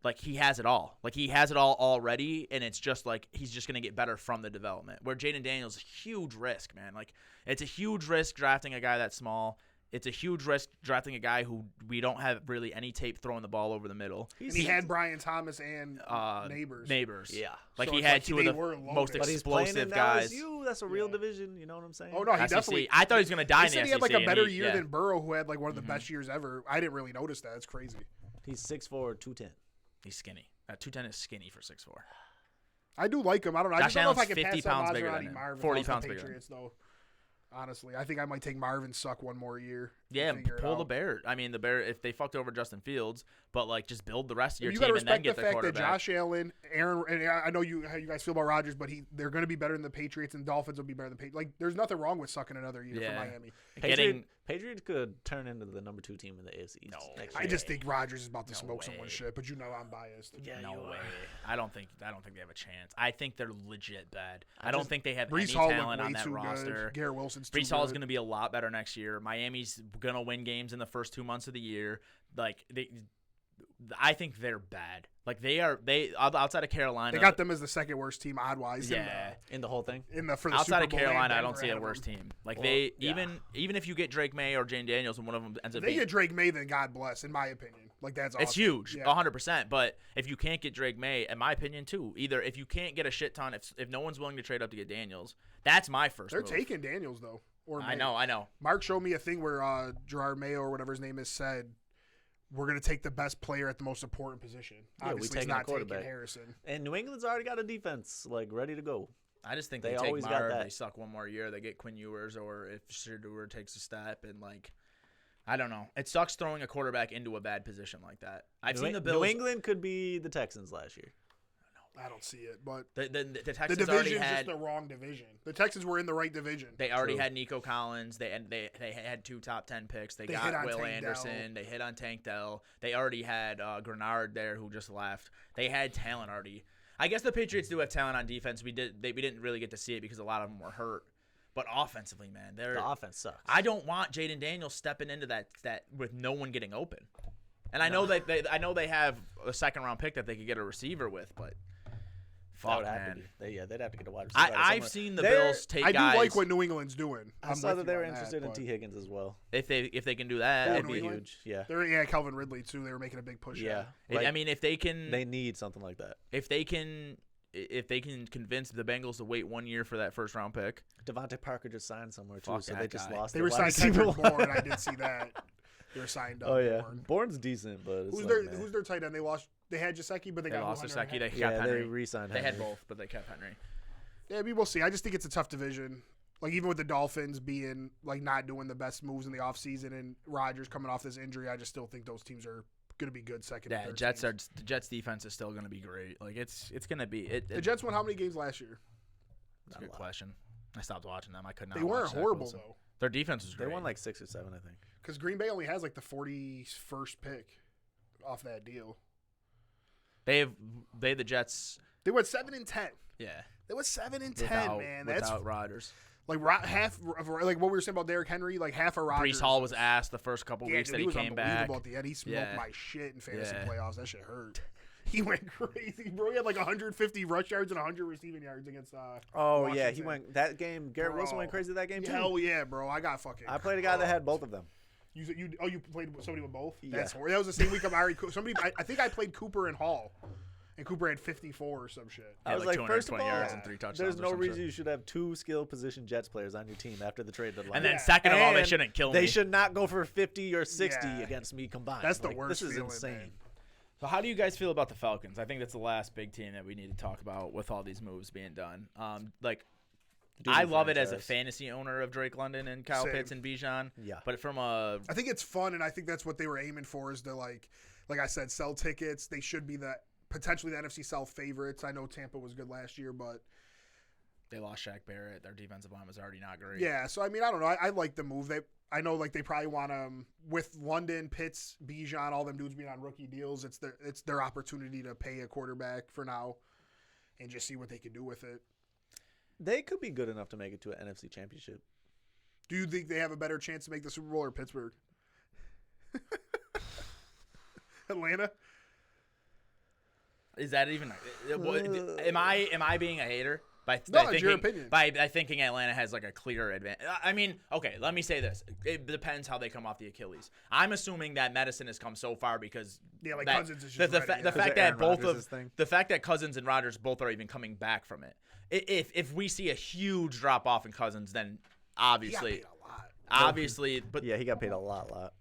like he has it all. Like he has it all already, and it's just like he's just gonna get better from the development. Where Jaden Daniels, huge risk, man. Like it's a huge risk drafting a guy that small. It's a huge risk drafting a guy who we don't have really any tape throwing the ball over the middle. And he had Brian Thomas and Neighbors. Yeah. Like So he it's had like two of they the were loaded. most But he's playing in explosive guys. LSU. That's a real Yeah. division. You know what I'm saying? Oh no, he SEC. definitely. I thought he was gonna die They in the said SEC. he had like a and better he- year yeah. than Burrow, who had like one of the best years ever. I didn't really notice that. It's crazy. He's 6'4", 210. He's skinny. 210 is skinny for 6'4". I do like him. I don't know. I Josh just don't know if I Allen's can 50 pass pounds on bigger Maserati than him. Marvin 40 if I was pounds the bigger than Patriots, though. Honestly, I think I might take Marvin Suck one more year. Yeah, and figure it pull the out. Bear. I mean, the Bear, if they fucked over Justin Fields, but like just build the rest of your You team got to and then respect get the the fact that quarterback. Josh Allen, Aaron, and I know how you guys feel about Rodgers, but they're going to be better than the Patriots, and Dolphins will be better than the Patriots. Like, there's nothing wrong with sucking another year Yeah. for Miami. Patriots could turn into the number 2 team in the AFC East No. next I year. just think Rodgers is about to No smoke way. someone's shit, but you know I'm biased. Yeah, No you way. are. I don't think they have a chance. I think they're legit bad. I I don't just- think they have Brees any Hall talent looked way on that too roster. good. Garrett Wilson's too Brees Hall is good. going to be a lot better next year. Miami's going to win games in the first 2 months of the year. Like I think they're bad. Like they outside of Carolina. They got them as the second worst team odd-wise. Yeah. In the whole thing. For the Outside Super of Bowl, Carolina, and I don't Denver see a ahead of worse them. team. Like Well, yeah. even if you get Drake May or Jane Daniels and one of them ends If up they being get Drake May, then God bless, in my opinion. Like, that's awesome. it's huge, Yeah. 100%. But if you can't get Drake May, in my opinion, too, either if you can't get a shit ton, if no one's willing to trade up to get Daniels, that's my first They're move. taking Daniels, though. Or I May. know. Mark showed me a thing where Gerard Mayo or whatever his name is said we're going to take the best player at the most important position. Yeah, we Obviously, it's taking a not taking quarterback. Harrison. And New England's already got a defense like ready to go. I just think They they take always got Marv, that. they suck one more year, they get Quinn Ewers, or if Shedeur takes a step, and like, I don't know. It sucks throwing a quarterback into a bad position like that. I've seen the Bills. New England could be the Texans last year. I don't see it, but The the Texans already division's had. just the wrong division. The Texans were in the right division. They already True. had Nico Collins. They had 2 top 10 picks. They They hit got on Will Tank Anderson. Dell. They hit on Tank Dell. They already had Grenard there, who just left. They had talent already. I guess the Patriots do have talent on defense. We didn't really get to see it because a lot of them were hurt. But offensively, man, The offense sucks. I don't want Jaden Daniels stepping into that with no one getting open. And I know they have a second round pick that they could get a receiver with, but That fuck, would have to man. be. They'd have to get a wide receiver. I've seen the They're- Bills take I do guys. like what New England's doing. I I'm saw with that you they were on that, interested in but T. Higgins as well. if they can do that, Oh, it'd New be England? Huge. Yeah. They're Calvin Ridley too. They were making a big push. Yeah. I mean, if they can, They need something like that. if they can convince the Bengals to wait 1 year for that first round pick, Devontae Parker just signed somewhere too, Fuck so that they just guy. lost. They their were wide signed receiver Kendrick one. Bourne. I did see that. They were signed up. Oh yeah, Bourne. Bourne's decent, but it's Who's like, their man. Who's their tight end? They lost. They had Gesicki, but they they got lost Hunter Gesicki. and They Henry. kept Yeah, Henry. they re-signed They had Henry. both, but they kept Henry. Yeah, we'll see. I just think it's a tough division. Like even with the Dolphins being like not doing the best moves in the offseason and Rodgers coming off this injury, I just still think those teams are going to be good second. Yeah, and third Jets teams. the Jets defense is still going to be great. Like it's going to be The Jets won how many games last year? That's a good question. I stopped watching them. I could not. They weren't watch Zach horrible Wilson. though, Their defense was They great. won like 6 or 7, I think. because Green Bay only has like the 41st pick off that deal. they the Jets. They went 7-10. Yeah, They went 7-10, without, man. That's without Rodgers. like half of like what we were saying about Derrick Henry. Like half of Rodgers. Brees Hall was asked the first couple Yeah, weeks dude, that he he was came back. unbelievable at the end. He smoked Yeah. my shit in fantasy Yeah. playoffs. That shit hurt. He went crazy, bro. He had like 150 rush yards and 100 receiving yards against. Oh yeah, he Washington. went that game. Garrett Wilson went Bro. crazy that game too. Hell yeah, bro. I got fucking. I played a guy that had both of them. You played with somebody with both? Yeah. That's horrible. That was the same week of Ari. I think I played Cooper and Hall, and Cooper had 54 or some shit. He I had was like like, first of 220 all, yards and 3 touchdowns. there's or no some reason shit. you should have 2 skill position Jets players on your team after the trade deadline. And then Yeah. second of all, they And shouldn't kill They me. should not go for 50 or 60 Yeah. against me combined. That's the Like, worst This is feeling, insane. man. So how do you guys feel about the Falcons? I think that's the last big team that we need to talk about with all these moves being done. I love it as a franchise. fantasy owner of Drake London and Kyle Same. Pitts and Bijan. Yeah. But from a I think it's fun, and I think that's what they were aiming for. Is to like I said, sell tickets. They should be potentially the NFC South favorites. I know Tampa was good last year, but they lost Shaq Barrett, their defensive line was already not great. yeah. So I mean, I don't know. I like the move. I know like they probably want with London, Pitts, Bijan, all them dudes being on rookie deals. It's their opportunity to pay a quarterback for now, and just see what they can do with it. They could be good enough to make it to an NFC championship. Do you think they have a better chance to make the Super Bowl or Pittsburgh? Atlanta? Is that even? Am I being a hater by No, by it's your thinking opinion. by thinking Atlanta has like a clear advantage? I mean, okay, let me say this: it depends how they come off the Achilles. I'm assuming that medicine has come so far because Yeah, like that- Cousins is just the ready, yeah. fact that Aaron both Rodgers' of thing. the fact that Cousins and Rodgers both are even coming back from it. If we see a huge drop off in Cousins, then He got obviously, paid a lot. but Yeah, he got paid a lot.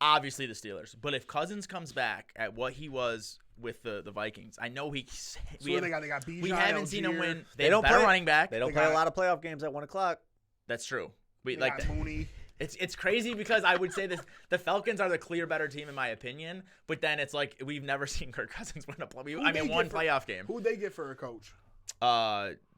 obviously the Steelers. But if Cousins comes back at what he was with the Vikings, I know he. So they got Bijan, We haven't seen him Algier, win. They They don't don't better play- running back. They don't They play a got- lot of playoff games at 1 o'clock. That's true. We They like got Mooney. it's crazy because I would say this: the Falcons are the clear better team in my opinion. But then it's like we've never seen Kirk Cousins win a play. Who'd they one get for- playoff game. Who'd they get for a coach?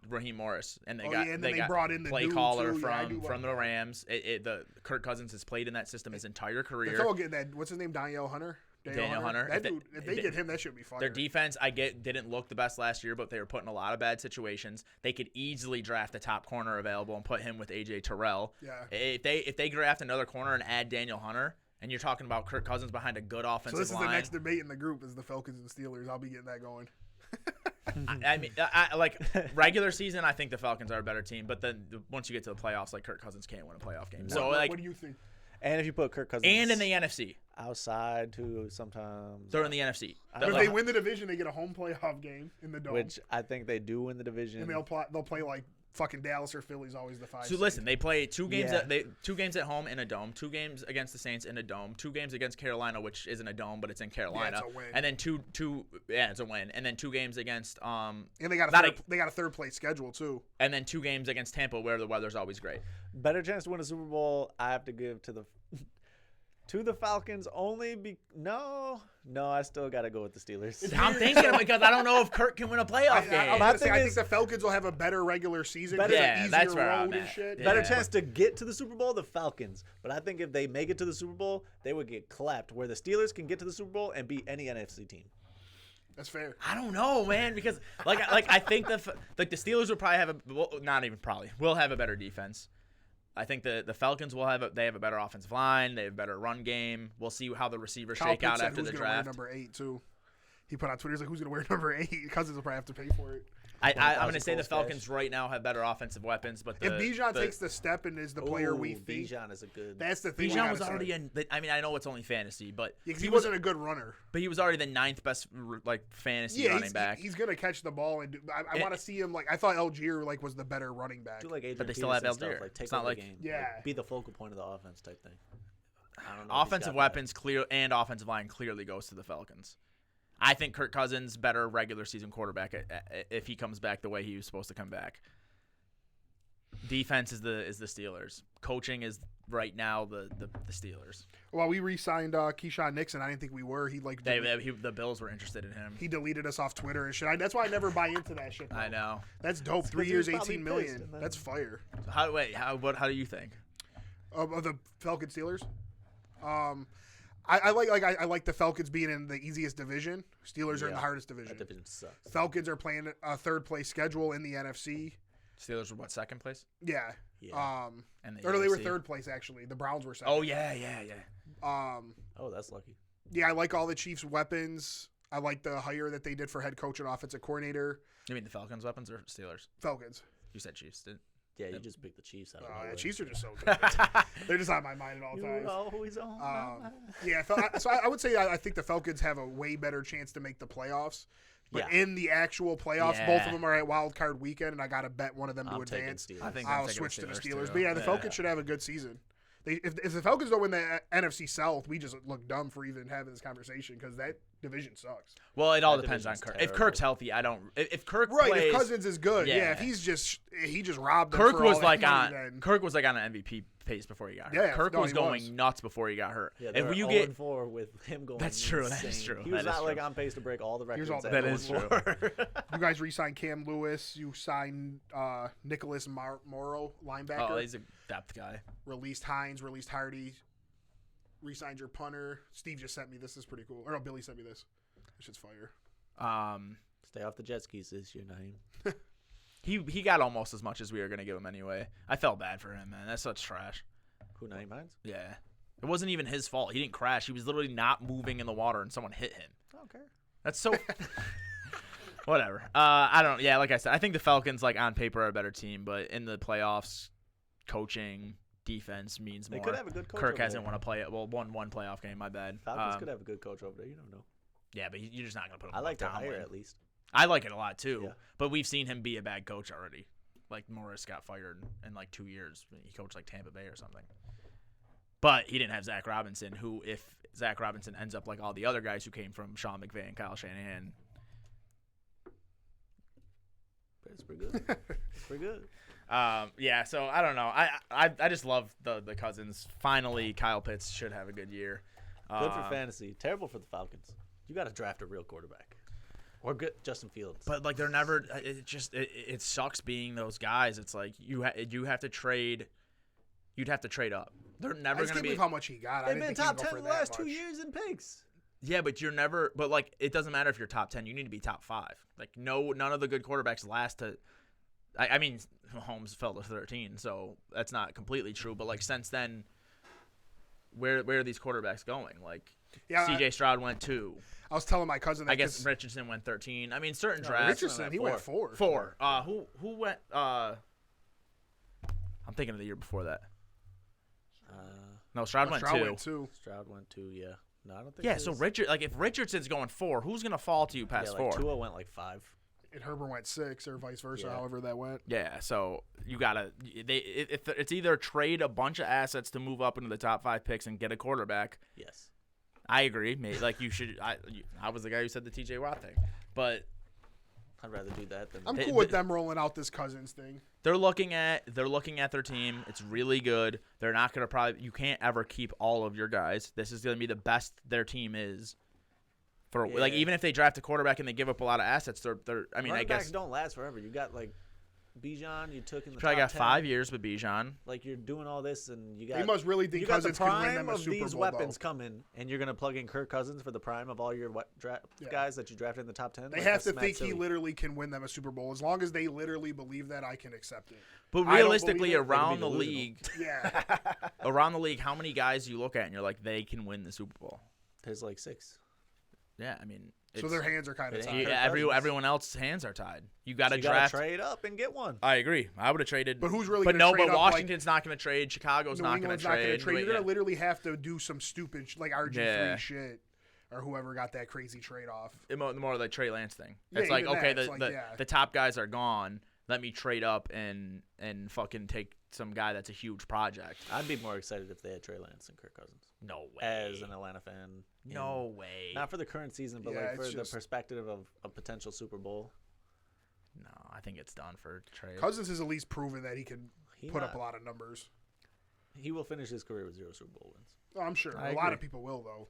Raheem Morris, and they Oh, got yeah, and they then they got brought in the play dude, caller too. Yeah, I from do from like the that. Rams. The Kirk Cousins has played in that system his entire They're career. talking about getting that. What's his name? Danielle Hunter. Danielle Hunter. That If they- dude, if they get him, that should be fire. Their defense, didn't look the best last year, but they were put in a lot of bad situations. They could easily draft a top corner available and put him with AJ Terrell. Yeah. If they draft another corner and add Daniel Hunter, and you're talking about Kirk Cousins behind a good So offensive this is line. the next debate in the group: is the Falcons and Steelers. I'll be getting that going. I mean, like regular season, I think the Falcons are a better team, but then once you get to the playoffs, like Kirk Cousins can't win a playoff game. So what, like, what do you think? And if you put Kirk Cousins and in the NFC, outside too, sometimes. they're in the NFC. But if they win the division, they get a home playoff game in the dome, Which I think they do win the division. and they'll play like fucking Dallas or Philly's always the 5. So listen, they play 2 games. Yeah. 2 games at home in a dome. 2 games against the Saints in a dome. 2 games against Carolina, which isn't a dome, but it's in Carolina. it's a win. And then it's a win. And then 2 games against And they got a third place schedule too. And then 2 games against Tampa, where the weather's always great. Better chance to win a Super Bowl, I have to give to the Falcons only no, I still got to go with the Steelers. I'm thinking because I don't know if Kirk can win a playoff game. I think the Falcons will have a better regular season. Yeah, that's where I'm road and at. shit. Yeah. Better chance to get to the Super Bowl, the Falcons. But I think if they make it to the Super Bowl, they would get clapped. Where the Steelers can get to the Super Bowl and beat any NFC team. That's fair. I don't know, man, because I think the Steelers will probably will have a better defense. I think the Falcons will have a better offensive line. They have a better run game. We'll see how the receivers shake out after the draft. Number 8 too. He put on Twitter, he's like, "Who's gonna wear number 8?" Cousins will probably have to pay for it. I'm going to say the Falcons right now have better offensive weapons, but if Bijan takes the step and is the player we think, Bijan is a good. That's the thing. Bijan was already in. I mean, I know it's only fantasy, but he wasn't a good runner. But he was already the 9th best fantasy running back. He's gonna catch the ball and I want to see him I thought Algier was the better running back. Do like Adrian but they still have Peterson Algier. Stuff, take It's not over like the game. Yeah. Be the focal point of the offense type thing. I don't know. Offensive weapons and offensive line clearly goes to the Falcons. I think Kirk Cousins better regular season quarterback if he comes back the way he was supposed to come back. Defense is the Steelers. Coaching is right now the Steelers. Well, we re-signed Keyshawn Nixon. I didn't think we were. The Bills were interested in him. He deleted us off Twitter and shit. That's why I never buy into that shit. Bro. I know. That's dope. 3 years, $18 million. That's fire. How do you think? Of the Falcons Steelers. I like the Falcons being in the easiest division. Steelers are in the hardest division. That division sucks. Falcons are playing a third place schedule in the NFC. Steelers were what, second place? Yeah. And or no, they were third place actually. The Browns were second. Oh yeah. Oh, that's lucky. Yeah, I like all the Chiefs' weapons. I like the hire that they did for head coach and offensive coordinator. You mean the Falcons' weapons or Steelers? Falcons. You said Chiefs, didn't? Yeah, you just picked the Chiefs out of nowhere. Chiefs are just so good. They're just on my mind at all times. Always on my mind. Yeah, so I would say I think the Falcons have a way better chance to make the playoffs. But in the actual playoffs, both of them are at Wild Card Weekend, and I got to bet one of them to advance. I'll switch to the Steelers. But yeah, the Falcons should have a good season. If the Falcons don't win the NFC South, we just look dumb for even having this conversation because that division sucks. Well, it all depends on Kirk. If Kirk's healthy, I don't. If Kirk plays, if Cousins is good, if he just robbed them. Kirk for was all like that on money, then. Kirk was like on an MVP pace before he got hurt. Yeah, Kirk was going nuts before he got hurt. Yeah, if you 0-4 with him going. That's true. Insane. That is true. He was not like on pace to break all the records. That is true. You guys re-signed Cam Lewis. You signed Nicholas Morrow, linebacker. Oh, he's a depth guy. Released Hines. Released Hardy. Re-signed your punter. Steve just sent me this. This is pretty cool. Or no, Billy sent me this. This shit's fire. Stay off the jet skis this year, Naheem. He got almost as much as we were gonna give him anyway. I felt bad for him, man. That's such trash. Who, Naheem Hines? Yeah, it wasn't even his fault. He didn't crash. He was literally not moving in the water, and someone hit him. I don't care. That's so. Whatever. I don't. Yeah, like I said, I think the Falcons, like on paper, are a better team, but in the playoffs, coaching, defense means more. They could have a good coach. Kirk hasn't won one playoff game. My bad. Falcons could have a good coach over there. You don't know. Yeah, but you're just not gonna put him. I like to Tomlin. hire at least. I like it a lot too, Yeah. but we've seen him be a bad coach already. Like Morris got fired in like 2 years. He coached like Tampa Bay or something. But he didn't have Zach Robinson, who, if Zach Robinson ends up like all the other guys who came from Sean McVay and Kyle Shanahan. It's pretty good. It's pretty good. Yeah, so I don't know. I just love the Cousins. Finally, Kyle Pitts should have a good year. Good for fantasy. Terrible for the Falcons. You got to draft a real quarterback. Or good Justin Fields. But like they're never. It sucks being those guys. It's like you have to trade. You'd have to trade up. They're never going to be. I can't believe how much he got. They've been top 10 the last 2 years in picks. Yeah, but you're never. But like, it doesn't matter if you're top 10. You need to be top 5. Like, none of the good quarterbacks last to. I mean, Mahomes fell to 13, so that's not completely true. But like since then, where are these quarterbacks going? Like, C.J. Stroud went 2. I was telling my cousin that I guess Richardson went 13. I mean, certain drafts. Richardson, he went 4. 4. Who went? I'm thinking of the year before that. No, Stroud went 2. Stroud went 2. Yeah. No, I don't think. Yeah. So if Richardson's going 4, who's gonna fall to you past 4? Tua went like 5. And Herbert went 6 or vice versa, Yeah. however that went. Yeah, so you gotta. It's either trade a bunch of assets to move up into the top 5 picks and get a quarterback. Yes. I agree. Maybe, like you should. I was the guy who said the T.J. Watt thing, but I'd rather do that than. I'm cool with them rolling out this Cousins thing. they're looking at their team. It's really good. They're not gonna you can't ever keep all of your guys. This is gonna be the best their team is. For like Yeah. even if they draft a quarterback and they give up a lot of assets, they're. I mean, Running I guess backs don't last forever. You got like Bijan. You took in the probably top got 10. 5 years with Bijan. Like you're doing all this, and you got. They must really think you got the Cousins can win prime them a of Super these Bowl, weapons though. coming, and you're gonna plug in Kirk Cousins for the prime of all your Yeah. guys that you drafted in the top 10. They Like, have that's to mad think silly. he literally can win them a Super Bowl. As long as they literally believe that, I can accept it. But I don't realistically, believe it. around the They'd be league, Yeah. how many guys you look at and you're like, they can win the Super Bowl? There's like 6. Yeah, I mean, So their hands are kind of It tied. ain't- yeah, everyone else's hands are tied. You got to You gotta draft. trade up and get one. I agree. I would have traded. But who's really But gonna no, trade but up, like, Washington's not going to trade. Chicago's New not going to England's not going to trade. You're going Yeah. to literally have to do some stupid, like RG3 Yeah. shit, or whoever got that crazy trade off. The more like Trey Lance thing. Yeah, It's like, even okay, that. It's like, yeah. the top guys are gone. Let me trade up and fucking take some guy that's a huge project. I'd be more excited if they had Trey Lance and Kirk Cousins No way. as an Atlanta fan. No way. Not for the current season, but Yeah, like it's for just- the perspective of a potential Super Bowl. No, I think it's done for Trey. Cousins has at least proven that he can He put not- up a lot of numbers. He will finish his career with 0 Super Bowl wins. Oh, I'm sure I a lot agree. of people will though.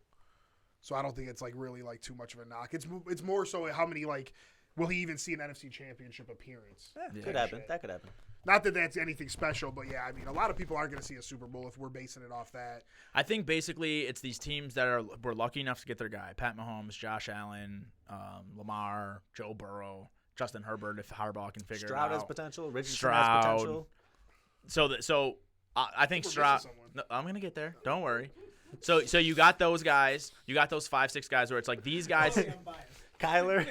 So I don't think it's like really like too much of a knock. It's more so how many like will he even see an NFC Championship appearance? Yeah, Yeah. could happen. Shit. That could happen. Not that that's anything special, but yeah, I mean a lot of people aren't going to see a Super Bowl if we're basing it off that. I think basically it's these teams that were lucky enough to get their guy: Pat Mahomes, Josh Allen, Lamar, Joe Burrow, Justin Herbert. If Harbaugh can figure Stroud it has out. potential. Richardson Stroud. has potential. I think We're Stroud. missing someone. No, I'm gonna get there. Don't worry. So you got those guys. You got those 5-6 guys where it's like these guys, Kyler.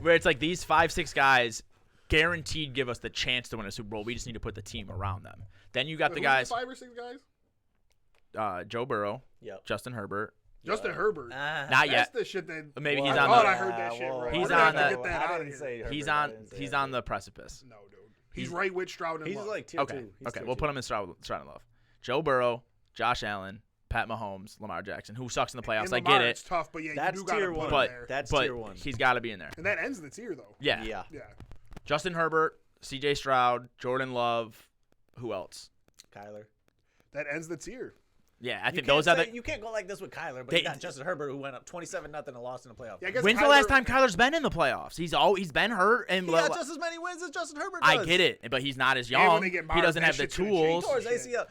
where it's like these 5-6 guys guaranteed give us the chance to win a Super Bowl. We just need to put the team around them. Then you got Wait, the who's guys, 5 or 6 guys. Joe Burrow, Yep. Justin Herbert. Justin Herbert. Not That's yet. the shit that. Maybe I he's on thought the- I heard that shit right. He's We're gonna on have to the- get that I out of didn't here. say Herbert. He's I on. didn't say He's Herbert. on the precipice. No, dude. He's right with Stroud and He's Love. like tier Okay. 2. He's Okay. tier We'll 2. put him in Stroud and Love. Joe Burrow, Josh Allen, Pat Mahomes, Lamar Jackson, who sucks in the playoffs. And I Lamar, get It's it, tough, but yeah, That's you do gotta tier put one. him but there. That's but tier 1. he's got to be in there. And that ends the tier though. Yeah. Yeah. Yeah. Justin Herbert, C.J. Stroud, Jordan Love. Who else? Kyler. That ends the tier. Yeah, I You think can't those are say- the. You can't go like this with Kyler, but They- you got Justin Herbert who went up 27-0 and lost in the playoff. Yeah, I guess When's the last time Kyler's been in the playoffs? He's been hurt and He got just as many wins as Justin Herbert does. I get it, but he's not as And when young. they get He Marvin, doesn't that have the shit's gonna change. tools. Of Towards Shit. ACL.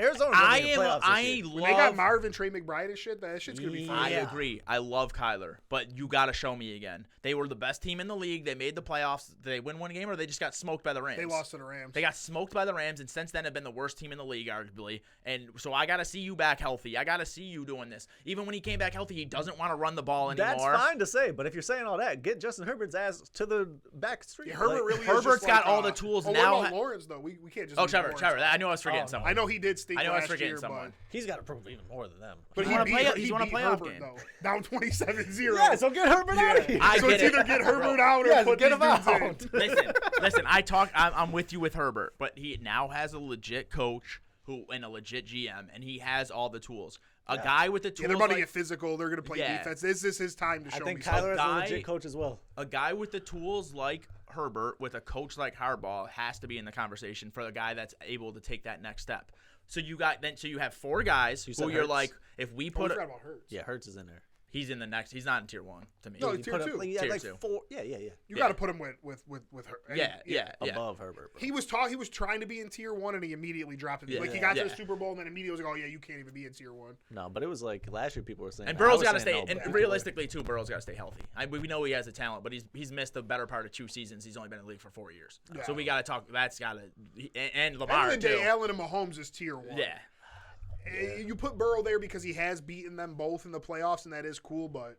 Arizona's gonna be in the playoffs this year. When they got love. Marvin, Trey McBride and shit, that shit's gonna be fun. I Yeah. agree. I love Kyler, but you got to show me again. They were the best team in the league. They made the playoffs. Did they win one game, or they just got smoked by the Rams? They lost to the Rams. They got smoked by the Rams, and since then have been the worst team in the league, arguably. And so I got to see you back healthy. I got to see you doing this. Even when he came back healthy, he doesn't want to run the ball anymore. That's fine to say, but if you're saying all that, get Justin Herbert's ass to the back street. Yeah, Herbert Like, really is Herbert's just got like, all the tools oh, now. What about Lawrence though? We can't just. Oh, leave Trevor. Lawrence. I knew I was forgetting Oh, no. someone. I know he did stink I know I was last forgetting year, someone. he's got to prove even more than them. but He's won a beat- play- he he's won a beat playoff Herbert, game. though. Down 27-0. Yeah, so get Herbert out of here. I So get it's it. either get Herbert Bro. out or Yes, put get these him dudes in. out. Listen. I'm with you with Herbert, but he now has a legit coach and a legit GM, and he has all the tools. A guy with the tools. Yeah, they're about to like- get physical. They're going to play Yeah. defense. This is his time to I show think me Kyler is a guy- legit coach as well. a guy with the tools like Herbert with a coach like Harbaugh has to be in the conversation for the guy that's able to take that next step. So you have 4 guys You who said you're Hurts? like, if we something. put Forgot about Hurts. Yeah, Hurts is in there. he's in the next. He's not in tier 1 to me. No, You tier put him- 2. He had Tier like 2. 4. Yeah. You Yeah. got to put him with her. Yeah. Above Herbert. Bro. He was trying to be in tier 1 and he immediately dropped it. Yeah. Like he got to Yeah. the Super Bowl and then immediately was like, "Oh yeah, you can't even be in tier 1." No, but it was like last year people were saying. And I Burrow's was got to saying stay. no, but And people realistically, too, Burrow's got to stay healthy. We know he has the talent, but he's missed the better part of 2 seasons. He's only been in the league for 4 years. Yeah. So we got to talk. That's got to. And At the Lamar end of the day, too. Allen and Mahomes is tier 1. Yeah. You put Burrow there because he has beaten them both in the playoffs, and that is cool. But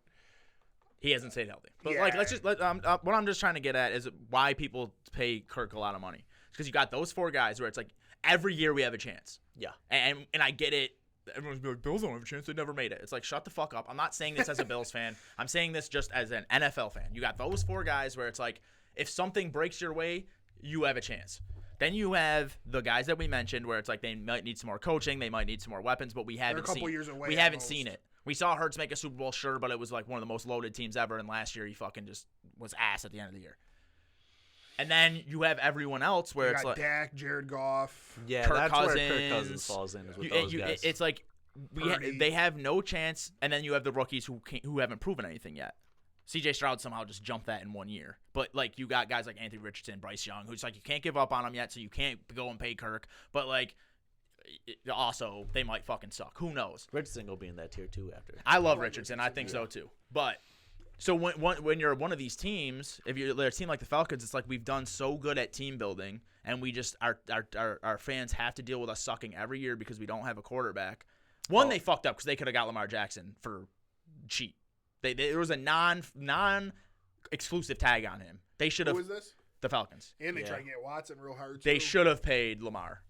He hasn't stayed healthy. But Yeah. like, what I'm just trying to get at is why people pay Kirk a lot of money. Because you got those 4 guys where it's like every year we have a chance. Yeah. And I get it. everyone's be like, Bills don't have a chance. They never made it. It's like, shut the fuck up. I'm not saying this as a Bills fan. I'm saying this just as an NFL fan. You got those 4 guys where it's like, if something breaks your way, you have a chance. Then you have the guys that we mentioned where it's like they might need some more coaching, they might need some more weapons, but we haven't seen it. We saw Hurts make a Super Bowl, sure, but it was like one of the most loaded teams ever, and last year he fucking just was ass at the end of the year. And then you have everyone else where it's like Dak, Jared Goff. Yeah, Kirk that's Cousins, where Kirk Cousins falls in. Is with those guys. It's like they have no chance, and then you have the rookies who haven't proven anything yet. C.J. Stroud somehow just jumped that in 1 year. But, like, you got guys like Anthony Richardson, Bryce Young, who's like, you can't give up on them yet, so you can't go and pay Kirk. But, like, also, they might fucking suck. Who knows? Richardson will be in that tier 2 after. I love Richardson. I think so, too. But, so when you're one of these teams, if you're a team like the Falcons, it's like we've done so good at team building, and we just, our fans have to deal with us sucking every year because we don't have a quarterback. They fucked up because they could have got Lamar Jackson for cheap. There was a non-exclusive tag on him. They should have. Who is this? The Falcons. And they try to get Watson real hard, too. They should have paid Lamar.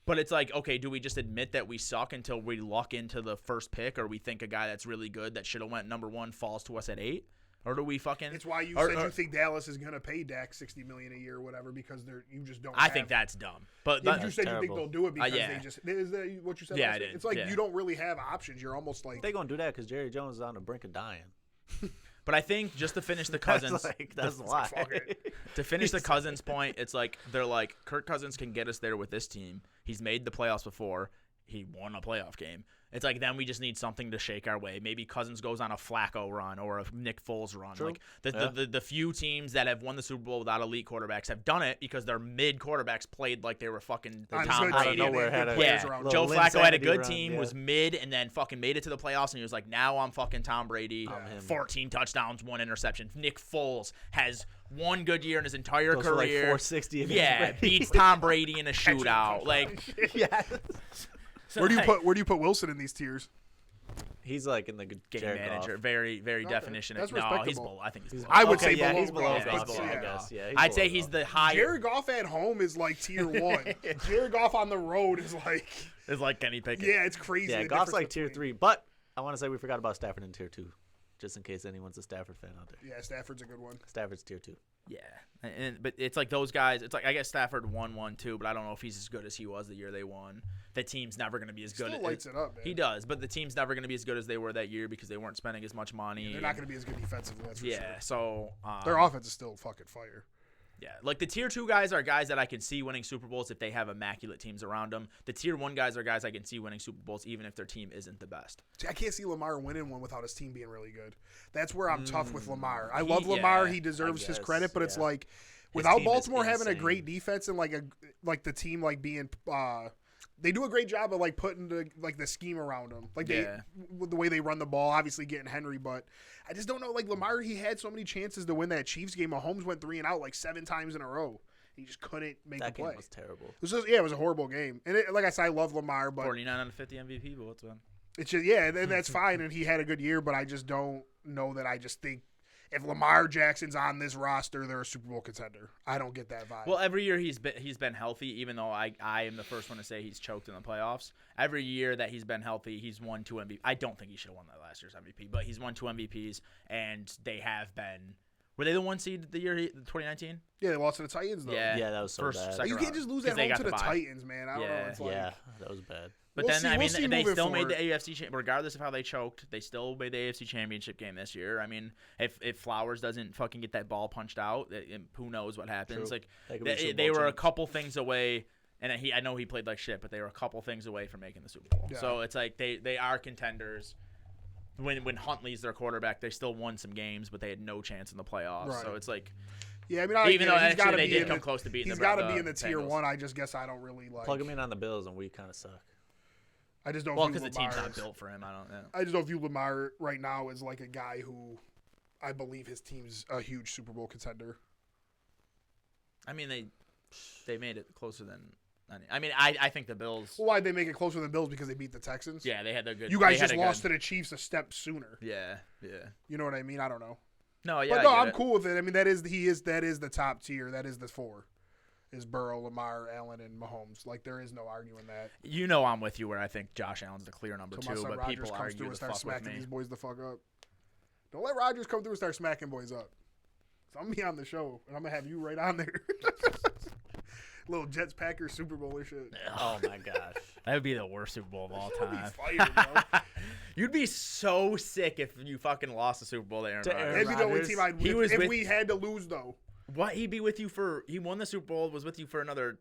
But it's like, okay, do we just admit that we suck until we luck into the first pick, or we think a guy that's really good that should have went number 1 falls to us at 8? Or do we fucking? It's why you said you think Dallas is going to pay Dak $60 million a year or whatever because you just don't. I think that's dumb. But you said you think they'll do it because they just. Is that what you said? Yeah, I did. It's like you don't really have options. You're almost like they're gonna do that because Jerry Jones is on the brink of dying. But I think just to finish the Cousins, that's why. To finish the Cousins point, it's like they're like Kirk Cousins can get us there with this team. He's made the playoffs before. He won a playoff game. It's like then we just need something to shake our way. Maybe Cousins goes on a Flacco run or a Nick Foles run. True. Like the few teams that have won the Super Bowl without elite quarterbacks have done it because their mid quarterbacks played like they were fucking Tom Brady. Joe Flacco had a good team, was mid, and then fucking made it to the playoffs, and he was like, now I'm fucking Tom Brady. 14 touchdowns, 1 interception. Nick Foles has one good year in his entire career. Like 460. Beats Tom Brady in a shootout. Like, So where do you put Wilson in these tiers? He's like in the game manager, very definition. That's no, he's below. I think he's below. I would say below. He's below Goff. Goff, I guess. Yeah, I'd say he's the higher. Jared Goff at home is like tier 1. Jared Goff on the road is like. It's like Kenny Pickett. Yeah, it's crazy. Yeah, Goff's like tier 3, but I want to say we forgot about Stafford in tier 2, just in case anyone's a Stafford fan out there. Yeah, Stafford's a good one. Stafford's tier 2. Yeah, but it's like those guys. It's like I guess Stafford won 1-2, but I don't know if he's as good as he was the year they won. The team's never going to be as good. Still lights it up, man. He does, but the team's never going to be as good as they were that year because they weren't spending as much money. Yeah, they're not going to be as good defensively. That's for sure. So their offense is still fucking fire. Yeah, like the tier 2 guys are guys that I can see winning Super Bowls if they have immaculate teams around them. The tier 1 guys are guys I can see winning Super Bowls even if their team isn't the best. See, I can't see Lamar winning one without his team being really good. That's where I'm tough with Lamar. I love Lamar. He deserves his credit, but it's like without Baltimore having a great defense and like the team like being they do a great job of like putting the scheme around them. Like with the way they run the ball, obviously getting Henry, but I just don't know. Like Lamar, he had so many chances to win that Chiefs game. Mahomes went 3 and out like 7 times in a row. He just couldn't make the play. That game was terrible. It was a horrible game. And like I said, I love Lamar, but 49 out of 50 MVP votes, man. It's just and that's fine, and he had a good year, but I just don't know that. I just think if Lamar Jackson's on this roster, they're a Super Bowl contender. I don't get that vibe. Well, every year he's been healthy, even though I am the first one to say he's choked in the playoffs. Every year that he's been healthy, he's won 2 MVP. I don't think he should have won that last year's MVP, but he's won 2 MVPs, and they have been. Were they the 1 seed the year 2019? Yeah, they lost to the Titans, though. Yeah, that was so bad. You can't just lose at home to the Titans, man. I don't know. It's like, that was bad. But they still made the AFC regardless of how they choked. They still made the AFC Championship game this year. I mean, if Flowers doesn't fucking get that ball punched out, who knows what happens? True. Like they were a couple things away, and I know he played like shit, but they were a couple things away from making the Super Bowl. Yeah. So it's like they are contenders. When Huntley's their quarterback, they still won some games, but they had no chance in the playoffs. Right. So it's like. Yeah, I mean, even though actually they did come close to beating. He's got to be in the tier 1. I just guess I don't really like. Plug him in on the Bills, and we kind of suck. I just don't. Well, because the team's not built for him. I don't know. I just don't view Lamar right now as like a guy who, I believe his team's a huge Super Bowl contender. I mean, they made it closer than. I mean, I think the Bills. Well, why'd they make it closer than the Bills? Because they beat the Texans. Yeah, they had their good. You guys just lost to the Chiefs a step sooner. Yeah. You know what I mean? I don't know. No, yeah. But no, I'm cool with it. I mean, that is the top tier. That is the 4. is Burrow, Lamar, Allen, and Mahomes. Like, there is no arguing that. You know I'm with you where I think Josh Allen's the clear number Until my two, son but Rodgers people comes argue through the and starts fuck with smacking me. these boys the fuck up. Don't let Rodgers come through and start smacking boys up. So I'm going to be on the show, and I'm going to have you right on there. Little Jets Packers Super Bowl or shit. Oh my gosh, that would be the worst Super Bowl of all You'll be time. fired, bro. You'd be so sick if you fucking lost the Super Bowl to Aaron To Rodgers. Aaron That'd be the only Rodgers. team I'd He win was if with- we had to lose, though. What, he'd be with you for, he won the Super Bowl, was with you for another,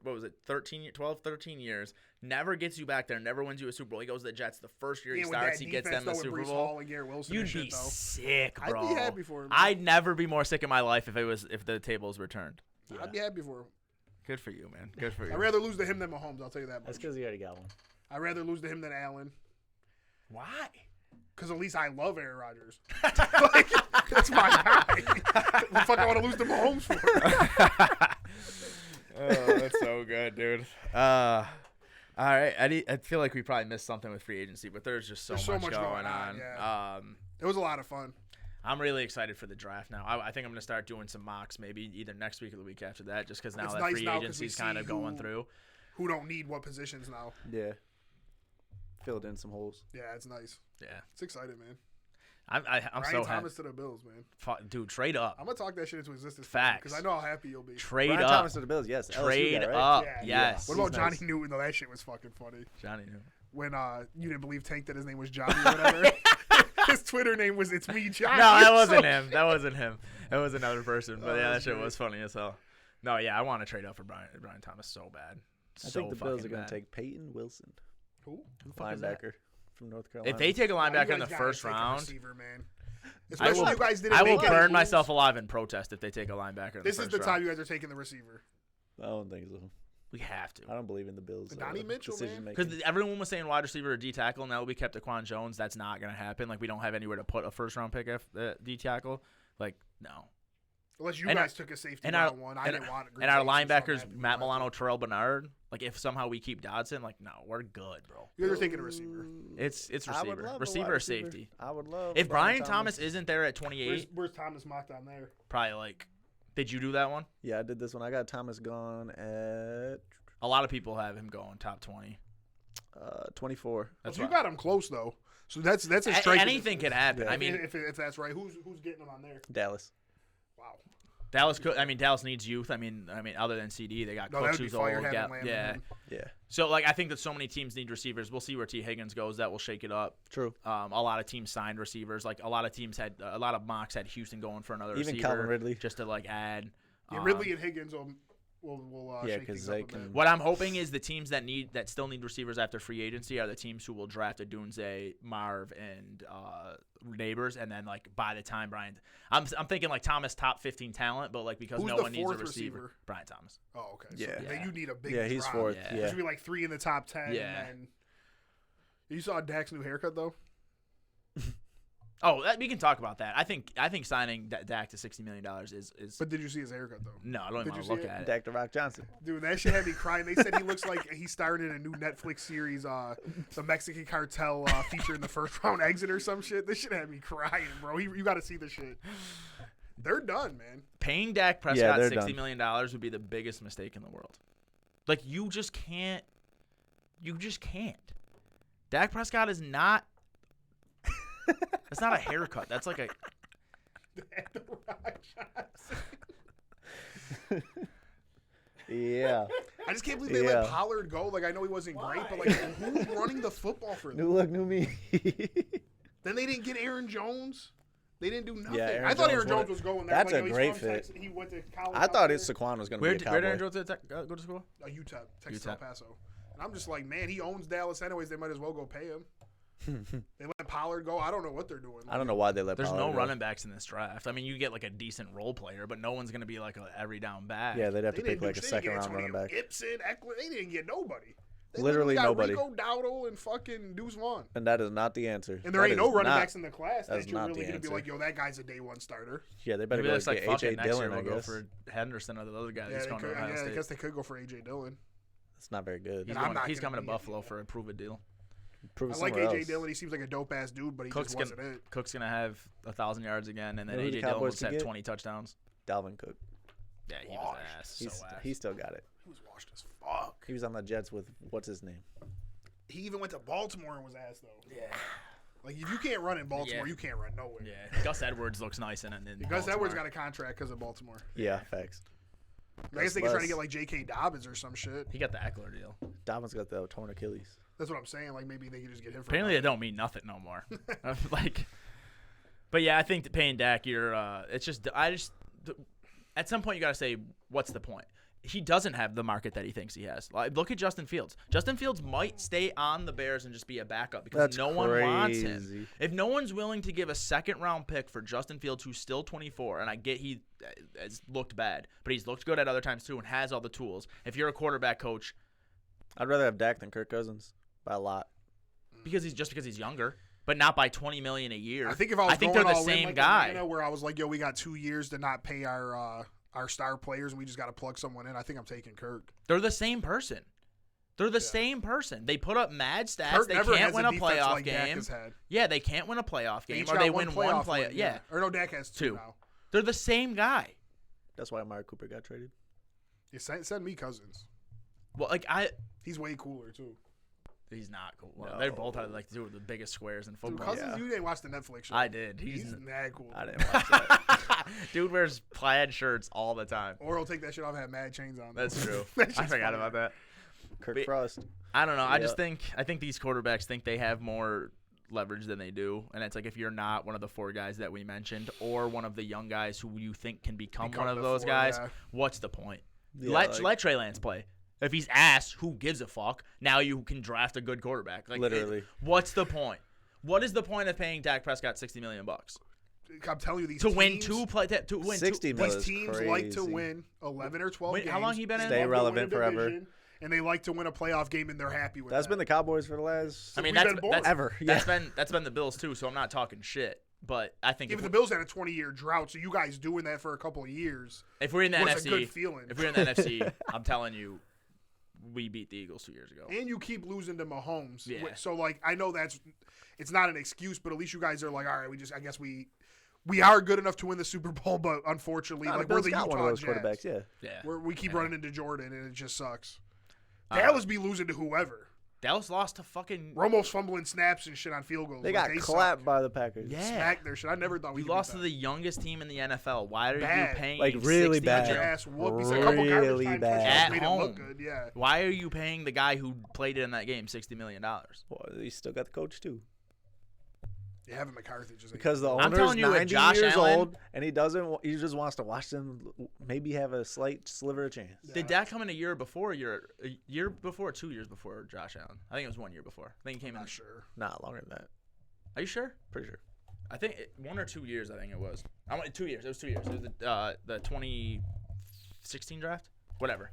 13 years, never gets you back there, never wins you a Super Bowl. He goes to the Jets the first year he with starts, that he gets defense, them the though, with Super Brees Bowl. Hall and Garrett Wilson You'd and shit, be though. sick, I'd bro. be happy for him. I'd never be more sick in my life if the tables were turned. I'd be happy for him. Good for you, man. Good for you. I'd rather lose to him than Mahomes, I'll tell you that That's much. because he already got one. I'd rather lose to him than Allen. Why? Because at least I love Aaron Rodgers. Like, that's my guy. What the fuck I want to lose to Mahomes for? Oh, that's so good, dude. All right, I feel like we probably missed something with free agency, but there's just so much going on. yeah. It was a lot of fun. I'm really excited for the draft now. I think I'm going to start doing some mocks maybe either next week or the week after that, just because now It's that nice free now 'cause we agency's kind see of going who- through. Who don't need what positions now? Yeah. Filled in some holes. Yeah, it's nice. Yeah, It's exciting, man. I'm Ryan so happy. Thomas to the Bills, man. Dude, trade up. I'm going to talk that shit into existence. Facts. Because I know how happy you'll be. Trade Brian up. Thomas to the Bills, yes. LSU Trade guy, right? up. Yeah. Yes. What about He's Johnny nice. Newton, though? That shit was fucking funny. Johnny Newton? When you didn't believe Tank that his name was Johnny or whatever. His Twitter name was It's Me, Johnny. No, that or wasn't some him. That wasn't him. That was another person. But Oh, yeah, that that's shit great. was funny as hell. No, yeah, I want to trade up for Brian Thomas so bad. I So think the Bills are fucking going bad. to take Peyton Wilson, Who? fuck is that? linebacker from North Carolina. If they take a Nah, you linebacker in guys the gotta first take a round, receiver, man. I Especially will, you guys didn't I will make any burn moves. myself alive in protest if they take a linebacker in This the is first the time round. you guys are taking the receiver. I don't think so. We have to. I don't believe in the Bills. Donnie Mitchell, decision man. making. Because everyone was saying wide receiver or D tackle. Now that we kept Daquan Jones, that's not going to happen. Like, we don't have anywhere to put a first round pick at D tackle. Like, no. Unless you And guys took a safety and our- round one. I and- didn't want Green And our Bay, so I'm linebackers, happy Matt we Milano, went Terrell Bernard. Like, if somehow we keep Dodson, like, no, we're good, bro. to- You guys are taking a receiver. It's I would receiver. love a Receiver wide or receiver. safety. I would love. If Brian Thomas isn't there at 28, Where's Thomas mocked on there? probably like, did you do that one? Yeah, I did this one. I got Thomas gone at A lot of people have him going top 20. 24. That's You why- got him close though, so that's a strike. anything could happen. Yeah. I mean, if that's right, who's getting him on there? Dallas. Wow. Dallas could. I mean, Dallas needs youth. I mean, other than CD, they got No, that Cooks would be who's fire old. having Yeah, Lamb yeah. in him. Yeah, So like, I think that so many teams need receivers. We'll see where T Higgins goes. That will shake it up. true. A lot of teams signed receivers. Like a lot of teams had a lot of mocks had Houston going for another Even receiver, Calvin Ridley. just to like add. Yeah, Ridley and Higgins will Yeah, shake 'cause things they up a bit. can- What I'm hoping is the teams that still need receivers after free agency are the teams who will draft a Dunze, Marv, and Neighbors, and then like by the time Brian, I'm thinking like Thomas top 15 talent, but like because Who's no the one needs a fourth receiver, receiver? Brian Thomas. Oh, okay. Yeah. So then you need a big. Yeah, he's drop. fourth. Yeah. There Yeah. should be like 3 in the top 10. Yeah. And then you saw Dak's new haircut though. Oh, we can talk about that. I think signing Dak to $60 million is. But did you see his haircut though? No, I don't Did even you want to look see it? at it. Dak the Rock Johnson. Dude, that shit had me crying. They said he looks like he starred in a new Netflix series, the Mexican Cartel featuring the first round exit or some shit. This shit had me crying, bro. You got to see this shit. They're done, man. Paying Dak Prescott they're $60 done. million would be the biggest mistake in the world. Like you just can't. Dak Prescott is not. That's not a haircut. That's like a. Yeah. I just can't believe they Yeah. let Pollard go. Like, I know he wasn't great, but like, who's running the football for them? New look, new me. Then they didn't get Aaron Jones. They didn't do nothing. Yeah, Aaron I thought Jones Aaron Jones wanted- was going there. That's like, a he's great from fit. Texas. He went to college. I out thought there. his Saquon was going to Where be a did Cowboy. Aaron Jones go to school? UTEP, Texas UTEP. El Paso. And I'm just like, man, he owns Dallas anyways. They might as well go pay him. They let Pollard go. I don't know what they're doing. I don't know why they let There's Pollard no go. running backs in this draft. I mean, you get like a decent role player, but no one's gonna be like a every down back. Yeah, they'd have They to pick didn't like do a shit. second They didn't round get running back. Ibsen, Eckler, they didn't get nobody. They Literally got nobody. Rico Dowdle and fucking Deuce Vaughn. And that is not the answer. And there That ain't no is running not- backs in the class that's that you're not really the going to be answer. like, yo, that guy's a day one starter. Yeah, they better Maybe go that's like get fuck it. AJ Next year Dillon, I we'll go guess. for Henderson or the other guy Yeah, that's they going could, to Ohio I State. guess they could go for A.J. Dillon. It's not very good. He's, And I'm going, not he's gonna coming to be- Buffalo for a prove a deal. Prove I it like somewhere A.J. else. Dillon. He seems like a dope-ass dude, but he Cook's just gonna wasn't it. Cook's gonna have 1,000 yards again, and then You know who the AJ Dillon will Cowboys just could have get? 20 touchdowns. Dalvin Cook. Yeah, he was ass. So ass. He still got it. He was washed as fuck. He was on the Jets with what's his name? He even went to Baltimore and was ass though. Yeah. Like if you can't run in Baltimore, Yeah. you can't run nowhere. Yeah. Gus Edwards looks nice in it. Gus Edwards got a contract because of Baltimore. Yeah, facts. I guess they can try to get like J.K. Dobbins or some shit. He got the Eckler deal. Dobbins got the torn Achilles. That's what I'm saying. Like maybe they can just get him for. Apparently, it don't mean nothing no more. But yeah, I think that paying Dak, at some point you got to say, what's the point? He doesn't have the market that he thinks he has. Like, look at Justin Fields. Justin Fields might stay on the Bears and just be a backup because no one wants him. If no one's willing to give a second-round pick for Justin Fields, who's still 24, and I get he has looked bad, but he's looked good at other times too and has all the tools. If you're a quarterback coach, I'd rather have Dak than Kirk Cousins by a lot. because he's younger, but not by $20 million a year. I think if I was they're going the all same in like guy. Atlanta, where I was like, yo, we got 2 years to not pay our star players, and we just got to plug someone in. I think I'm taking Kirk. They're the same person. Same person. They put up mad stats. Kirk They never can't has win a a defense playoff like Dak game. has had. Yeah, they can't win a playoff They game, each or got they one win one playoff play. win, Yeah, Or no, Dak has two Two. now. they're the same guy. That's why Amari Cooper got traded. Yeah, send me Cousins. Well, He's way cooler too. he's not cool. Well, No. they're both like two of the biggest squares in Dude, football. Cousins, Yeah. you didn't watch the Netflix show. I did. He's mad cool. I didn't watch that. Dude wears plaid shirts all the time. Or he'll take that shit off and have mad chains on. That's true. That I shit's forgot funny. about that. Kirk But- Frost. I don't know. I just Yeah. think these quarterbacks think they have more leverage than they do, and it's like if you're not one of the four guys that we mentioned or one of the young guys who you think can become one of the those four, guys, yeah. what's the point? Yeah, let Trey Lance play. If he's ass, who gives a fuck? Now you can draft a good quarterback. Like, Literally. what's the point? What is the point of paying Dak Prescott $60 million I'm telling you, these to teams, win to win 60 two? million. These is teams like to crazy. win 11 or 12 games. How long he been in? Stay love to relevant win a forever. division, and they like to win a playoff game, and they're happy with That's that. been the Cowboys for the last. I mean, we've that's been born. that's Ever, yeah. that's been the Bills too. So I'm not talking shit, but I think Yeah, but the Bills had a 20-year drought, so you guys doing that for a couple of years if we're in the was NFC, a good feeling. if we're in the NFC, I'm telling you, we beat the Eagles 2 years ago. And you keep losing to Mahomes. Yeah. So, like, I know it's not an excuse, but at least you guys are like, all right, I guess we are good enough to win the Super Bowl, but unfortunately, Nah, like, the we're Bills the got Utah one of those Jazz. quarterbacks. Yeah. Yeah, We keep running into Jordan, and it just sucks. Uh, Dallas be losing to whoever. Dallas lost to fucking. We're almost fumbling snaps and shit on field goals. They Like, got clapped suck. by the Packers. Yeah. Smack their shit. I never thought We we lost could to beat the youngest team in the NFL. Why are Bad. you paying Like, really 60 bad. them. million? Ass whoop. He's a couple garbage Really time bad. touchdowns At made it look home. good. Yeah. Why are you paying the guy who played it in that game $60 million? Well, he still got the coach too. Yeah, having McCarthy just ain't Because the I'm owner's telling you, with 90 Josh years Allen- old, and he doesn't. He just wants to watch them maybe have a slight sliver of chance. Yeah. Did that come in a year before, or 2 years before Josh Allen? I think it was 1 year before. I think he came in. not sure. Not longer than that. Are you sure? Pretty sure. I think 1 or 2 years. I think it was. 2 years. It was 2 years. It was the 2016 draft. Whatever.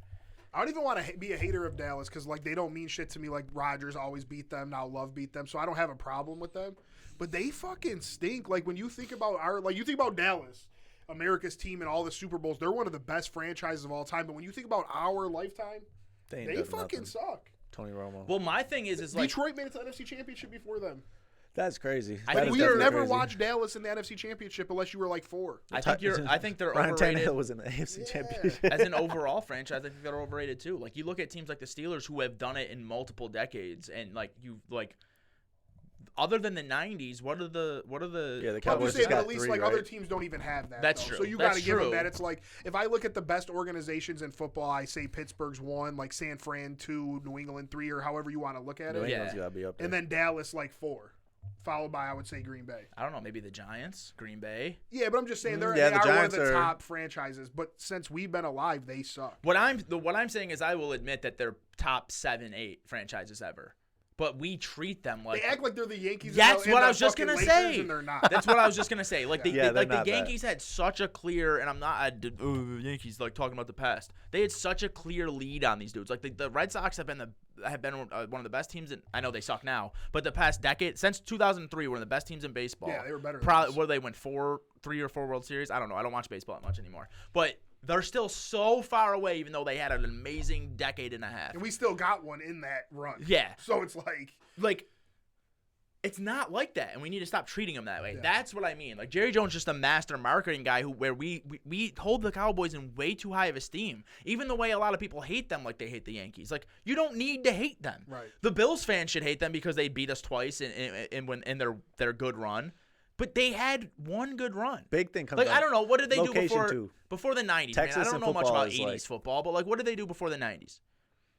I don't even want to be a hater of Dallas because like they don't mean shit to me. Like Rodgers always beat them, now Love beat them, so I don't have a problem with them. But they fucking stink. Like when you think about you think about Dallas, America's team, and all the Super Bowls, they're one of the best franchises of all time. But when you think about our lifetime, Ain't they done fucking nothing. suck. Tony Romo. Well, my thing is like Detroit made it to the NFC Championship before them. That's crazy. I That think is We they're definitely never crazy. watched Dallas in the NFC Championship unless you were like 4. I think they're Ryan overrated. Tannehill was in the AFC Yeah. Championship. As an overall franchise, I think they're overrated too. Like you look at teams like the Steelers who have done it in multiple decades, and other than the '90s, what are the Yeah, the But I'm Cowboys just just saying, at got least 3, like right? other teams don't even have that. That's though. true. So you That's got to give them true. that. It's like if I look at the best organizations in football, I say Pittsburgh's 1, like San Fran 2, New England 3, or however you want to look at New it. Yeah. England's gotta be up there. And then Dallas like 4, followed by I would say Green Bay. I don't know, maybe the Giants, Green Bay. Yeah, but I'm just saying Yeah, they the are one of Giants the are- top franchises. But since we've been alive, they suck. What I'm saying is I will admit that they're top 7, 8 franchises ever. But we treat them like They act like they're the Yankees. That's and what the I was just fucking gonna Lakers, say. and they're not. That's what I was just gonna say. Like Yeah, they're the not that. Yankees had such a clear, and I'm not the Yankees like talking about the past. They had such a clear lead on these dudes. Like the Red Sox have been one of the best teams. I know they suck now, but the past decade since 2003, one of the best teams in baseball. Yeah, they were better than Probably us. what they win 3 or 4 World Series. I don't know. I don't watch baseball that much anymore, but. They're still so far away, even though they had an amazing decade and a half. And we still got one in that run. Yeah. So it's like It's not like that, and we need to stop treating him that way. Yeah. That's what I mean. Like, Jerry Jones just a master marketing guy where we hold the Cowboys in way too high of esteem. Even the way a lot of people hate them like they hate the Yankees. Like, you don't need to hate them. Right. The Bills fans should hate them because they beat us twice in their good run. But they had one good run. Big thing comes Like, up. I don't know. What did they do Location, before the 90s? Texas Man, I don't and know much football about is 80s like- football, but, like, what did they do before the 90s?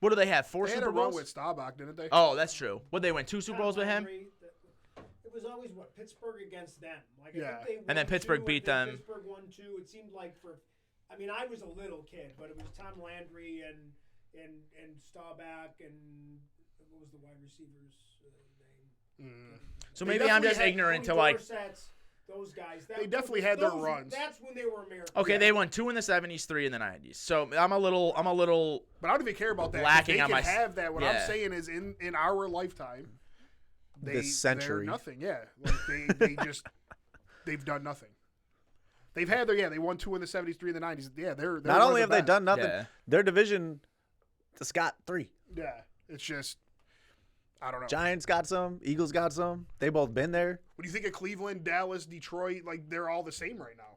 What do they have? 4 They had Super a run Bowls? with Staubach, didn't they? Oh, that's true. What, they win 2 Super Bowls with him? It was always Pittsburgh against them. Like, I Yeah. think they And then won Pittsburgh 2, beat I think them. Pittsburgh won 2. It seemed like I mean, I was a little kid, but it was Tom Landry and Staubach and what was the wide receiver's name? So They maybe I'm definitely just had ignorant to, Tony like, Dorsett's, those guys. They definitely had their runs. That's when they were American. okay, they won 2 in the 70s, 3 in the 90s. So I'm a little But I don't even care about that. 'cause lacking they on can my- have that. What I'm yeah. saying is, in our lifetime, This century. they're nothing. Yeah, like they've done nothing. They've had they won 2 in the 70s, 3 in the 90s. Yeah, they're Not one only of have the they best. done nothing, Yeah. their division just got 3. Yeah, it's just I don't know. Giants got some. Eagles got some. They both been there. What do you think of Cleveland, Dallas, Detroit? Like they're all the same right now.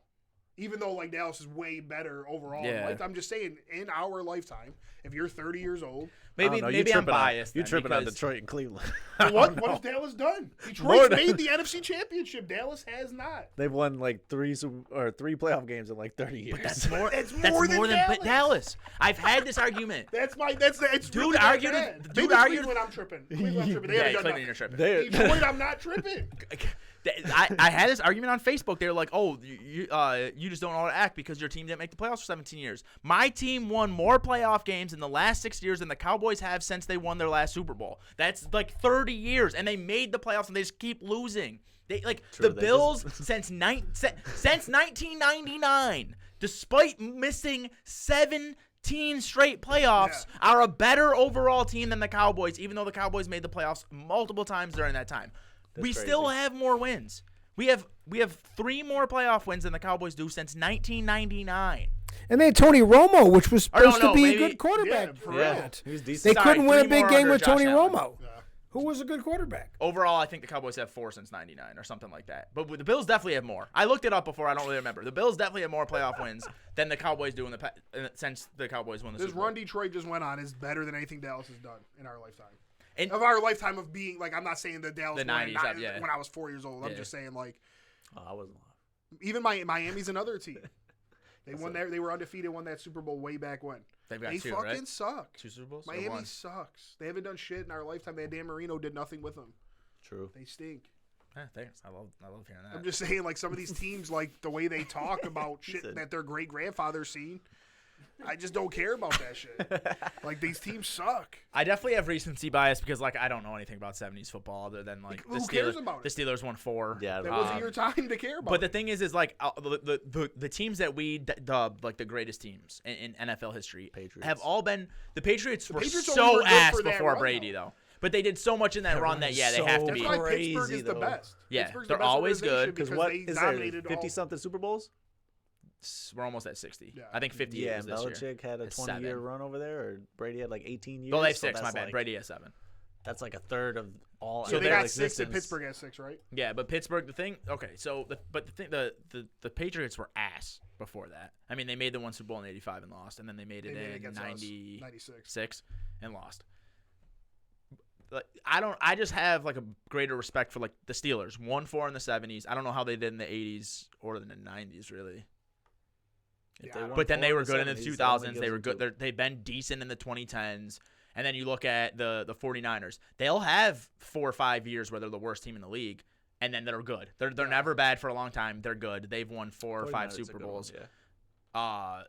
Even though like Dallas is way better overall. Yeah. Like, I'm just saying, in our lifetime, if you're 30 years old, maybe I don't know, you maybe I'm tripping on- biased. You then, tripping on because- Detroit and Cleveland. what has Dallas done? More Detroit's than- made the NFC Championship. Dallas has not. They've won like 3 playoff games in like 30 years. That's more. That's That's more more than than Dallas. Dallas. I've had this argument. It's Dude really that argued- bad. dude Maybe argued- Cleveland, I'm tripping. Cleveland, I'm tripping. They Yeah, haven't done Cleveland, you're nothing. tripping. They're- Detroit, I'm not tripping. I had this argument on Facebook. They were like, "Oh, you just don't know how to act because your team didn't make the playoffs for 17 years." My team won more playoff games in the last 6 years than the Cowboys have since they won their last Super Bowl. That's like 30 years, and they made the playoffs, and they just keep losing. They True, the they Bills just- since 1999, despite missing 17 straight playoffs, are a better overall team than the Cowboys, even though the Cowboys made the playoffs multiple times during that time. We crazy. still have more wins. We have 3 more playoff wins than the Cowboys do since 1999. And they had Tony Romo, which was Or no, supposed to no, be maybe- a good quarterback. Yeah, for for real. that. He was They decent. Sorry, couldn't win a 3 big more game under with Tony Josh Allen. Romo, who was a good quarterback. Overall, I think the Cowboys have 4 since 99 or something like that. But the Bills definitely have more. I looked it up before. I don't really remember. The Bills definitely have more playoff wins than the Cowboys do since the Cowboys won the This Super Bowl. run Detroit just went on is better than anything Dallas has done in our lifetime. And- Of our lifetime of being like, I'm not saying that Dallas The won 90s, yeah. when I was 4 years old. I'm Yeah. just saying like Oh, I wasn't. even Miami's another team. They won there. They were undefeated. Won that Super Bowl way back when. They've got They 2, fucking right? suck. 2 Super Bowls? Or Miami 1? sucks. They haven't done shit in our lifetime. They had Dan Marino did nothing with them. True. They stink. Thanks. I love hearing that. I'm just saying, like some of these teams, like the way they talk about shit said- that their great grandfather's seen. I just don't care about that shit. Like these teams suck. I definitely have recency bias because like I don't know anything about 70s football other than like Who the cares Steelers. about it? The Steelers won 4. Yeah, That wasn't your time to care about. But the thing is like the teams that we dubbed like the greatest teams in NFL history Patriots. have all been the Patriots were Patriots only so were good ass for that before run, Brady though. though. But they did so much in that That run run that is they so have to That's be. why crazy, Pittsburgh is the though. best. Yeah, Pittsburgh's they're the best always organization good. Because because what they is there? dominated all- 50-something Super Bowls? We're almost at 60. Yeah. I think 58 Yeah, was this year. Belichick had a It's 20-year 7. run over there, or Brady had like 18 years. Oh, they have so 6. My that's bad. like- Brady has 7. That's like a third of all. So So they they're- got 6 and existence. Pittsburgh has 6, right? Yeah, but Pittsburgh, the thing, okay, so the Patriots were ass before that. I mean, they made the one Super Bowl in '85 and lost, and then they made it They made it in against us, 96 96. and lost. Like, I just have like a greater respect for like the Steelers. 1-4 in the '70s. I don't know how they did in the '80s or in the '90s, really. If Yeah, won But then they 4 were in good in the 70s, that 2000s. only They gives were them good. 2. They've been decent in the 2010s. And then you look at the 49ers. They'll have 4 or 5 years where they're the worst team in the league, and then they're good. They're never bad for a long time. They're good. They've won 4 or 5 49ers are Super good Bowls. ones, yeah.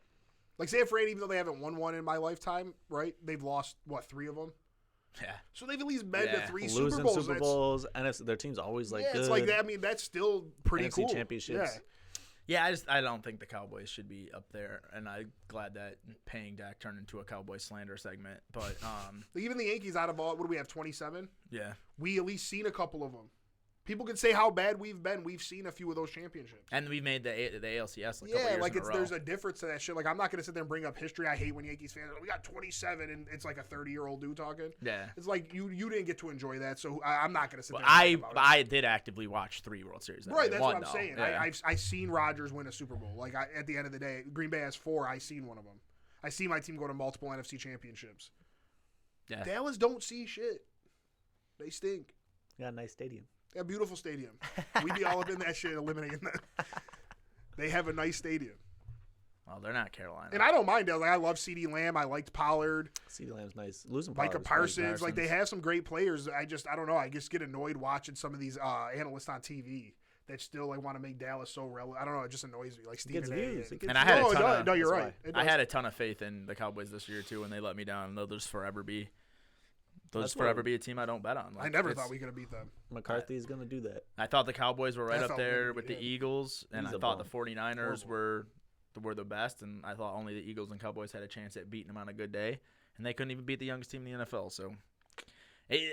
Like San Fran, even though they haven't won one in my lifetime, right? They've lost what 3 of them. Yeah. So they've at least been Yeah. to 3 Losing Super Bowls. Super That's- Bowls, NFC, their team's always like yeah, good. it's like that. I mean, that's still pretty NFC cool. championships. Yeah. Yeah, I don't think the Cowboys should be up there, and I'm glad that paying Dak turned into a Cowboy slander segment. But Even the Yankees, out of all, what do we have? 27. yeah, We at least seen a couple of them. People can say how bad we've been. We've seen a few of those championships. And we've made the ALCS like a couple Yeah, years like in a row. there's a difference to that shit. Like I'm not gonna sit there and bring up history. I hate when Yankees fans we got 27 and it's like a 30-year-old dude talking. Yeah. It's like you didn't get to enjoy that, so I'm not gonna sit Well, there. And talk about I did actively watch 3 World Series. that right, they that's won, what I'm though. saying. Yeah. I've seen Rodgers win a Super Bowl. Like at the end of the day, Green Bay has 4. I seen one of them. I see my team go to multiple NFC championships. Yeah. Dallas don't see shit. They stink. Got a nice stadium. They have a beautiful stadium. We'd be all up in that shit eliminating them. They have a nice stadium. Well, they're not Carolina. And I don't mind Dallas. Like, I love CeeDee Lamb. I liked Pollard. CeeDee Lamb's nice. Losing Micah Pollard's great. Parsons. Like, they have some great players. I don't know. I just get annoyed watching some of these analysts on TV that still like want to make Dallas so relevant. I don't know. It just annoys me. Like It Stephen gets A. views. It gets And I had a No, ton no, of, no, you're That's right. It I does. had a ton of faith in the Cowboys this year too, and they let me down. They'll just forever be. They'll That's just forever what- be a team I don't bet on. I Like, never it's- thought we could have beat them. McCarthy's going to do that. I thought the Cowboys were right I up felt there maybe, with the yeah. Eagles, and He's I a thought the bum. 49ers Horrible. were the best, and I thought only the Eagles and Cowboys had a chance at beating them on a good day, and they couldn't even beat the youngest team in the NFL. So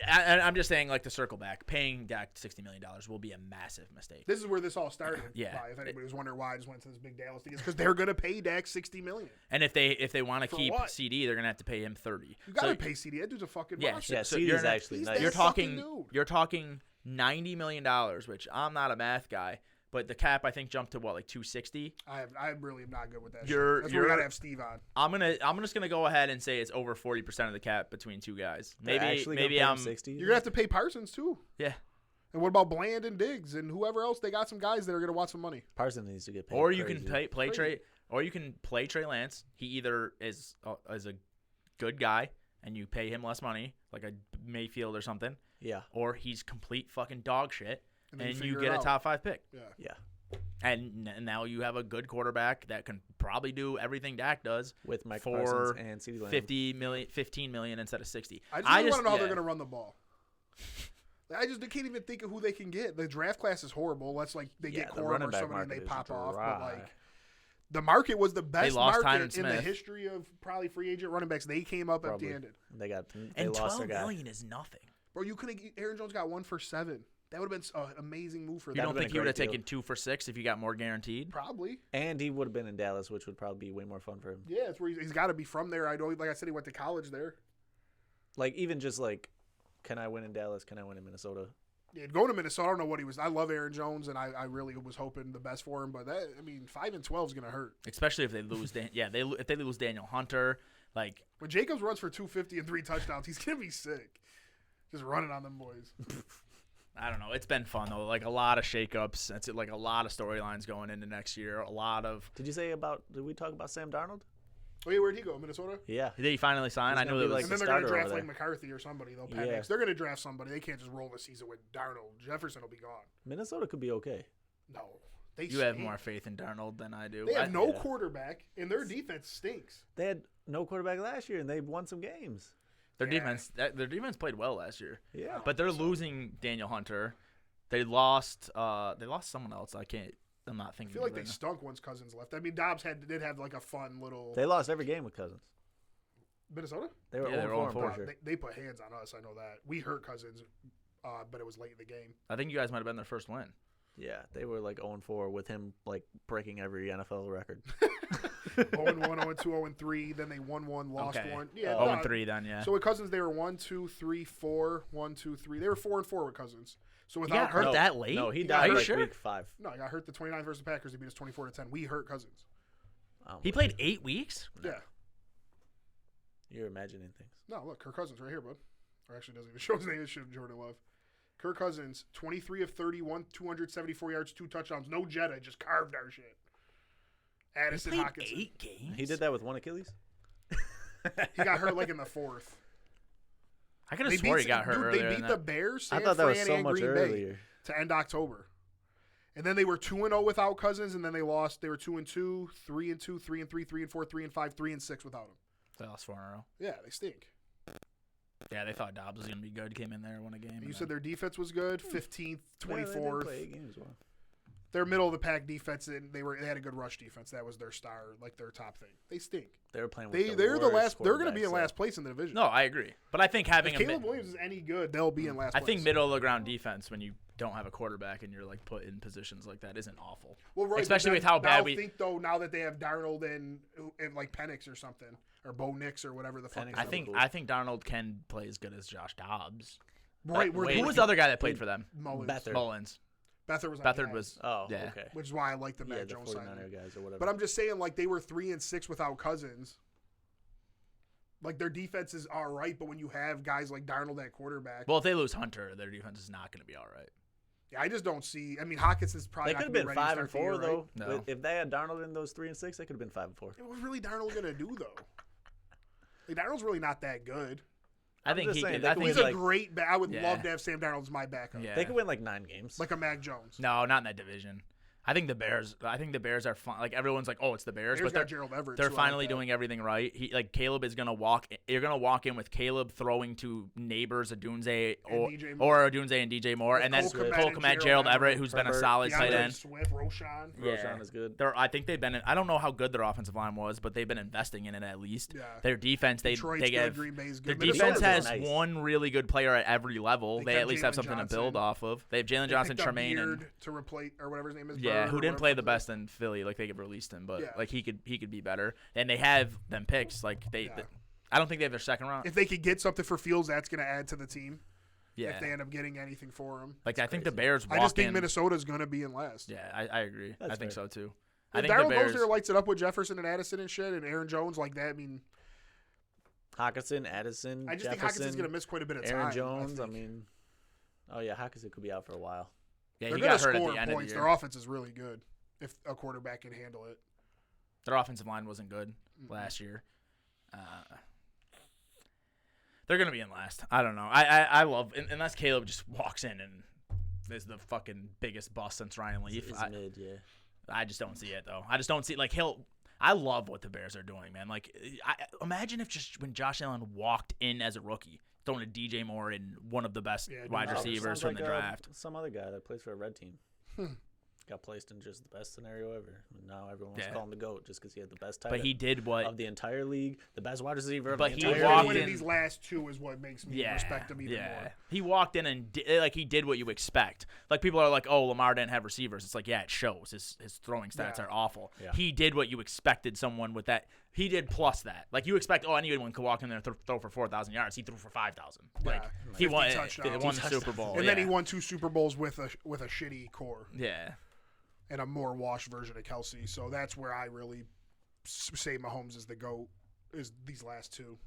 I'm just saying, like, to circle back, paying Dak $60 million will be a massive mistake. This is where this all started. Yeah. If anybody was wondering why I just went to this big Dallas thing, it's because they're going to pay Dak $60 million. And if they want to For keep what? CD, they're gonna have to pay him $30. You got to pay CD. That dude's a fucking Yeah, monster. Yeah, so CeeDee's you're not- actually he's nice. that You're fucking talking dude. you're talking $90 million, which I'm not a math guy, but the cap I think jumped to what, like 260. I really am not good with that You're- shit. That's where we you're- got to have Steve on. I'm just gonna go ahead and say it's over 40% of the cap between two guys. They're Maybe actually gonna maybe pay him I'm 60. You're going to have to pay Parsons, too. yeah. And what about Bland and Diggs and whoever else? They got some guys that are going to want some money. Parsons needs to get paid. Or you can crazy. play Crazy. Trey, or you can play Trey Lance. He either is a good guy and you pay him less money, like a Mayfield or something, Yeah, or he's complete fucking dog shit, And then and figure you it get a out. top 5 pick. Yeah. yeah. And now you have a good quarterback that can probably do everything Dak does With Mike for Parsons and CeeDee Lamb. 15 million instead of 60. I just really want to know how yeah. they're going to run the ball. I can't even think of who they can get. The draft class is horrible. Let's they Yeah, get the Corum running or back somebody and they market is pop off. But dry. like the market was the best lost Tyron market in the Smith. history of probably free agent running backs. They came up Probably. empty-handed. They And lost their 12 guy. million is nothing. Bro, you couldn't. Aaron Jones got 1 for 7. That would have been an amazing move for You them. don't been think a he would have great deal. taken 2 for 6 if you got more guaranteed? Probably. And he would have been in Dallas, which would probably be way more fun for him. Yeah, it's where he's got to be from there. I know. Like I said, he went to college there. Like, even just like, can I win in Dallas? Can I win in Minnesota? Yeah, going to Minnesota, I don't know what he was. I love Aaron Jones, and I really was hoping the best for him. But 5-12 is gonna hurt. Especially if they lose if they lose Daniel Hunter, like When Jacobs runs for 250 and 3 touchdowns, he's gonna be sick. Just running on them boys. I don't know. It's been fun though. Like a lot of shakeups. That's like a lot of storylines going into next year. A lot of. Did we talk about Sam Darnold? Oh yeah, where'd he go? Minnesota? Yeah. Did he finally sign? He's I gonna know be it was. like And then the they're going to starter draft over like McCarthy or somebody. They'll Yeah. Penix. They're going to draft somebody. They can't just roll the season with Darnold. Jefferson will be gone. Minnesota could be okay. No. They You have stink. more faith in Darnold than I do. They have no yeah. quarterback, and their defense stinks. They had no quarterback last year, and they won some games. Their Yeah. defense played well last year. Yeah. But they're losing Daniel Hunter. They lost someone else. I'm not I thinking. feel like of they it now. stunk once Cousins left. I mean, Dobbs did have like a fun little They lost every game with Cousins. Minnesota. They were Yeah, they 0 were 4 0-4. for sure. They put hands on us. I know that. We hurt Cousins, but it was late in the game. I think you guys might have been their first win. Yeah, they were like 0 4 with him like breaking every NFL record. 0-1, 0-2, 0-3. Then they won one, lost Okay. one. Yeah, 0-3 then, yeah. So with Cousins, they were 1, 2, 3, 4. 1, 2, 3. They were 4-4 with Cousins. So He without got hurt Hurt, that late? No, he got died hurt. like Sure? week 5. no, he got hurt the 29th versus the Packers. He beat us 24-10. We hurt Cousins. Oh, He played 8 weeks? Yeah. You're imagining things. No, look, Kirk Cousins right here, bud. Or actually, doesn't even show his name. It should Jordan Love. Kirk Cousins, 23 of 31, 274 yards, 2 touchdowns. No Jetta, just carved our shit. He Addison played Hawkinson. 8 games? He did that with one Achilles. He got hurt like in the 4th. I could have swore he got hurt Dude, earlier they than beat the that. Bears, I San thought that was Fran, so and much Green Bay earlier. to end October. And then they were 2-0 without Cousins, and then they lost. They were 2-2, 3-2, 3-3, 3-4, 3-5, 3-6 without him. They lost 4 in a row. Yeah, they stink. Yeah, they thought Dobbs was going to be good. Came in there, won a game. You and said then- their defense was good, 15th, Yeah, they didn't 24th, play 8 games well. They're middle of the pack defense, and they had a good rush defense. That was their star, like their top thing. They stink. They were playing with They're the last. They're going to quarterback, be in so- last place in the division. No, I agree. But I think having If Caleb Williams is any good, they'll be in last I place. think middle of the ground defense when you don't have a quarterback and you're like put in positions like that isn't awful. Well, right, especially but with how bad now we think though. Now that they have Darnold and like Penix or something, or Bo Nix or whatever the fuck. Penix, his I name think is. I think Darnold can play as good as Josh Dobbs. Right. Who was the other guy that played for them? Mullins. Bethard. Mullins. Bethard was. on Bethard the was. Oh, Yeah. okay. which is why I like the Yeah, Mac the Jones 49er signing. guys or whatever. But I'm just saying, like they were 3-6 without Cousins. Like their defense is all right, but when you have guys like Darnold at quarterback, Well, if they lose Hunter, their defense is not going to be all right. yeah, I just don't see. I mean, Hawkins is probably they not could gonna have be been ready to 5 and start the 4 year, though. No. If they had Darnold in those 3 and 6, they could have been 5 and 4. Right? What was really Darnold gonna do though? Like Darnold's really not that good. I I'm think just he. saying, Could, they I could think He's win, a like- great. I would Yeah. love to have Sam Darnold as my backup. Yeah. They could win like 9 games. Like a Mac Jones. No, not in that division. I think the Bears. Are fun. Like everyone's like, oh, it's the Bears, Bears but they're got Gerald Everett. they're too, I like finally that. doing everything right. Caleb is gonna walk. You're gonna walk in with Caleb throwing to neighbors, Adunze And DJ or Adunze and DJ Moore, With and then Cole Kmet Cole and Kmet, Gerald Gerald Everett, Everett, who's been a Herbert, solid tight DeAndre end. Swift, Roshan. Yeah. Roshan is good. I think they've been. I don't know how good their offensive line was, but they've been investing in it at least. Yeah. Their defense, Detroit's they good. have. Green Bay's Their good. defense Minnesota's has nice. one really good player at every level. They They kept at least have Jalen something to Johnson. build off of. They have Jalen They Johnson, picked up Tremaine, and Beard to replace or whatever his name is. yeah, Bird who or didn't play the whatever. best in Philly. Like they released him, but Yeah. like he could be better. And they have them picks. Like they, Yeah. I don't think they have their second round. If they could get something for Fields, that's going to add to the team. Yeah, If they end up getting anything for him. like I think the Bears. I just think in, Minnesota's going to be in last. Yeah, I agree. That's I think fair. so too. I If think the Darnold Bears. goes there, lights it up with Jefferson and Addison and shit, and Aaron Jones like that. I mean, Hawkinson, Addison, I just think Jefferson, Hawkinson's going to miss quite a bit of time. Aaron Jones. I think. mean, oh yeah, Hawkinson could be out for a while. Yeah, They're he going got to hurt at score the end of the points. year. Their offense is really good if a quarterback can handle it. Their offensive line wasn't good last year. They're gonna be in last. I don't know. I love unless Caleb just walks in and is the fucking biggest bust since Ryan Leaf. It's mid, yeah. I just don't see it though. I just don't see like I love what the Bears are doing, man. Like, imagine if just when Josh Allen walked in as a rookie, throwing a DJ Moore and one of the best Yeah, wide no, it receivers Sounds from like, the draft. Some other guy that plays for a red team. Got placed in just the best scenario ever. And now everyone's Yeah. calling him the GOAT just because he had the best tight But he did what? of the entire league, the best wide receiver of But the he entire walked Winning in- these last two is what makes me respect him even more. He walked in and like he did what you expect. Like people are like, "Oh, Lamar didn't have receivers." It's like, yeah, it shows. His throwing stats Yeah. are awful. Yeah. He did what you expected someone with that. He did plus that. Like you expect, oh, anyone could walk in there and throw for 4,000 yards. He threw for 5,000. Like Yeah. he 50 won. touchdowns. Won the Super Bowl. And yeah. then he won 2 Super Bowls with a shitty core Yeah. and a more washed version of Kelsey. So that's where I really say Mahomes is the GOAT, is these last two.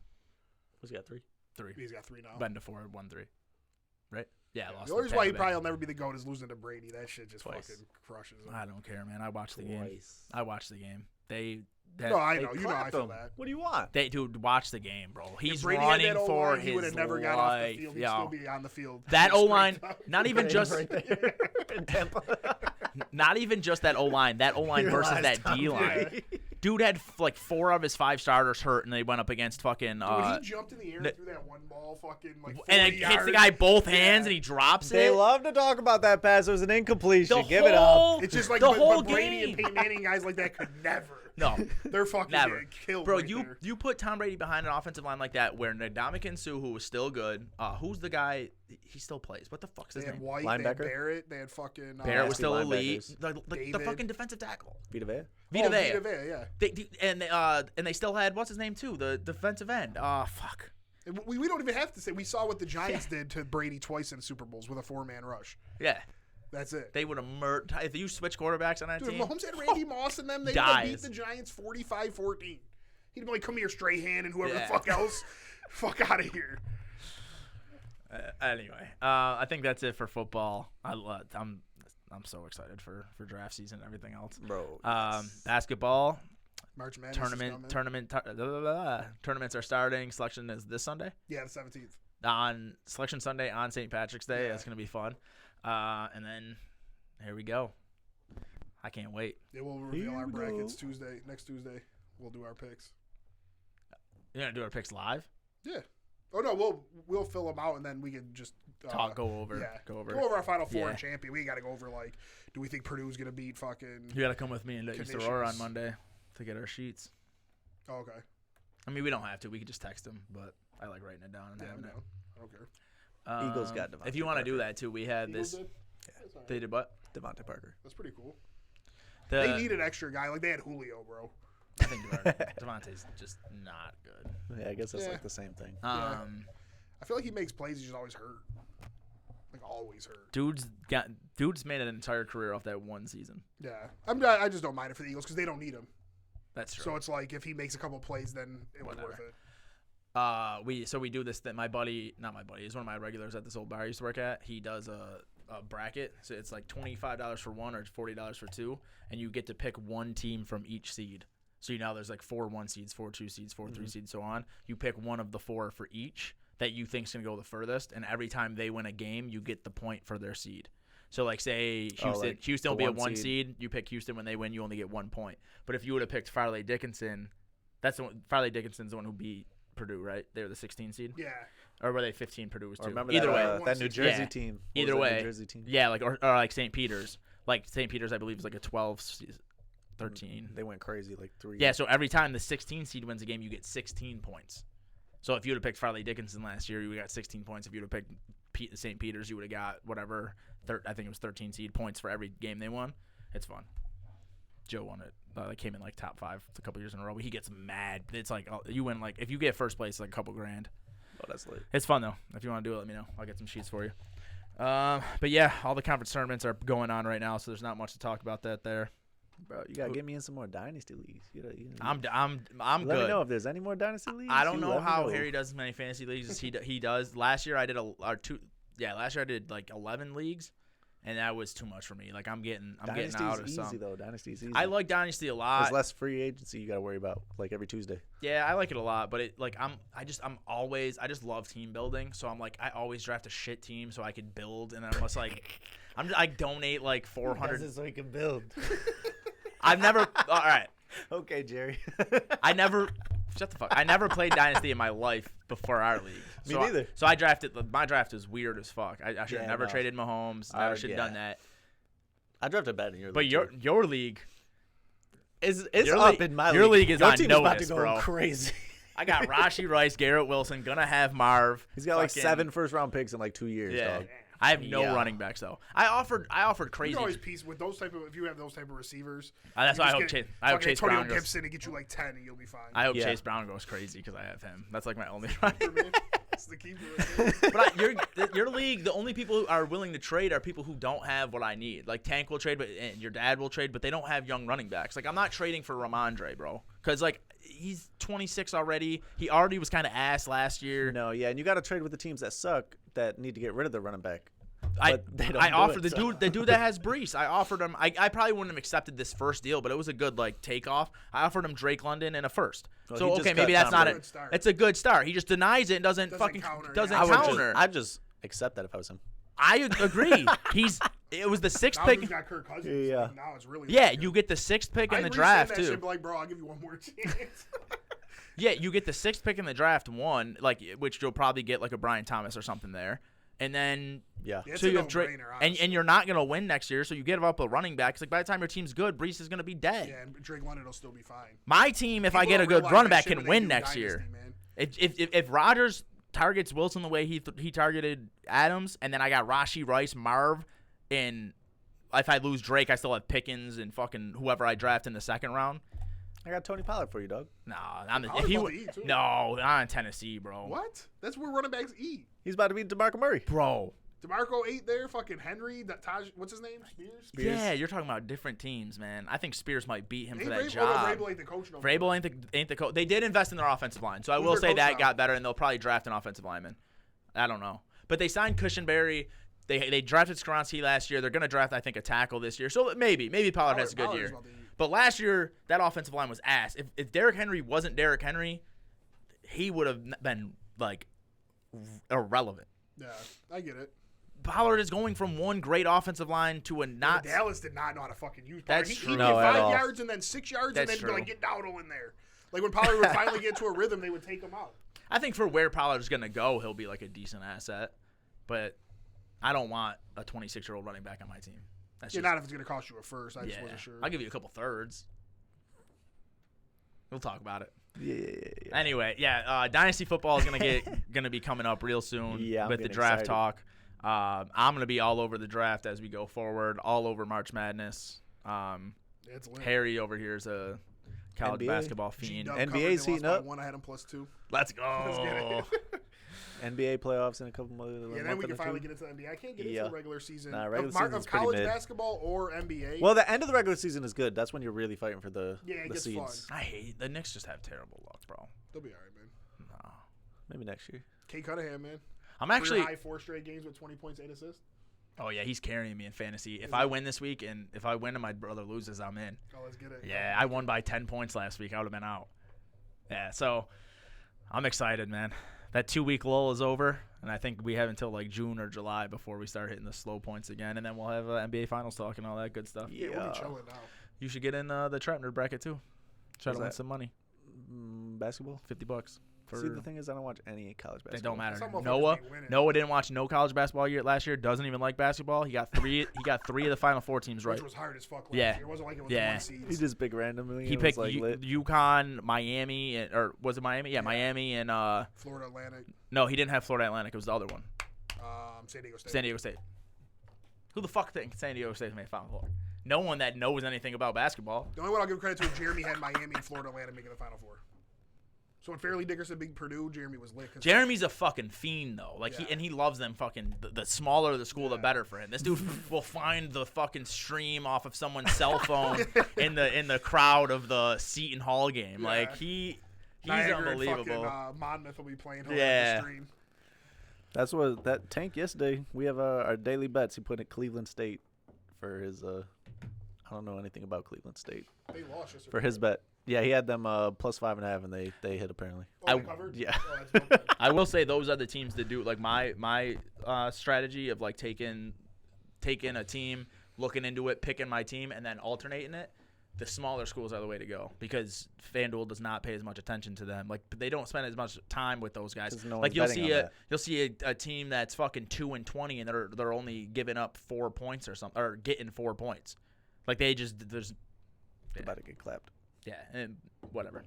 Who's got 3? 3. He's got 3 now. Been to 4, 1-3. Right? Yeah. Lost The only to reason why he Tampa Bay. probably will never be the GOAT is losing to Brady. That shit just Twice. fucking crushes him. I don't care, man. I watched the game. Twice. I watched the game. No, I They know. You know I clapped feel him. that. What do you want? Dude, watch the game, bro. He's If Brady had running that for O-line, his he would have never life. got off the field. He'd Yo. still be on the field. That Just O-line, straight up. not even just Right there in Tampa. not even just that O-line. That O-line versus that D-line. Dude had like 4 of his 5 starters hurt, and they went up against fucking. When he jumped in the air and threw that one ball, fucking like 40 and it hits the yards. guy both hands, Yeah. and he drops They it. love to talk about that pass. It was an incompletion. The Give it up. whole- It's just like the but whole Brady game. and Peyton Manning guys like that could never. No, They're fucking never. getting killed. Bro, right there. you put Tom Brady behind an offensive line like that, where Ndamukong Suh, who was still good, who's the guy? He still plays. What the fuck's his They had name? White, they had Linebacker? Barrett, they had fucking Barrett was Nasty still elite. linebackers. The David. fucking defensive tackle. Vita Vea? Vita Vea. Vita Vea, yeah. And they still had what's his name too, the defensive end. Oh fuck. And we don't even have to say. We saw what the Giants did to Brady twice in Super Bowls with a 4-man rush. Yeah, That's it. they would have murdered. If you switch quarterbacks on that Dude, if team, Mahomes had Randy Moss in them, they would have beat Dies. the Giants 45-14. He'd be like, come here, Strahan, and whoever Yeah. the fuck else. Fuck out of here. Anyway, I think that's it for football. I'm so excited for draft season and everything else. Bro. Basketball March Madness is coming. tournaments are starting. Selection is this Sunday Yeah, the 17th. on Selection Sunday on St. Patrick's Day. Yeah. That's gonna be fun. And then here we go. I can't wait. Yeah, we'll reveal Here our we brackets go. next Tuesday. We'll do our picks. You're gonna do our picks live. Yeah. Oh no, we'll fill them out and then we can just Go over Go over our Final Four Yeah. and champion. We got to go over, like, do we think Purdue's going to beat fucking. You got to come with me and East Aurora on Conditions. Monday to get our sheets. Oh, okay. I mean, we don't have to. We could just text them, but I like writing it down and Yeah, having no, it. I don't care. Eagles got If Devontae you want to do Parker. that too, we had Eagles this. did? That's all right. They did what? Devontae Parker. That's pretty cool. The, They need an extra guy. Like, they had Julio, bro. I think Devontae's just not good. Yeah, I guess that's Yeah. like the same thing. I feel like he makes plays. He's just always hurt. Like, always hurt. Dude's made an entire career off that one season. Yeah. I just don't mind it for the Eagles because they don't need him. That's true. So it's like if he makes a couple plays, then it was Whatever. worth it. We do this. That my buddy, not my buddy, he's one of my regulars at this old bar I used to work at. He does a bracket, so it's like $25 for one or $40 for two, and you get to pick one team from each seed. So there's like 4 1 seeds, 4 2 seeds, 4 3 seeds, so on. You pick one of the 4 for each that you think's gonna go the furthest, and every time they win a game, you get the point for their seed. So like say Houston will be a 1 seed. You pick Houston when they win, you only get 1 point. But if you would have picked Farley Dickinson, Farley Dickinson's the one who beat Purdue, right? They were the 16 seed, Yeah. or were they 15? Purdue was 2. Or remember Either that, way, that New Jersey Yeah. team. What Either was that way, New Jersey team? yeah, like or like St. Peter's. Like St. Peter's, I believe, is like a 12, 13. They went crazy like 3. Yeah, so every time the 16 seed wins a game, you get 16 points. So if you would have picked Farley Dickinson last year, you would have got 16 points. If you would have picked St. Peter's, you would have got whatever. I think it was 13 seed points for every game they won. It's fun. Joe won it. They came in like top 5 a couple years in a row. But he gets mad. It's like you win like if you get first place, it's like a couple grand. Oh, that's lit. It's fun though. If you want to do it, let me know. I'll get some sheets for you. But yeah, all the conference tournaments are going on right now, so there's not much to talk about there. Bro, you gotta get me in some more dynasty leagues. I'm Let good. me know if there's any more dynasty leagues. I don't You know let me how know. Harry does as many fantasy leagues as he does. Last year I did last year I did like 11 leagues, and that was too much for me. Like I'm getting Dynasty's out of easy some. though. Dynasty's easy. I like Dynasty a There's lot. less free agency you gotta worry about like every Tuesday. Yeah, I like it a lot, but I just love team building. So I'm like I always draft a shit team so I could build, and I'm just like I donate like 400. so he can build. I've never. All right. Okay, Jerry. Shut the fuck. I never played Dynasty in my life before our league. Me neither. So I drafted. My draft was weird as fuck. I should have never no. traded Mahomes. Never should have yeah. done that. I drafted bad in your league. But your league, it's your up league- in my your league is Your on team is about to notice, go bro. crazy. I got Rashee Rice, Garrett Wilson, gonna have Marv. He's got like fucking- 7 first-round picks in like 2 years, Yeah. dog. I have no Yeah. running backs though. I offered You crazy. can always piece with those type of if you have those type of receivers. That's you why I just hope get I hope fucking Chase Antonio Brown goes. Gibson and get you like 10 and you'll be fine. I hope Yeah. Chase Brown goes crazy because I have him. That's like my only running. Man, it's the keeper. Right there. But your league, the only people who are willing to trade are people who don't have what I need. Like Tank will trade, and your dad will trade, but they don't have young running backs. Like I'm not trading for Ramondre, bro, because like he's 26 already. He already was kind of ass last year. No, yeah, and you got to trade with the teams that suck that need to get rid of their running back. I But they don't do offered it, the dude that has Brees. I offered him. I probably wouldn't have accepted this first deal, but it was a good like takeoff. I offered him Drake London and a first. Well, So he just okay, cut maybe that's Tom not Brady. it. Good start. It's a good start. He just denies it and doesn't Doesn't fucking counter, doesn't yeah. counter. I'd just accept that if I was him. I agree. It was the 6th Now pick. he's got Kirk Cousins. Yeah. Like, now it's really Yeah, looking you good. get the 6th pick in I the re-said draft that too. shit, but like, bro, I'll give you one more chance. Yeah, you get the 6th pick in the draft, one, like which you'll probably get like a Brian Thomas or something there, and then Yeah. Yeah, it's so a you have Drake, no-brainer, and honestly. you're not gonna win next year, so you give up a running back. 'Cause, like by the time your team's good, Brees is gonna be dead. Yeah, and Drake London will still be fine. My team, if I People get a don't good realize running that back, shit can when they win do next Dynasty, year. man. If Rodgers targets Wilson the way he targeted Adams, and then I got Rashee Rice, Marv, and if I lose Drake, I still have Pickens and fucking whoever I draft in the 2nd round. I got Tony Pollard for you, dog. No, Pollard's if he about would, to eat, too. no, not in Tennessee, bro. What? That's where running backs eat. He's about to beat DeMarco Murray. Bro. DeMarco ate there. Fucking Henry. That Taj. What's his name? Spears. Yeah, you're talking about different teams, man. I think Spears might beat him for Ain't that Vrabel- job. Vrabel ain't the coach no more. Vrabel ain't the coach. They did invest in their offensive line, so I Who's will their say coach that now? got better, and they'll probably draft an offensive lineman. I don't know, but they signed Cushenberry. They drafted Skoronski last year. They're gonna draft, I think, a tackle this year. So maybe Pollard has a good Pollard's year. about to eat. But last year that offensive line was ass. If Derrick Henry wasn't Derrick Henry, he would have been like irrelevant. Yeah, I get it. Pollard is going from one great offensive line to a not. But Dallas did not know how to fucking use That's Pollard. He true. would No, get at 5 all. yards and then 6 yards That's and then true. like get Dowdle in there. Like when Pollard would finally get to a rhythm, they would take him out. I think for where Pollard's gonna go, he'll be like a decent asset. But I don't want a 26-year-old running back on my team. That's Yeah, just, not if it's going to cost you a first. I just yeah. wasn't sure. I'll give you a couple thirds. We'll talk about it. Yeah. Anyway, Dynasty football is gonna be coming up real soon Yeah, I'm with the getting draft excited. talk. I'm gonna be all over the draft as we go forward, all over March Madness. It's lit. Harry over here is a college NBA. basketball fiend. G-Dub NBA's covered, they lost heating by up. One, I had him +2. Let's Let's go. get it. NBA playoffs in a couple months. Yeah, then we can finally get into the NBA. I can't get into Yeah. the regular season Nah, regular of season's pretty college mid. basketball or NBA. Well, the end of the regular season is good. That's when you're really fighting for the Yeah, it the gets seeds. fun. I hate the Knicks. Just have terrible luck, bro. They'll be all right, man. No. Maybe next year. Kate Cunningham, man. I'm actually. High 4 straight games with 20 points, 8 assists. Oh yeah, he's carrying me in fantasy. If Is I he? win this week, and if I win and my brother loses, I'm in. Oh, let's get it. Yeah, I won by 10 points last week. I would have been out. Yeah, so I'm excited, man. That 2-week lull is over, and I think we have until like June or July before we start hitting the slow points again, and then we'll have NBA Finals talk and all that good stuff. Yeah, we'll be chilling now. You should get in the Trapner bracket too. Try What's to win that? some money. Basketball. $50. See, the thing is, I don't watch any college They basketball. don't matter. Some motherfuckers Noah be winning. didn't watch no college basketball last year. Doesn't even like basketball. He got three. He got 3 of the Final Four teams right. Which was hard as fuck last Yeah. year. It wasn't like it was Yeah. the 1 seeds. He just picked randomly. He and picked was like lit. UConn, Miami, or was it Miami? Yeah, Miami and Florida Atlantic, no, he didn't have Florida Atlantic. It was the other one, San Diego State. San Diego State. Who the fuck thinks San Diego State made Final Four? No one that knows anything about basketball. The only one I'll give credit to is Jeremy had Miami and Florida Atlantic making the Final Four. So when Fairleigh Dickerson beat Purdue, Jeremy was lit. 'Cause Jeremy's a fucking fiend though. Like Yeah. he loves them fucking. The smaller the school, the better for him. This dude will find the fucking stream off of someone's cell phone in the crowd of the Seton Hall game. Yeah. Like he's Niagara and unbelievable. fucking, Monmouth will be playing. Yeah. The stream. That's what that Tank yesterday. We have our daily bets. He put in Cleveland State for his. I don't know anything about Cleveland State They lost yesterday. for his bet. Yeah, he had them +5.5, and they hit apparently. Oh, they I- covered? yeah. Oh, that's well done. I will say those are the teams that do like my strategy of like taking a team, looking into it, picking my team, and then alternating it. The smaller schools are the way to go because FanDuel does not pay as much attention to them. Like they don't spend as much time with those guys. 'Cause no Like one's betting on that. you'll see a team that's fucking 2-20 and they're only giving up 4 points or something or getting 4 points. Like there's It's about to get clapped. yeah, and whatever.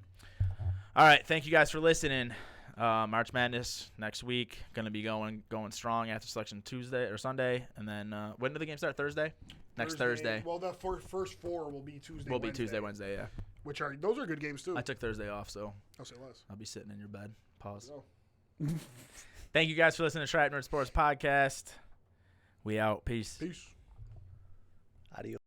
All right, thank you guys for listening. March Madness next week gonna be going strong after selection Tuesday or Sunday, and then when do the games start? Thursday. Next Thursday. Well, the first 4 will be Tuesday. Will be Tuesday, Wednesday. Yeah, Those are good games too. I took Thursday off, so I'll say less. I'll be sitting in your bed. Pause. No. Thank you guys for listening to Shrapnel Sports Podcast. We out. Peace. Peace. Adios.